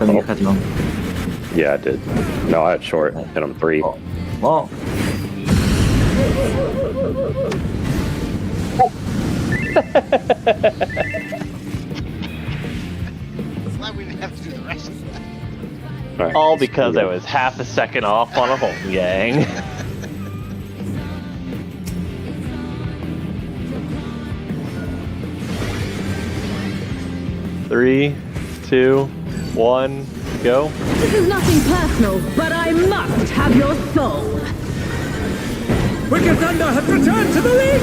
Kita mengikat long. Yeah, I did. No, I had short. Hit him 3. Oh. Glad we didn't have to do the rest of that. Alright. All because I was half a second off on a home gang. Three, 2, 1, go. This is nothing personal, but I must have your soul. Wicked Thunder has returned to the ring!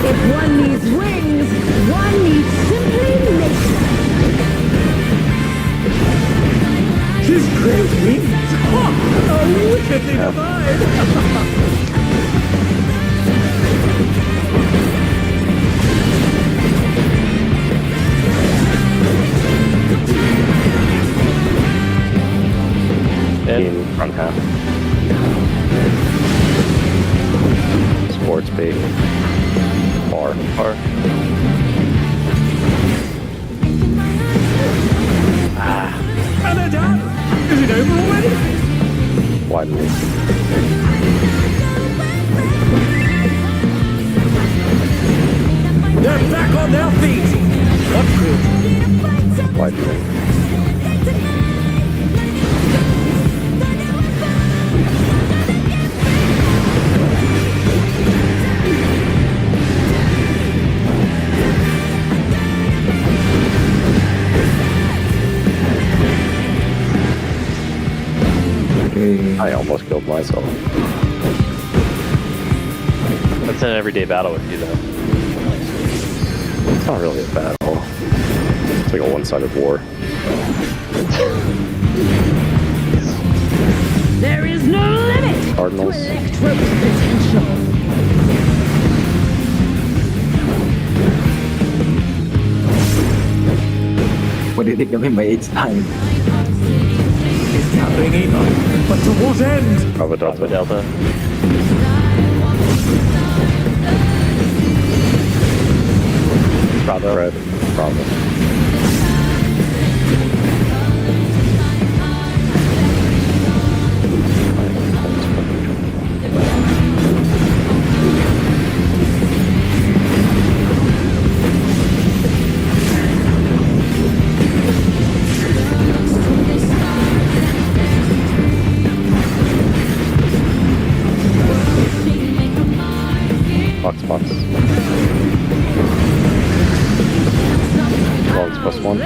If one needs wings, one needs simply nature. His great wings! Ha! Are wickedly divine! In front half. Sports bait. Bar. Or And they're done! Is it over already? Wide move. They're back on their feet! What good? Wide move. I almost killed myself. that's an everyday battle with you, though. It's not really a battle. It's like a one-sided war. There is no limit Cardinals. to Electro's potential. What do you think of him by its time? It's gathering ether, but to what end? Bravo Alpha Delta. Delta. Bravo. Red. Bravo. Box. Longs plus one.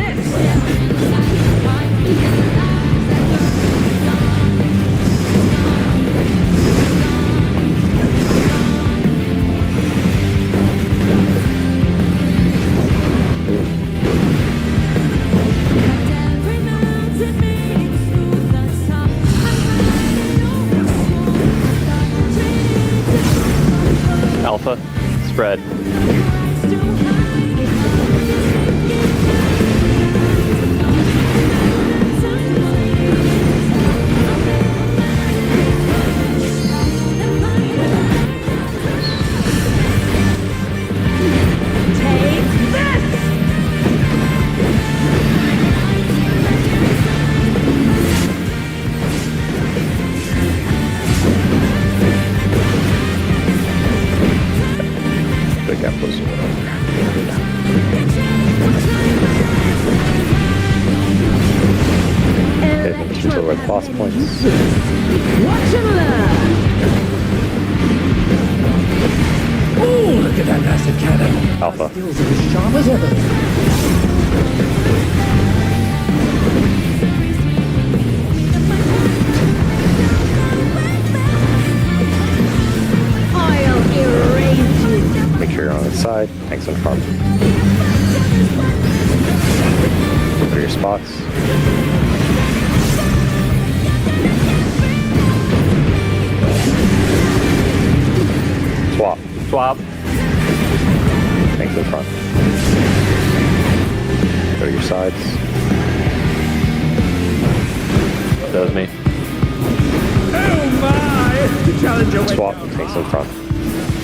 Alpha. Spread. boss points. Watch and learn! Oh, look at that massive cannon! Alpha. Skills are as sharp as ever. I'll erase you! Make sure you're on the side. Tanks in front. Look at your spots. Swap. Swap. Tanks in front. Go to your sides. That was me. Oh my! The challenger went Swap. down Tanks in front.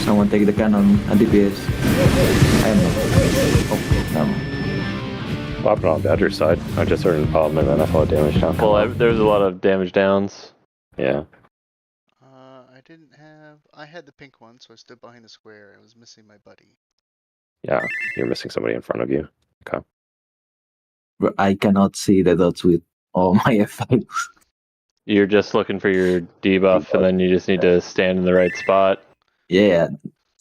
Someone take the cannon and DPS. I am not. Oh, Swap it on Badger's side. I just heard and then I thought damage down. Well, there's a lot of damage downs. Yeah. I didn't have. I had the pink one, so I stood behind the square. I was missing my buddy. Yeah. You're missing somebody in front of you. Okay. Bro, I cannot see the dots with all my effects. You're just looking for your debuff, and then you just need to stand in the right spot. Yeah,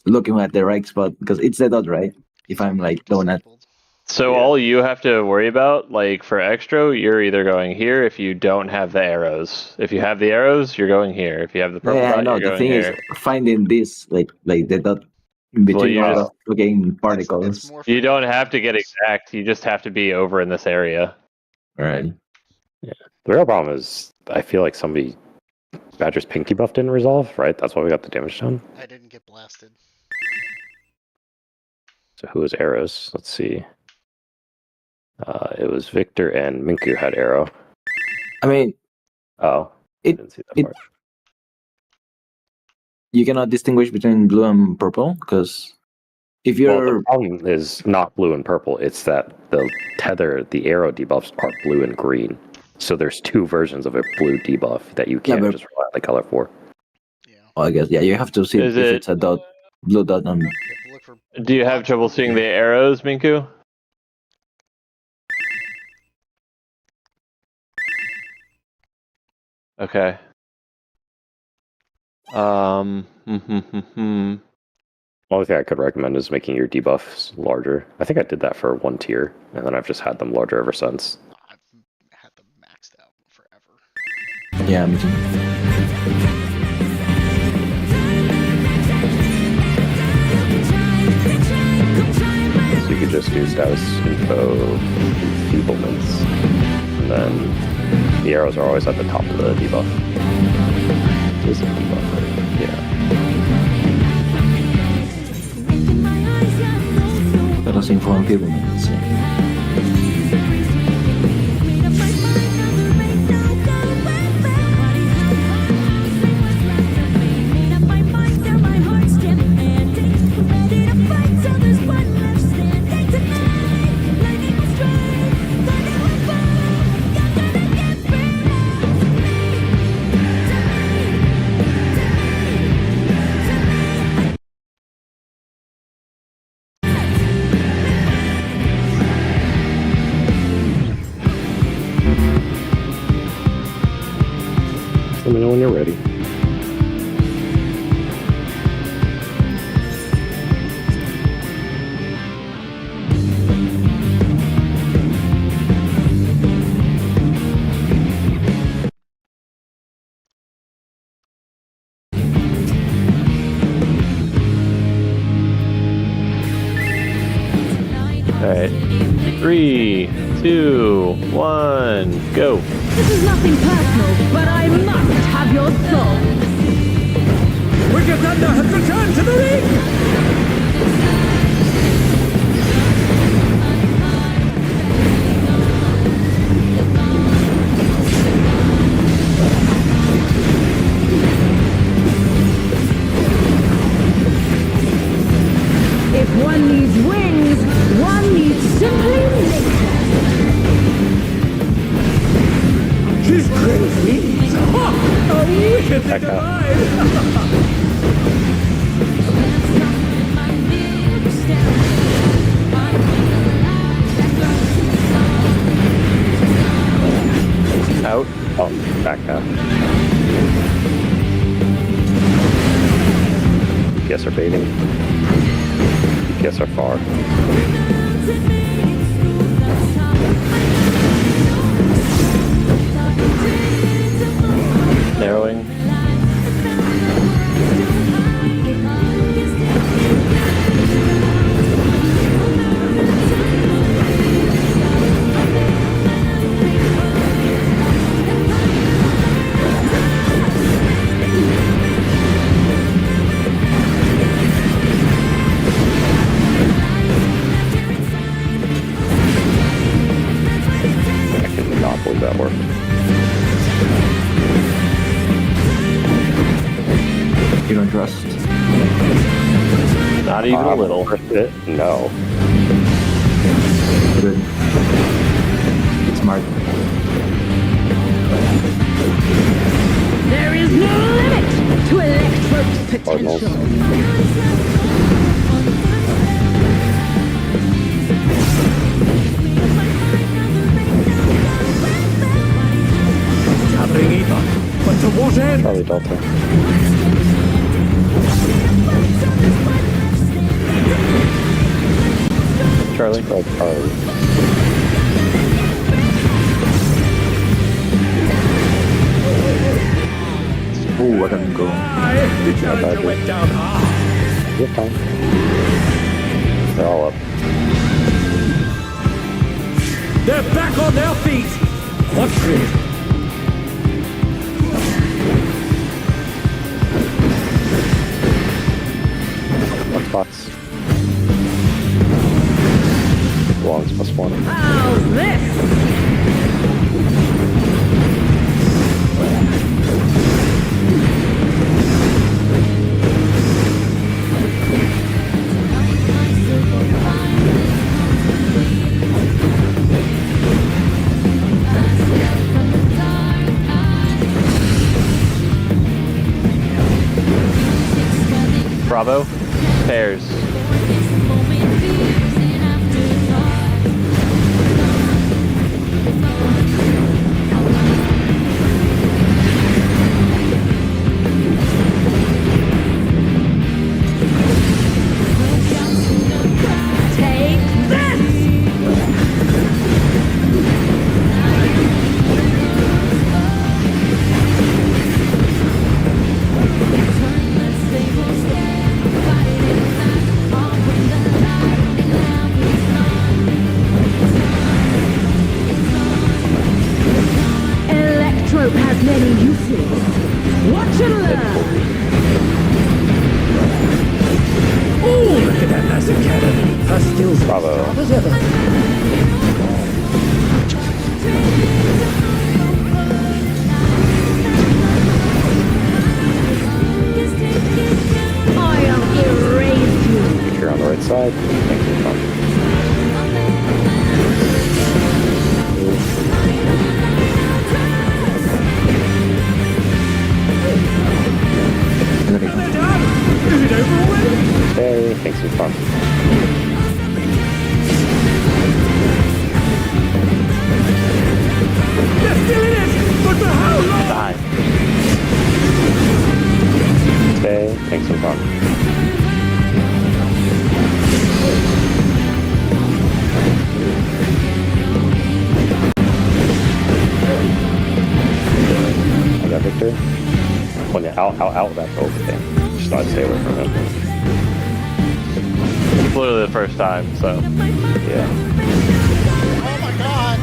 looking at the right spot because it's the dot, right? If I'm like donut. Disabled. So Yeah. all you have to worry about, like for extra, you're either going here if you don't have the arrows. If you have the arrows, you're going here. If you have the purple Yeah, I dot, know. you're The going thing here. is finding this like the dot in between you all just- the fucking It's particles. more for You don't me. have to get exact. You just have to be over in this area. Right. The real problem is I feel like Badger's pink debuff didn't resolve, right? That's why we got the damage done. I didn't get blasted. So who was arrows? Let's see. It was Victor and Minku had arrow. I mean, Oh, It- didn't see that it- part. you cannot distinguish between blue and purple because if Well, you're the problem is not blue and purple. It's that the arrow debuffs are blue and green. So there's two versions of a blue debuff that you can't but- just rely on the color for. Yeah. I guess you have to see Is if it- it's a dot, blue dot, and You have to look for. Do you have trouble seeing the arrows, Minku? Okay. Only thing I could recommend is making your debuffs larger. I think I did that for one tier, and then I've just had them larger ever since. I've had them maxed out forever. yeah, me too. So you could just do status info enfeeblements, and then the arrows are always at the top of the debuff. Is it debuff? Right? Yeah. Pero sin form improvements. Let me know when you're ready. Alright. 3, 2, 1, go. This is nothing personal, but I must have your soul. Wicked Thunder has returned to the ring! If one needs wings, one needs simply nature. She's crazy! Ha! A wicked thing alive! Out. Oh, back half. DPS are baiting. DPS are far. Narrowing. I could not believe that worked. You don't trust. Not even a little. No. Good. It's smart. There is no limit to Electro's Cardinals. potential. Gathering ether. But to what end? Charlie Delta. Charlie. Oh, Charlie. Ooh, I can go. The challenger dude. went down hard. You're fine. They're all up. They're back on their feet. Ffxiv. One spots. Longs +1. How's this? Bravo. Pairs. Take this! Electrope has many uses. Watch and learn. Oh, look at that massive cannon. Her skills are Bravo. sharp as ever. I'll erase you. If you're on the right side, thanks for fun. Is it over already? Okay, thanks for fun. They're still in it! But for how long? Die. Okay, thanks for fun. I got Victor. When you're out, that's okay. Just not stay away from him. It's literally the first time, so. Yeah. Oh my god!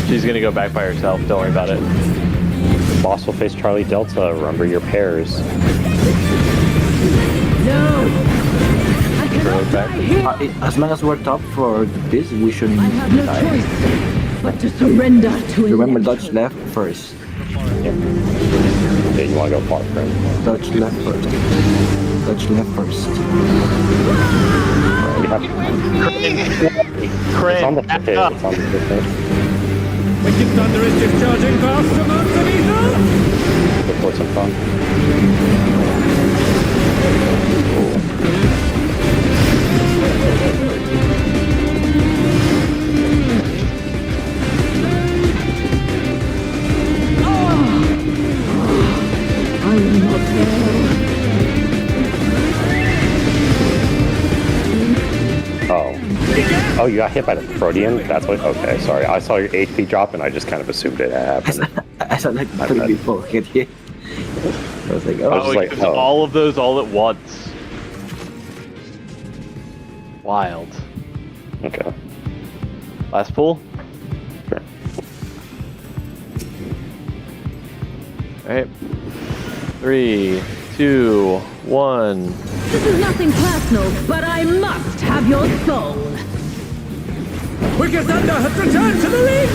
She's gonna go back by herself, don't worry about it. Boss will face Charlie Delta. Remember your pairs. No! I Throw cannot it back. die here! As long as we're top for this, we shouldn't I have no die. choice but to surrender to Remember, Electro. dodge left first. Yeah, you want to go far, friend. Dodge left first. Dodge left first. You have It's on the Back ticket. up. It's on the ticket. Wicked Thunder is discharging vast amounts of ether! Look for some fun. Oh, you got hit by the Protean? That's what. Okay, sorry. I saw your HP drop and I just kind of assumed it had happened. I saw like 3 people get hit. I was like, oh. was like, it was oh. all of those all at once. Wild. Okay. Last pull? Sure. Alright. 3, 2, 1. This is nothing personal, but I must have your soul. Wicked Thunder has returned to the ring!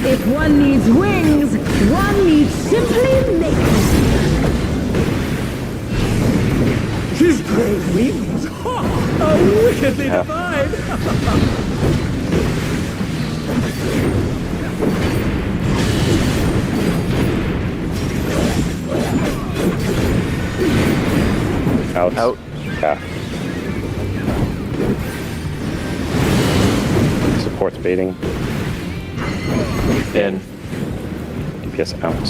If one needs wings, one needs simply making. His great wings! Ha! Are wickedly divine! Out. Out. Yeah. Support's baiting. In. DPS out.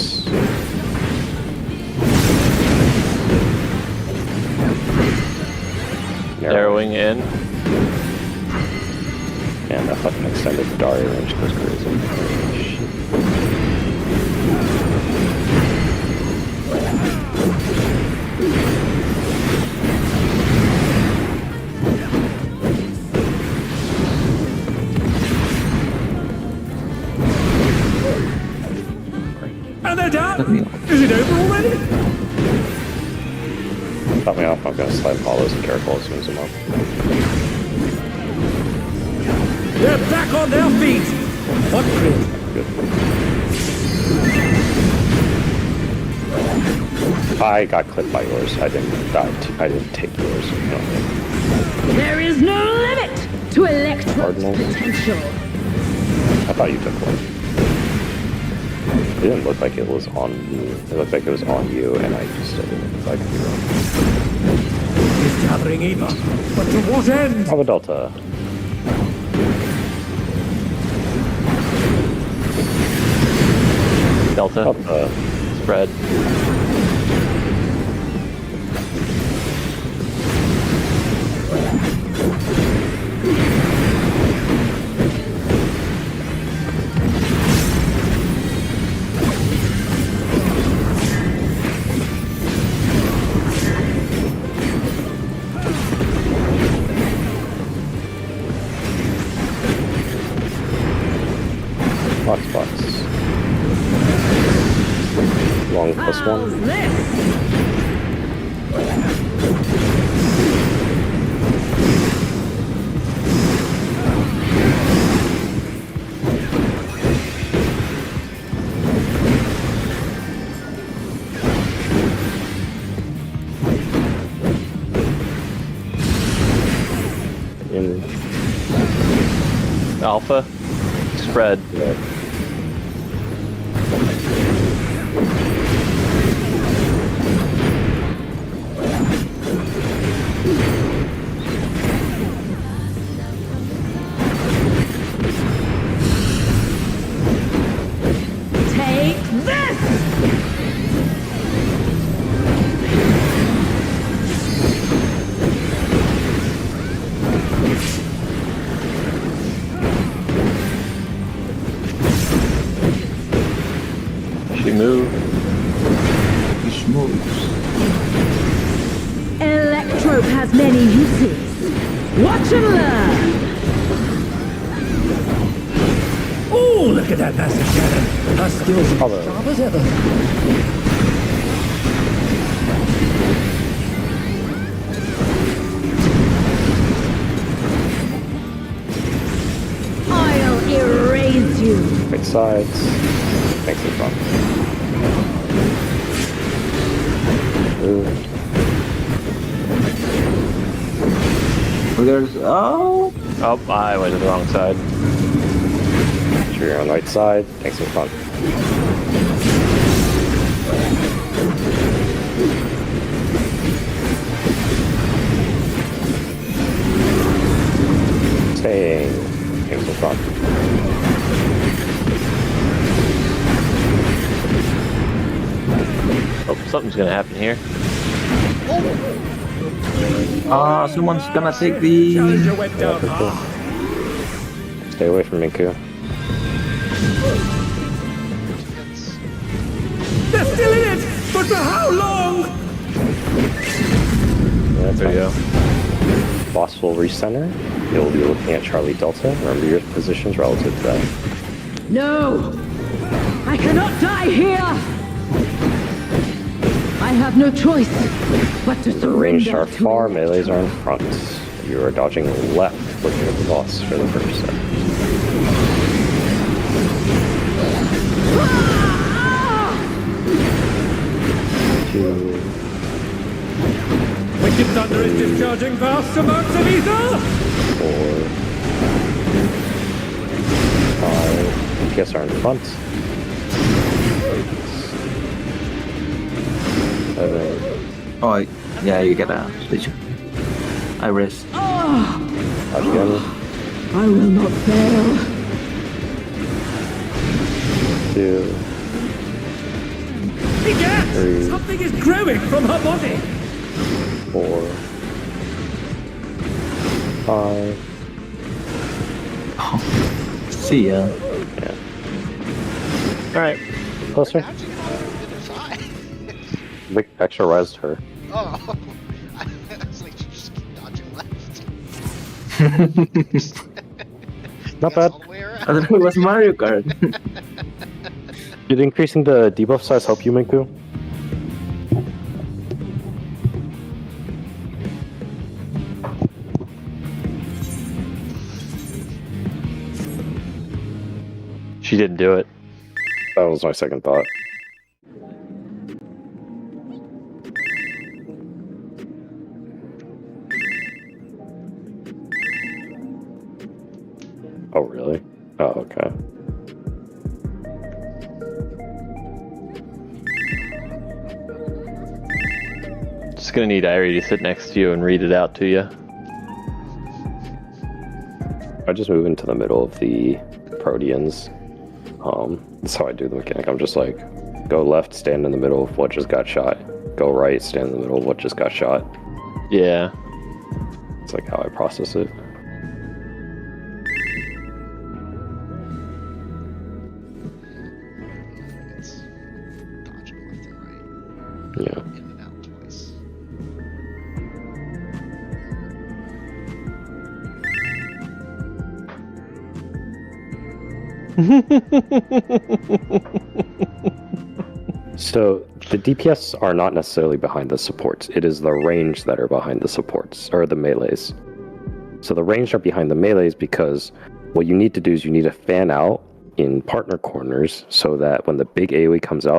Narrowing in. And that fucking extended Daria range goes crazy. And they're down! Is it over already? Cut me off, I'm gonna slide hollows and careful as soon as I'm up. They're back on their feet! What crit? Good. I got clipped by yours. I didn't take yours. No. There is no limit to Electro's Cardinal. potential. I thought you took one. It didn't look like it was on me. It looked like it was on you, and I just didn't like you. He's gathering Eva, but to what end? Bravo Delta. Delta. Delta. Spread. Hotspots. Long plus How's one. this? In Alpha. Spread. yeah. Take this! She moved. Which moves? Electrope has many uses. Watch and learn! Oh, look at that massive cannon! Her skills are Hello. as sharp as ever. I'll erase you! Right sides. Thanks for fun. Move. Oh, there's oh. Oh, I went to the wrong side. Sure, you're on the right side. Thanks for fun. front. Oh, something's gonna happen here. Someone's gonna take the. Challenger went down hard. Stay away from Minku. They're still in it, but for how long? Yeah, that's There you go. Boss will recenter. You'll be looking at Charlie Delta. Remember your positions relative to that. No! I cannot die here! I have no choice but to The ranged surrender are to far, melees are in front. You are dodging left, looking at the boss for the first set. Two, Wicked Thunder is discharging vast amounts of ether! 4, 5. DPS are in front. 7. Oh, yeah, you get a switch. I rest. Dodge again. I will not fail. 2, Egad! 3. Something is growing from her body! 4, 5. See ya. Yeah. Alright. Closer. How'd you get on the other side? Vic extra rezzed her. Oh, I was like, you just keep dodging left. Not That's bad. all the way around. I thought it was Mario Kart. Did increasing the debuff size help you, Minku? She didn't do it. That was my second thought. Oh, really? Oh, okay. Just gonna need Irie to sit next to you and read it out to you. I just move into the middle of the Proteans. That's how I do the mechanic. I'm just like, go left, stand in the middle of what just got shot. Go right, stand in the middle of what just got shot. Yeah. It's like how I process it. It's dodging left and right, Yeah. in and out twice. So the DPS are not necessarily behind the supports. It is the range that are behind the supports, or the melees. So the ranged are behind the melees because what you need to do is you need to fan out in partner corners so that when the big AoE comes out,